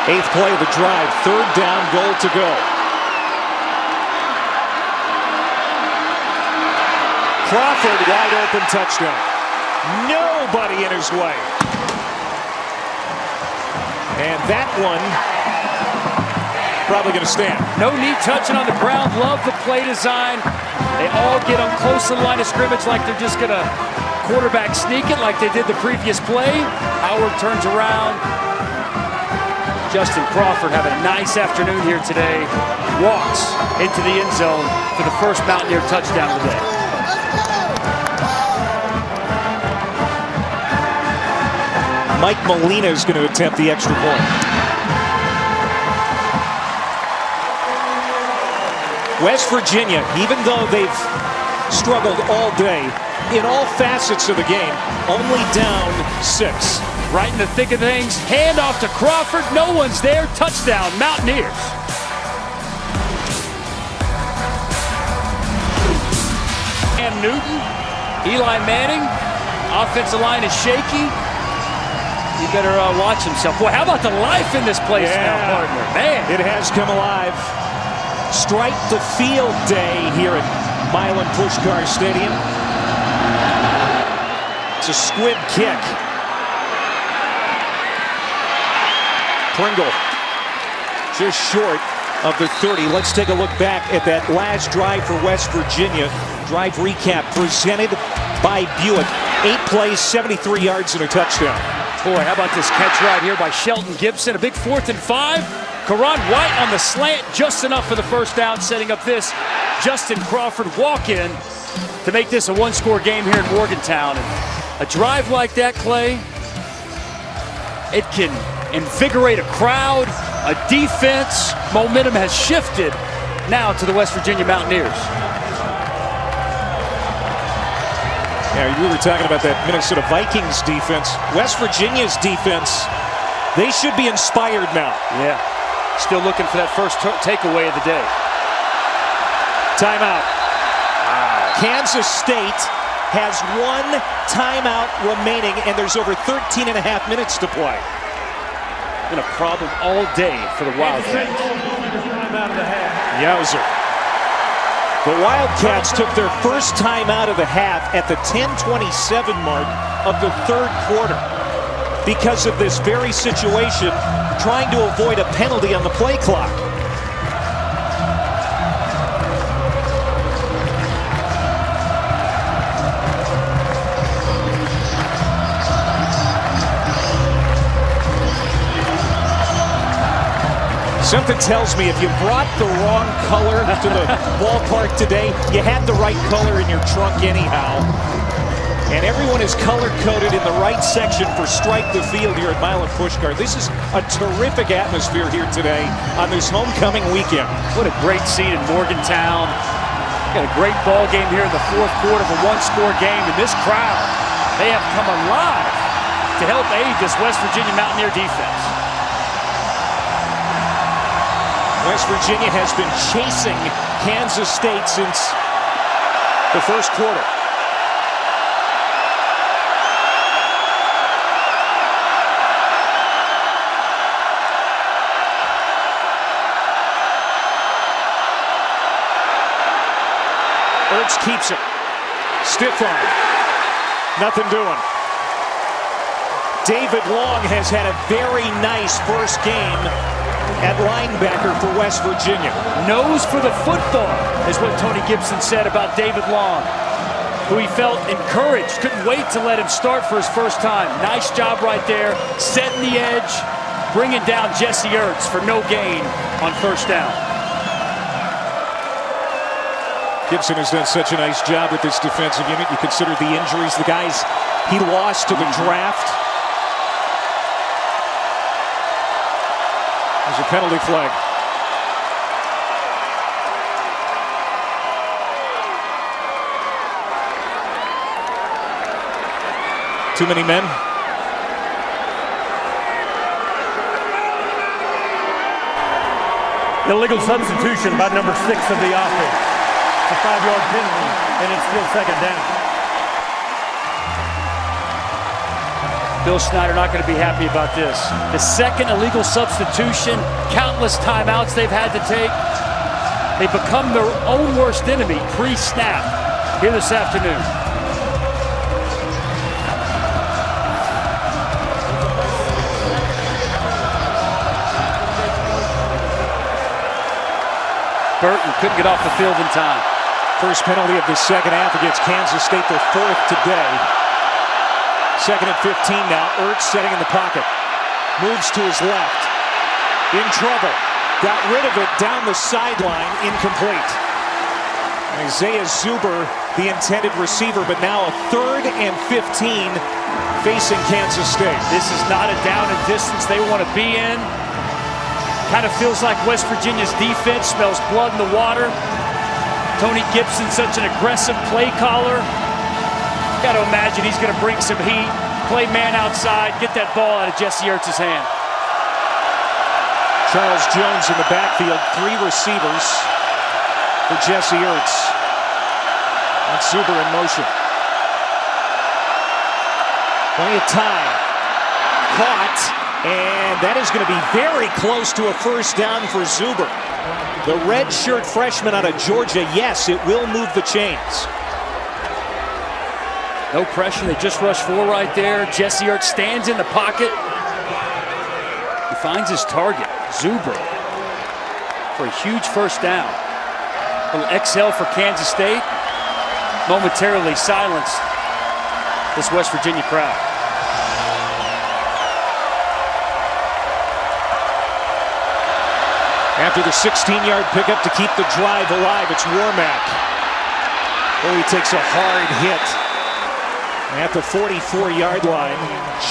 8th play of the drive, 3rd down, goal to go. Crawford, wide open touchdown. Nobody in his way. And that one probably going to stand. No knee touching on the ground. Love the play design. They all get on close to the line of scrimmage like they're just going to quarterback sneak it like they did the previous play. Howard turns around. Justin Crawford having a nice afternoon here today. Walks into the end zone for the first Mountaineer touchdown of the day. Mike Molina is going to attempt the extra point. West Virginia, even though they've struggled all day, in all facets of the game, only down 6. Right in the thick of things, hand off to Crawford, no one's there, touchdown, Mountaineers. And Newton, Eli Manning, offensive line is shaky. He better watch himself. Boy, how about the life in this place now, partner? Man. It has come alive. Strike the field day here at Milan Puskar Stadium. It's a squib kick. Pringle just short of the 30. Let's take a look back at that last drive for West Virginia. Drive recap presented by Buick. 8 plays, 73 yards, and a touchdown. Boy, how about this catch right here by Shelton Gibson? A big 4th and 5. Karan White on the slant, just enough for the first down, setting up this Justin Crawford walk-in to make this a one-score game here in Morgantown. And a drive like that, Clay, it can invigorate a crowd, a defense. Momentum has shifted now to the West Virginia Mountaineers. Yeah, we were talking about that Minnesota Vikings defense. West Virginia's defense, they should be inspired now. Yeah, still looking for that first takeaway of the day. Timeout. Kansas State has 1 timeout remaining, and there's over 13 and a half minutes to play. Been a problem all day for the Wildcats. Yowzer. The Wildcats took their first time out of the half at the 10:27 mark of the 3rd quarter because of this very situation, trying to avoid a penalty on the play clock. Something tells me if you brought the wrong color to the ballpark today, you had the right color in your trunk anyhow. And everyone is color-coded in the right section for Strike the Field here at Milan Puskar. This is a terrific atmosphere here today on this homecoming weekend. What a great scene in Morgantown. Got a great ball game here in the 4th quarter of a one-score game. And this crowd, they have come alive to help aid this West Virginia Mountaineer defense. West Virginia has been chasing Kansas State since the 1st quarter. Ertz keeps it. Stiff arm. Nothing doing. David Long has had a very nice first game at linebacker for West Virginia. Nose for the football is what Tony Gibson said about David Long, who he felt encouraged, couldn't wait to let him start for his first time. Nice job right there, setting the edge, bringing down Jesse Ertz for no gain on first down. Gibson has done such a nice job with this defensive unit. You consider the injuries, the guys he lost to the draft. There's a penalty flag. Too many men. Illegal substitution by number 6 of the offense. It's a 5-yard penalty, and it's still 2nd down. Bill Snyder not going to be happy about this. The second illegal substitution, countless timeouts they've had to take. They become their own worst enemy pre-snap here this afternoon. Burton couldn't get off the field in time. First penalty of the second half against Kansas State, their fourth today. Second and 15 now. Ertz setting in the pocket. Moves to his left. In trouble. Got rid of it down the sideline. Incomplete. Isaiah Zuber, the intended receiver, but now a 3rd and 15 facing Kansas State. This is not a down and distance they want to be in. Kind of feels like West Virginia's defense smells blood in the water. Tony Gibson, such an aggressive play caller. Got to imagine he's going to bring some heat, play man outside, get that ball out of Jesse Ertz's hand. Charles Jones in the backfield, 3 receivers for Jesse Ertz. That's Zuber in motion. Plenty of time. Caught. And that is going to be very close to a first down for Zuber. The redshirt freshman out of Georgia, yes, it will move the chains. No pressure, they just rushed 4 right there. Jesse Ertz stands in the pocket. He finds his target, Zuber, for a huge first down. A little exhale for Kansas State. Momentarily silenced this West Virginia crowd. After the 16-yard pickup to keep the drive alive, it's Warmack. Oh, he takes a hard hit. At the 44-yard line,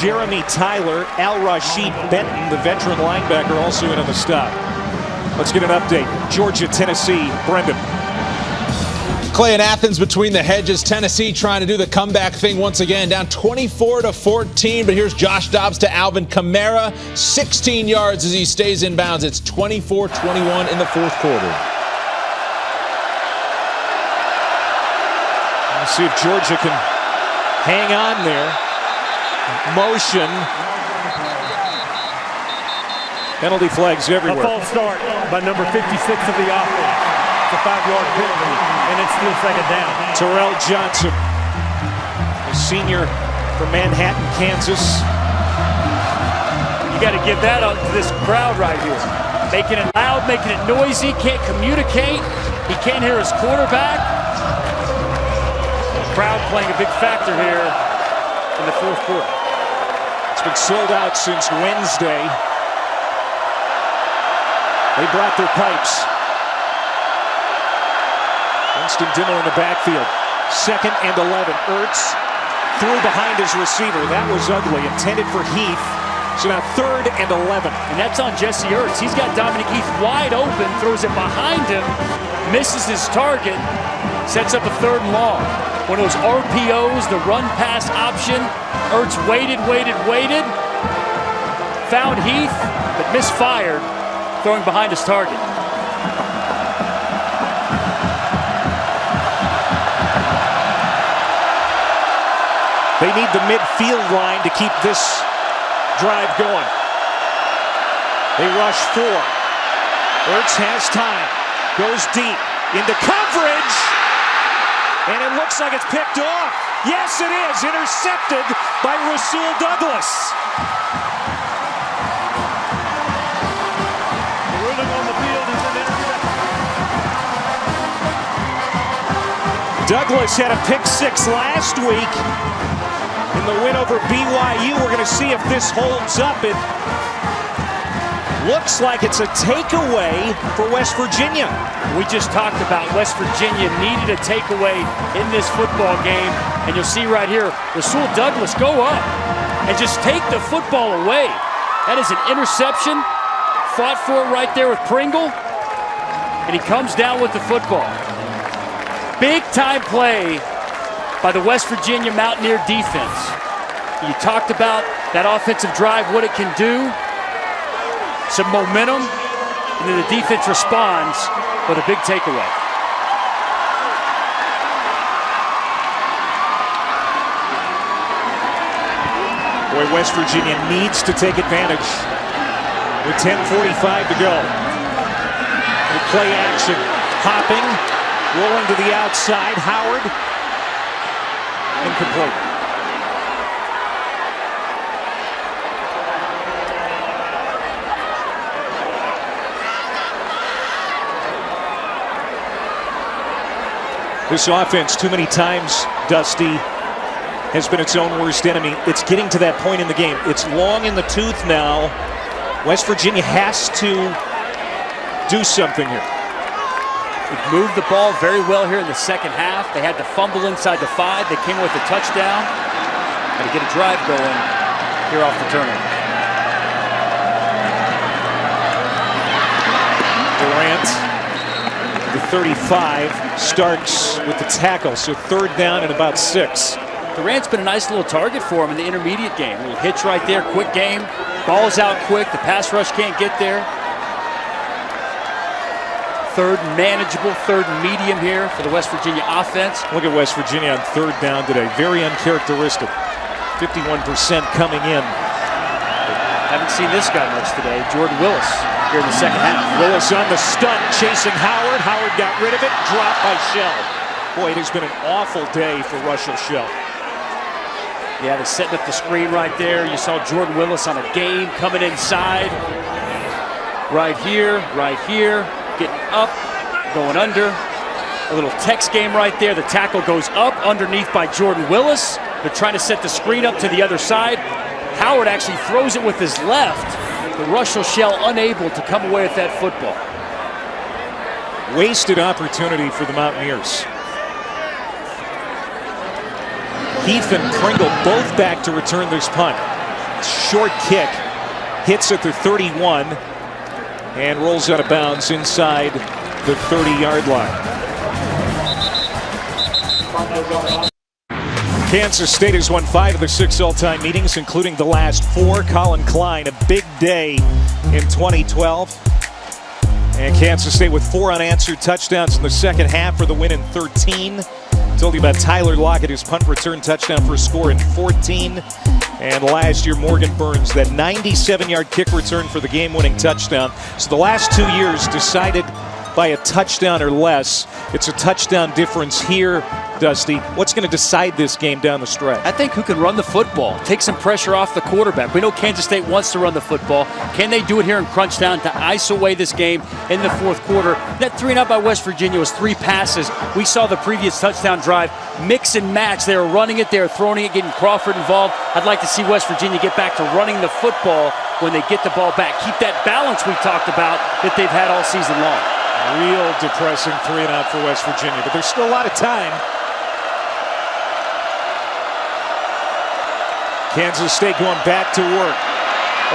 Jeremy Tyler, Al-Rashid Benton, the veteran linebacker, also in on the stop. Let's get an update. Georgia, Tennessee, Brendan. Clay in Athens between the hedges. Tennessee trying to do the comeback thing once again, down 24-14. But here's Josh Dobbs to Alvin Kamara, 16 yards as he stays in bounds. It's 24-21 in the fourth quarter. Let's see if Georgia can hang on there. Motion. Penalty flags everywhere. A false start by number 56 of the offense. It's a 5-yard penalty, and it's still second down. Terrell Johnson, a senior from Manhattan, Kansas. You got to give that up to this crowd right here. Making it loud, making it noisy, can't communicate. He can't hear his quarterback. The crowd playing a big factor here in the fourth quarter. It's been sold out since Wednesday. They brought their pipes. Winston Dimmel in the backfield. 2nd and 11. Ertz threw behind his receiver. That was ugly. Intended for Heath. So now 3rd and 11. And that's on Jesse Ertz. He's got Dominic Heath wide open. Throws it behind him. Misses his target. Sets up a 3rd and long. One of those RPOs, the run-pass option. Ertz waited. Found Heath, but misfired. Throwing behind his target. They need the midfield line to keep this drive going. They rush 4. Ertz has time. Goes deep. Into coverage. And it looks like it's picked off. Yes, it is. Intercepted by Rasul Douglas. The ruling on the field is an interception. Douglas had a pick 6 last week. In the win over BYU, we're going to see if this holds up. It looks like it's a takeaway for West Virginia. We just talked about West Virginia needed a takeaway in this football game. And you'll see right here, Rasul Douglas go up and just take the football away. That is an interception. Fought for it right there with Pringle. And he comes down with the football. Big time play by the West Virginia Mountaineer defense. You talked about that offensive drive, what it can do. Some momentum, and then the defense responds with a big takeaway. Boy, West Virginia needs to take advantage with 10:45 to go. The play action, hopping, rolling to the outside. Howard, incomplete. This offense, too many times, Dusty, has been its own worst enemy. It's getting to that point in the game. It's long in the tooth now. West Virginia has to do something here. They've moved the ball very well here in the second half. They had to fumble inside the 5. They came with a touchdown. Got to get a drive going here off the turnover. Durant, the 35, Starks with the tackle. So 3rd down and about 6. Durant's been a nice little target for him in the intermediate game. A little hitch right there, quick game. Ball's out quick. The pass rush can't get there. 3rd manageable, 3rd medium here for the West Virginia offense. Look at West Virginia on 3rd down today. Very uncharacteristic. 51% coming in. Haven't seen this guy much today. Jordan Willis here in the second half. Willis on the stunt, chasing Howard. Howard got rid of it. Dropped by Shell. Boy, it has been an awful day for Russell Shell. Yeah, they're setting up the screen right there. You saw Jordan Willis on a game coming inside. Right here, getting up, going under. A little text game right there. The tackle goes up underneath by Jordan Willis. They're trying to set the screen up to the other side. Howard actually throws it with his left. But Russell Shell unable to come away with that football. Wasted opportunity for the Mountaineers. Heath and Pringle both back to return this punt. Short kick, hits at the 31, and rolls out of bounds inside the 30-yard line. Kansas State has won 5 of their 6 all-time meetings, including the last 4. Colin Klein, a big day in 2012. And Kansas State with 4 unanswered touchdowns in the second half for the win in 13. Told you about Tyler Lockett, his punt return touchdown for a score in 14. And last year, Morgan Burns, that 97-yard kick return for the game-winning touchdown. So the last 2 years decided by a touchdown or less. It's a touchdown difference here, Dusty. What's going to decide this game down the stretch? I think who can run the football, take some pressure off the quarterback. We know Kansas State wants to run the football. Can they do it here in crunch time to ice away this game in the 4th quarter? That 3-and-out by West Virginia was 3 passes. We saw the previous touchdown drive. Mix and match. They were running it, they were throwing it, getting Crawford involved. I'd like to see West Virginia get back to running the football when they get the ball back. Keep that balance we talked about that they've had all season long. Real depressing 3-and-out for West Virginia, but there's still a lot of time. Kansas State going back to work.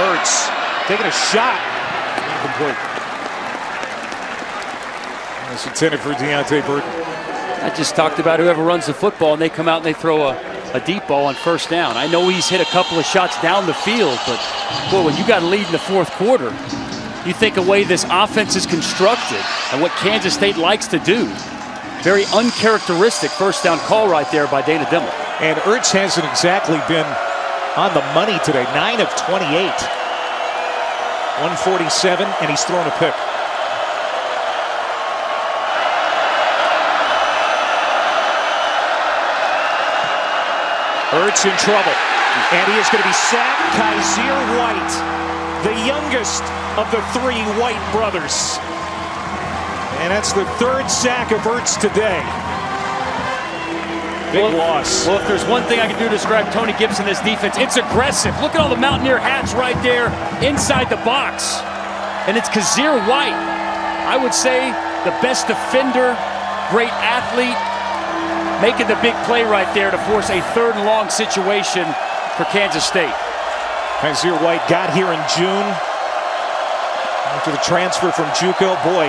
Ertz taking a shot. Incomplete. It's intended for Deontay Burton. I just talked about whoever runs the football, and they come out and they throw a deep ball on 1st down. I know he's hit a couple of shots down the field, but boy, when you got a lead in the 4th quarter, you think of the way this offense is constructed and what Kansas State likes to do. Very uncharacteristic 1st down call right there by Dana Dimel. And Ertz hasn't exactly been on the money today. 9 of 28. 147, and he's thrown a pick. Ertz in trouble, and he is going to be sacked. Kaiser White, the youngest of the 3 White brothers. And that's the 3rd sack of Ertz today. Big loss. Well, if there's one thing I can do to describe Tony Gibson, this defense, it's aggressive. Look at all the Mountaineer hats right there inside the box. And it's Kaiser White. I would say the best defender, great athlete, making the big play right there to force a 3rd and long situation for Kansas State. Kaiser White got here in June after the transfer from JUCO. Boy,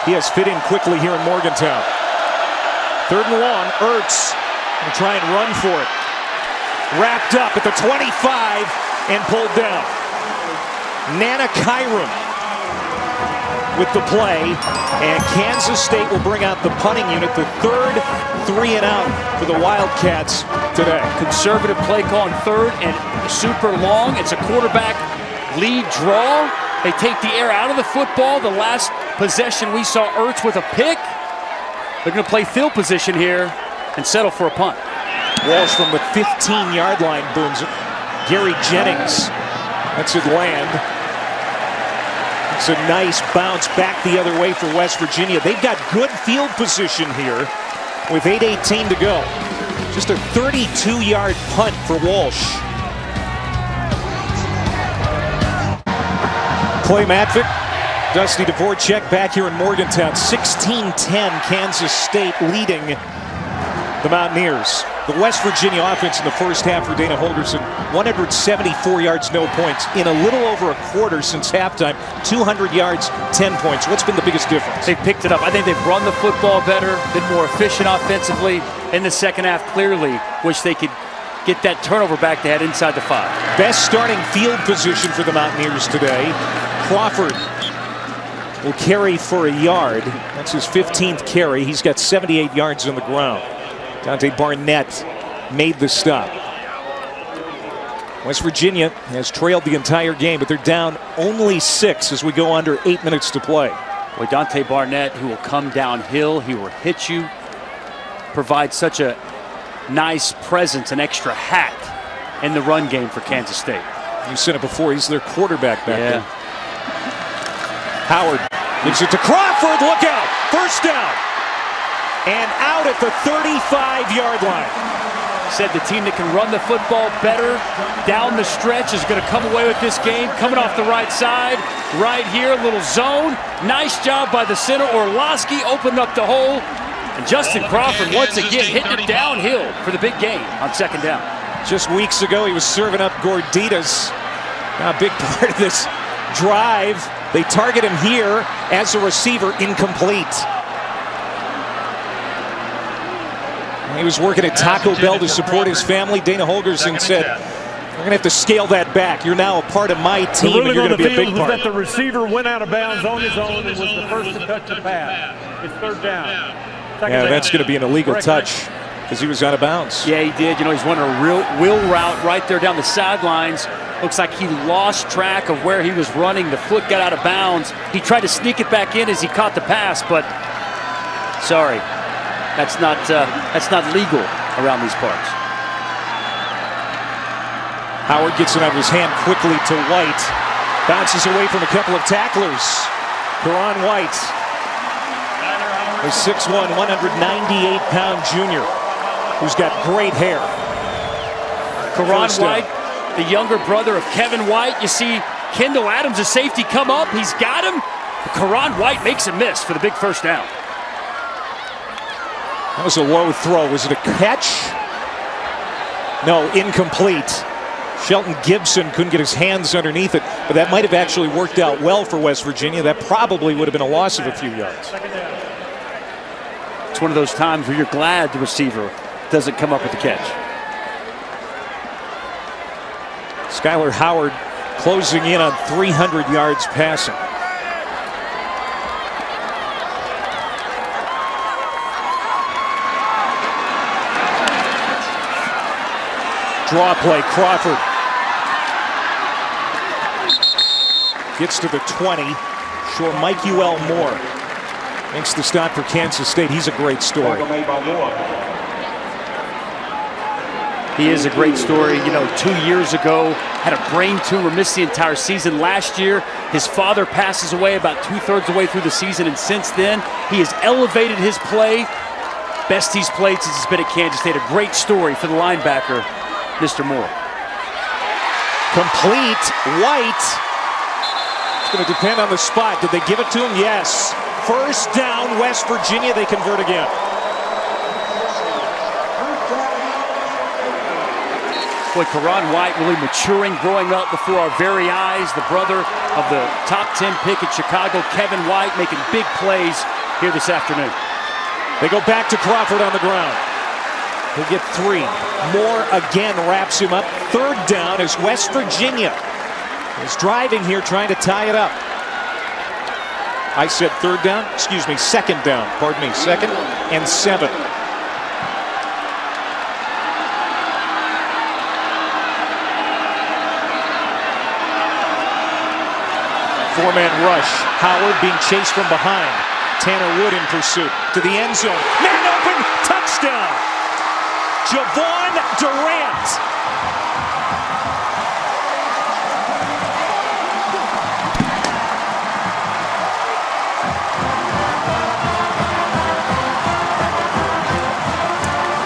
he has fit in quickly here in Morgantown. 3rd and long, Ertz will try and run for it. Wrapped up at the 25 and pulled down. Nana Kyrum with the play, and Kansas State will bring out the punting unit, the 3rd 3-and-out for the Wildcats today. Conservative play call on third and super long. It's a quarterback lead draw. They take the air out of the football. The last possession we saw Ertz with a pick. They're going to play field position here and settle for a punt. Walsh from the 15-yard line booms it. Gary Jennings lets it land. It's a nice bounce back the other way for West Virginia. They've got good field position here with 8:18 to go. Just a 32-yard punt for Walsh. Clay Matvick, Dusty Dvorak back here in Morgantown. 16-10 Kansas State leading the Mountaineers. The West Virginia offense in the first half for Dana Holgorsen, 174 yards, no points. In a little over a quarter since halftime, 200 yards, 10 points. What's been the biggest difference? They've picked it up. I think they've run the football better, been more efficient offensively. In the second half, clearly, wish they could get that turnover back they had inside the 5. Best starting field position for the Mountaineers today. Crawford will carry for a yard. That's his 15th carry. He's got 78 yards on the ground. Dante Barnett made the stop. West Virginia has trailed the entire game, but they're down only 6 as we go under 8 minutes to play. Boy, Dante Barnett, who will come downhill, he will hit you, provide such a nice presence, an extra hat in the run game for Kansas State. You've seen it before. He's their quarterback back there. Howard gives it to Crawford. Look out. First down. And out at the 35-yard line. Said the team that can run the football better down the stretch is going to come away with this game. Coming off the right side, right here, a little zone. Nice job by the center. Orlowski opened up the hole. And Justin Crawford once again hitting it downhill for the big game on second down. Just weeks ago, he was serving up Gorditas. Now a big part of this drive. They target him here as a receiver, incomplete. He was working at Taco Bell to support his family. Dana Holgorsen said, we're going to have to scale that back. You're now a part of my team, and you're going to be a big part. That the receiver went out of bounds on his own and was the first to touch the pass. It's third down. Yeah, that's going to be an illegal touch because he was out of bounds. Yeah, he did. You know, he's running a real wheel route right there down the sidelines. Looks like he lost track of where he was running. The foot got out of bounds. He tried to sneak it back in as he caught the pass, but sorry. That's not legal around these parts. Howard gets it out of his hand quickly to White. Bounces away from a couple of tacklers. Karan White, a 6'1", 198-pound junior who's got great hair. Karan White, the younger brother of Kevin White. You see Kendall Adams, a safety, come up. He's got him. Karan White makes a miss for the big first down. That was a low throw. Was it a catch? No, incomplete. Shelton Gibson couldn't get his hands underneath it, but that might have actually worked out well for West Virginia. That probably would have been a loss of a few yards. It's one of those times where you're glad the receiver doesn't come up with the catch. Skylar Howard closing in on 300 yards passing. Draw play, Crawford. Gets to the 20. Sure, Mike UL Moore makes the stop for Kansas State. He's a great story. He is a great story. You know, 2 years ago, had a brain tumor, missed the entire season. Last year, his father passes away about 2/3 the way through the season, and since then, he has elevated his play. Best he's played since he's been at Kansas State. A great story for the linebacker, Mr. Moore. Complete. White. It's going to depend on the spot. Did they give it to him? Yes. First down, West Virginia. They convert again. Boy, Karan White really maturing, growing up before our very eyes. The brother of the top 10 pick in Chicago, Kevin White, making big plays here this afternoon. They go back to Crawford on the ground. He'll get 3. Moore again wraps him up. Third down as West Virginia is driving here, trying to tie it up. I said third down? Excuse me, second down. Pardon me, 2nd and 7. Four-man rush. Howard being chased from behind. Tanner Wood in pursuit. To the end zone. Man open. Touchdown. Javon Durant.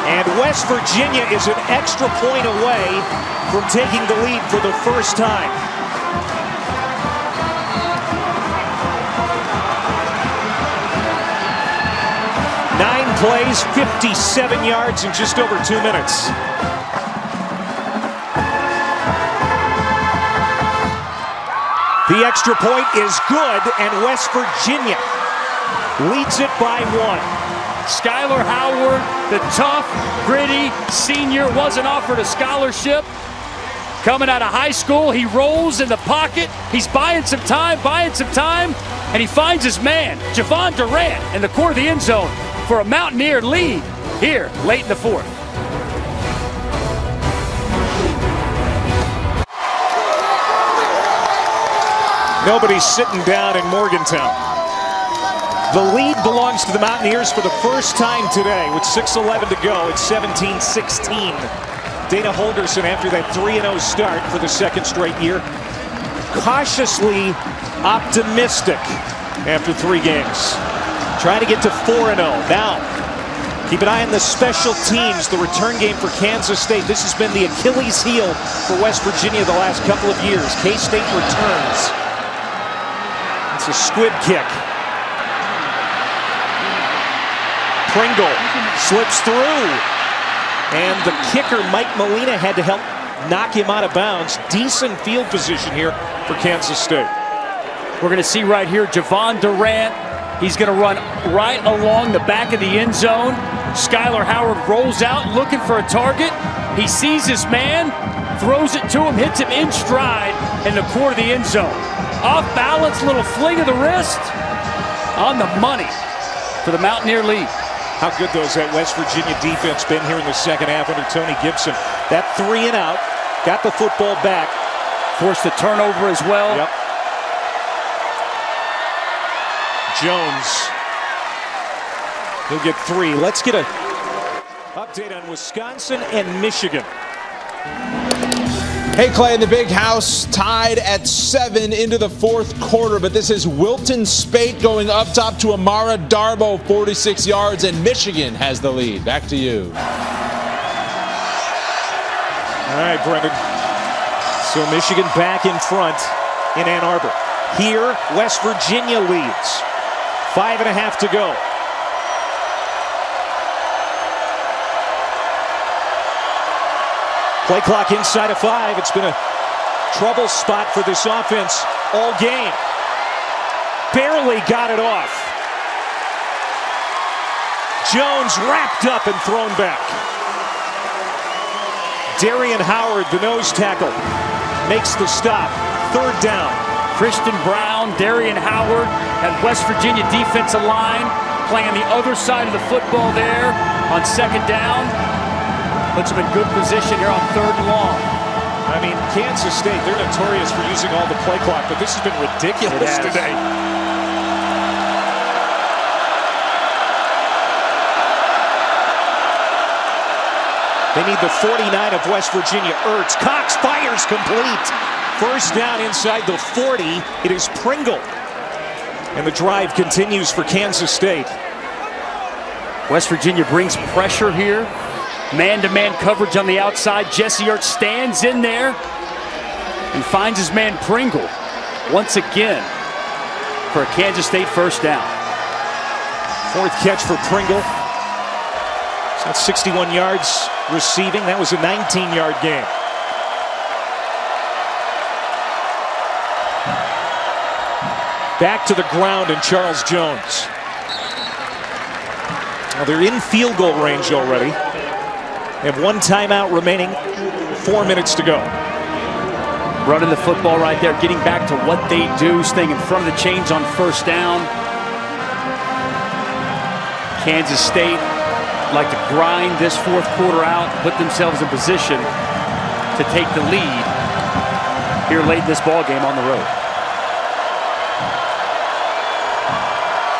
And West Virginia is an extra point away from taking the lead for the first time. Nine plays, 57 yards in just over 2 minutes. The extra point is good, and West Virginia leads it by 1. Skylar Howard, the tough, gritty senior, wasn't offered a scholarship. Coming out of high school, he rolls in the pocket. He's buying some time, and he finds his man, Javon Durant, in the corner of the end zone for a Mountaineer lead here late in the fourth. Nobody's sitting down in Morgantown. The lead belongs to the Mountaineers for the first time today with 6:11 to go. It's 17-16. Dana Holgerson, after that 3-0 start for the second straight year, cautiously optimistic after 3 games. Trying to get to 4-0. Now, keep an eye on the special teams, the return game for Kansas State. This has been the Achilles heel for West Virginia the last couple of years. K-State returns. It's a squib kick. Pringle slips through. And the kicker, Mike Molina, had to help knock him out of bounds. Decent field position here for Kansas State. We're going to see right here Javon Durant. He's going to run right along the back of the end zone. Skylar Howard rolls out looking for a target. He sees his man, throws it to him, hits him in stride in the corner of the end zone. Off balance, little fling of the wrist. On the money for the Mountaineer lead. How good, though, has that West Virginia defense been here in the second half under Tony Gibson? That 3 and out, got the football back. Forced a turnover as well. Yep. Jones. He'll get 3. Let's get a update on Wisconsin and Michigan. Hey, Clay, in the big house, tied at 7 into the fourth quarter, but this is Wilton Spate going up top to Amara Darbo, 46 yards, and Michigan has the lead. Back to you. All right, Brendan. So Michigan back in front in Ann Arbor. Here, West Virginia leads. 5.5 to go. Play clock inside of 5. It's been a trouble spot for this offense all game. Barely got it off. Jones wrapped up and thrown back. Darian Howard, the nose tackle, makes the stop. 3rd down. Christian Brown, Darian Howard, and West Virginia defensive line playing the other side of the football there on 2nd down. Puts them in good position here on 3rd and long. I mean, Kansas State, they're notorious for using all the play clock, but this has been ridiculous today. They need the 49 of West Virginia. Ertz, Cox fires complete. 1st down inside the 40. It is Pringle. And the drive continues for Kansas State. West Virginia brings pressure here. Man-to-man coverage on the outside. Jesse Ertz stands in there and finds his man Pringle once again for a Kansas State 1st down. 4th catch for Pringle. So that's 61 yards receiving. That was a 19-yard game. Back to the ground and Charles Jones. Now they're in field goal range already. They have 1 timeout remaining, 4 minutes to go. Running the football right there, getting back to what they do, staying in front of the chains on 1st down. Kansas State like to grind this 4th quarter out, put themselves in position to take the lead here late in this ball game on the road.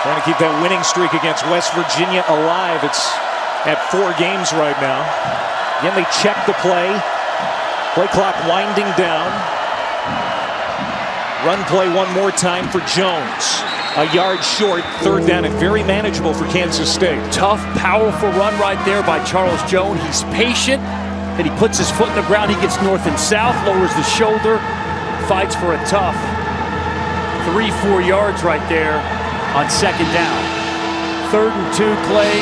Trying to keep that winning streak against West Virginia alive. It's at 4 games right now. Again, they check the play. Play clock winding down. Run play one more time for Jones. A yard short, 3rd down and very manageable for Kansas State. Tough, powerful run right there by Charles Jones. He's patient, then he puts his foot in the ground. He gets north and south, lowers the shoulder, fights for a tough 3-4 yards right there on 2nd down. 3rd and 2, Clay.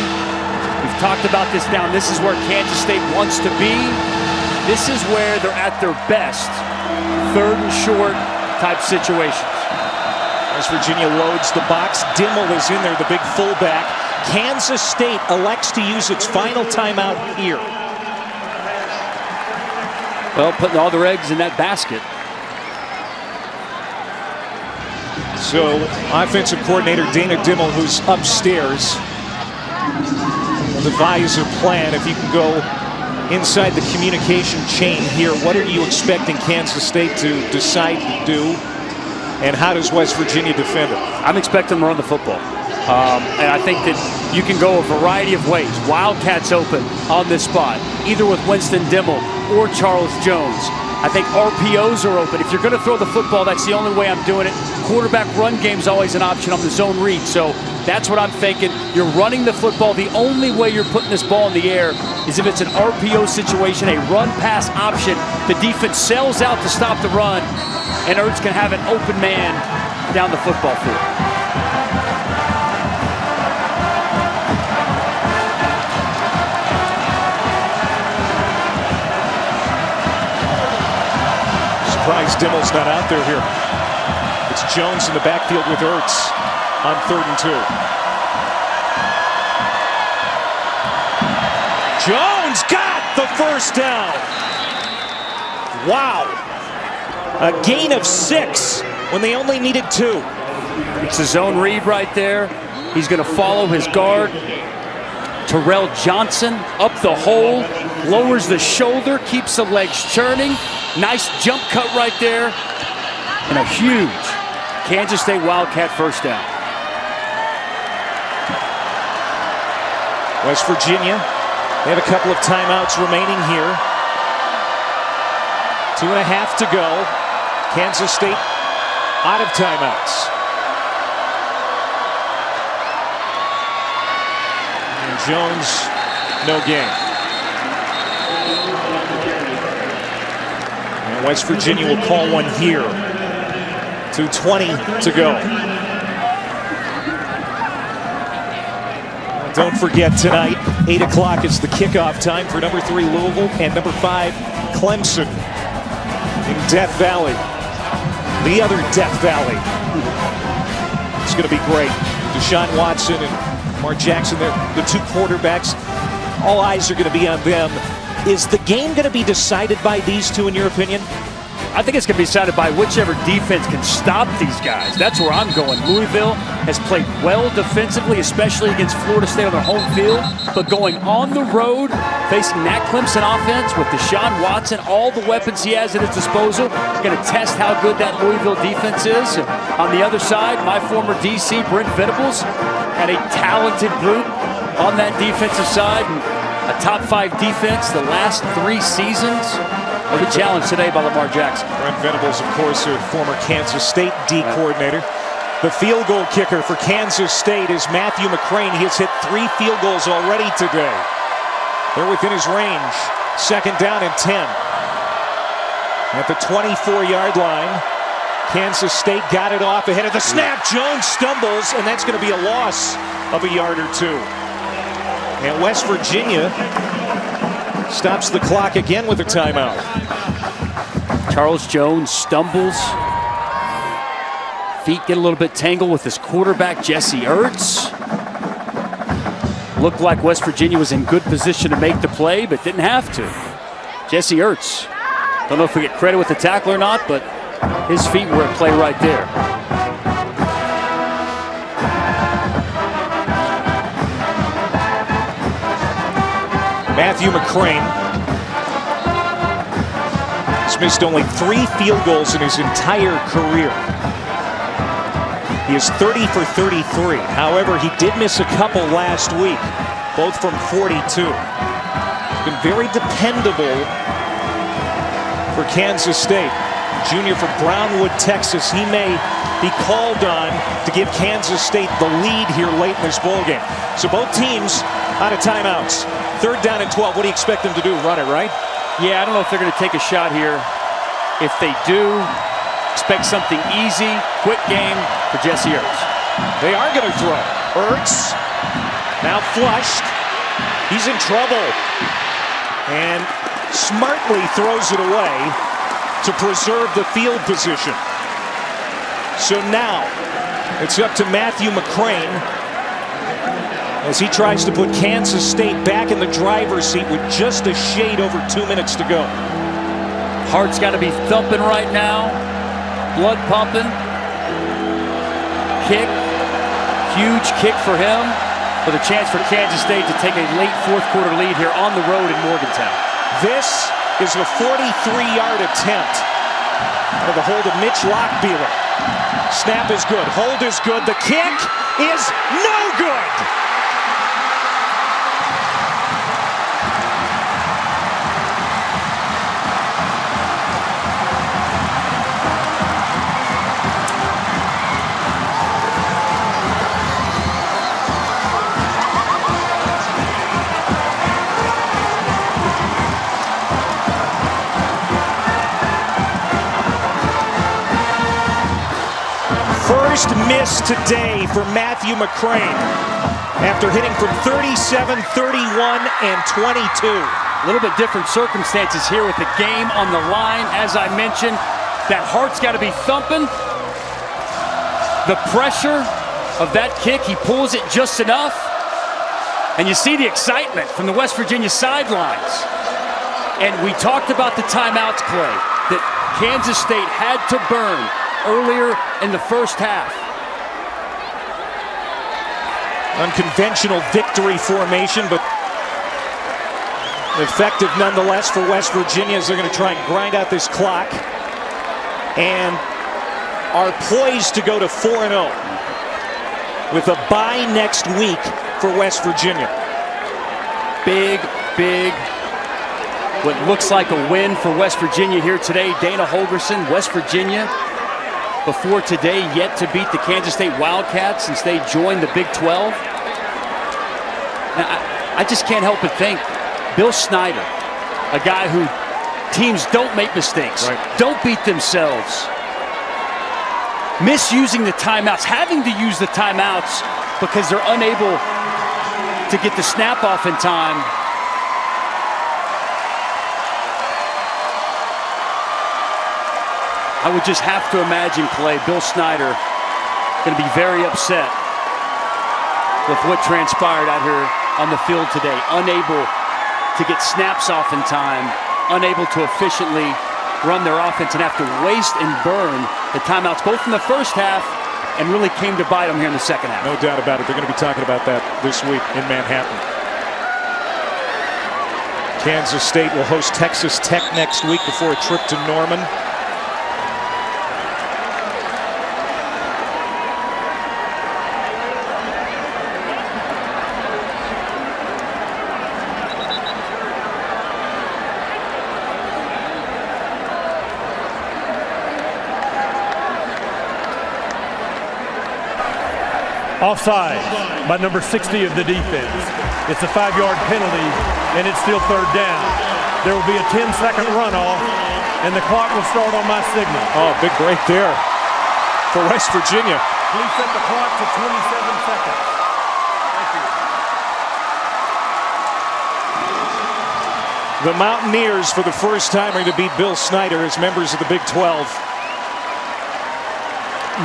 We've talked about this down. This is where Kansas State wants to be. This is where they're at their best. 3rd and short type situations. West Virginia loads the box. Dimmel is in there, the big fullback. Kansas State elects to use its final timeout here. Well, putting all their eggs in that basket. So, offensive coordinator Dana Dimmel, who's upstairs, devise a plan. If you can go inside the communication chain here, what are you expecting Kansas State to decide to do? And how does West Virginia defend it? I'm expecting them to run the football. And I think that you can go a variety of ways. Wildcats open on this spot, either with Winston Dimmel or Charles Jones. I think RPOs are open. If you're going to throw the football, that's the only way I'm doing it. Quarterback run game is always an option on the zone read. So that's what I'm thinking. You're running the football. The only way you're putting this ball in the air is if it's an RPO situation, a run-pass option. The defense sails out to stop the run, and Ertz can have an open man down the football field. Surprised Dimmel's not out there here. It's Jones in the backfield with Ertz on 3rd and 2. Jones got the 1st down. Wow. A gain of 6 when they only needed 2. It's a zone read right there. He's going to follow his guard. Terrell Johnson up the hole, lowers the shoulder, keeps the legs churning. Nice jump cut right there. And a huge Kansas State Wildcat 1st down. West Virginia, they have a couple of timeouts remaining here. 2.5 to go. Kansas State out of timeouts. And Jones, no gain. And West Virginia will call one here. 2:20 to go. Don't forget tonight, 8 o'clock is the kickoff time for number 3 Louisville and number 5 Clemson in Death Valley. The other Death Valley. It's going to be great. Deshaun Watson and Mark Jackson, the 2 quarterbacks. All eyes are going to be on them. Is the game going to be decided by these 2, in your opinion? I think it's going to be decided by whichever defense can stop these guys. That's where I'm going. Louisville has played well defensively, especially against Florida State on their home field. But going on the road, facing that Clemson offense with Deshaun Watson, all the weapons he has at his disposal, going to test how good that Louisville defense is. And on the other side, my former DC, Brent Venables, had a talented group on that defensive side. And a top 5 defense the last 3 seasons. A good challenge today by Lamar Jackson. Brent Venables, of course, a former Kansas State D coordinator. The field goal kicker for Kansas State is Matthew McCrane. He has hit 3 field goals already today. They're within his range. 2nd down and 10. At the 24-yard line, Kansas State got it off ahead of the snap. Jones stumbles, and that's going to be a loss of a yard or 2. And West Virginia stops the clock again with a timeout. Charles Jones stumbles. Feet get a little bit tangled with his quarterback, Jesse Ertz. Looked like West Virginia was in good position to make the play, but didn't have to. Jesse Ertz. Don't know if we get credit with the tackle or not, but his feet were at play right there. Matthew McCrane has missed only 3 field goals in his entire career. He is 30 for 33. However, he did miss a couple last week, both from 42. Been very dependable for Kansas State. Junior from Brownwood, Texas. He may be called on to give Kansas State the lead here late in this ball game. So both teams out of timeouts. 3rd down and 12. What do you expect them to do? Run it, right? Yeah, I don't know if they're going to take a shot here. If they do, expect something easy, quick game for Jesse Ertz. They are going to throw. Ertz now flushed. He's in trouble. And smartly throws it away to preserve the field position. So now it's up to Matthew McCrane as he tries to put Kansas State back in the driver's seat with just a shade over 2 minutes to go. Heart's got to be thumping right now. Blood pumping. Kick. Huge kick for him, with a chance for Kansas State to take a late 4th quarter lead here on the road in Morgantown. This is a 43-yard attempt out of the hold of Mitch Lockbeeler. Snap is good. Hold is good. The kick is no good. First miss today for Matthew McCrane after hitting from 37, 31, and 22. A little bit different circumstances here with the game on the line. As I mentioned, that heart's got to be thumping. The pressure of that kick, he pulls it just enough. And you see the excitement from the West Virginia sidelines. And we talked about the timeouts, Clay, that Kansas State had to burn earlier in the first half. Unconventional victory formation, but effective nonetheless for West Virginia as they're going to try and grind out this clock and are poised to go to 4-0 with a bye next week for West Virginia. Big, what looks like a win for West Virginia here today. Dana Holgorsen, West Virginia, before today, yet to beat the Kansas State Wildcats since they joined the Big 12. Now, I just can't help but think, Bill Snyder, a guy who teams don't make mistakes, don't beat themselves, misusing the timeouts, having to use the timeouts because they're unable to get the snap off in time. I would just have to imagine, Clay, Bill Snyder going to be very upset with what transpired out here on the field today. Unable to get snaps off in time, unable to efficiently run their offense, and have to waste and burn the timeouts, both in the first half and really came to bite them here in the second half. No doubt about it. They're going to be talking about that this week in Manhattan. Kansas State will host Texas Tech next week before a trip to Norman. Offside by number 60 of the defense. It's a 5-yard penalty, and it's still 3rd down. There will be a 10-second runoff, and the clock will start on my signal. Oh, big break there for West Virginia. Please set the clock to 27 seconds. Thank The you. Mountaineers, for the first time, are going to beat Bill Snyder as members of the Big 12.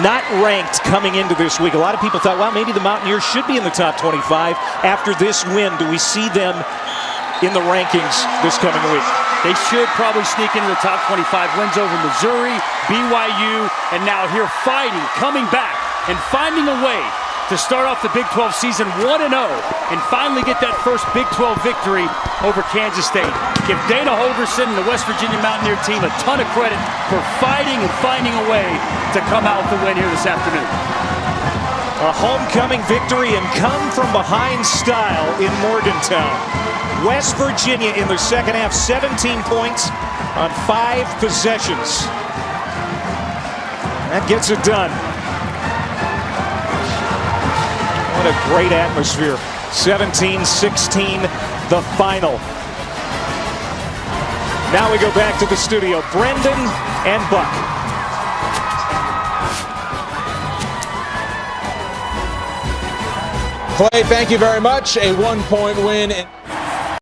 Not ranked coming into this week. A lot of people thought, well, maybe the Mountaineers should be in the top 25 after this win. Do we see them in the rankings this coming week? They should probably sneak into the top 25. Wins over Missouri, BYU, and now here fighting, coming back, and finding a way to start off the Big 12 season 1-0 and finally get that first Big 12 victory over Kansas State. Give Dana Holgorsen and the West Virginia Mountaineer team a ton of credit for fighting and finding a way to come out with the win here this afternoon. A homecoming victory and come from behind style in Morgantown. West Virginia in their second half, 17 points on 5 possessions. That gets it done. What a great atmosphere. 17-16, the final. Now we go back to the studio. Brendan and Buck. Clay, thank you very much. A 1-point win.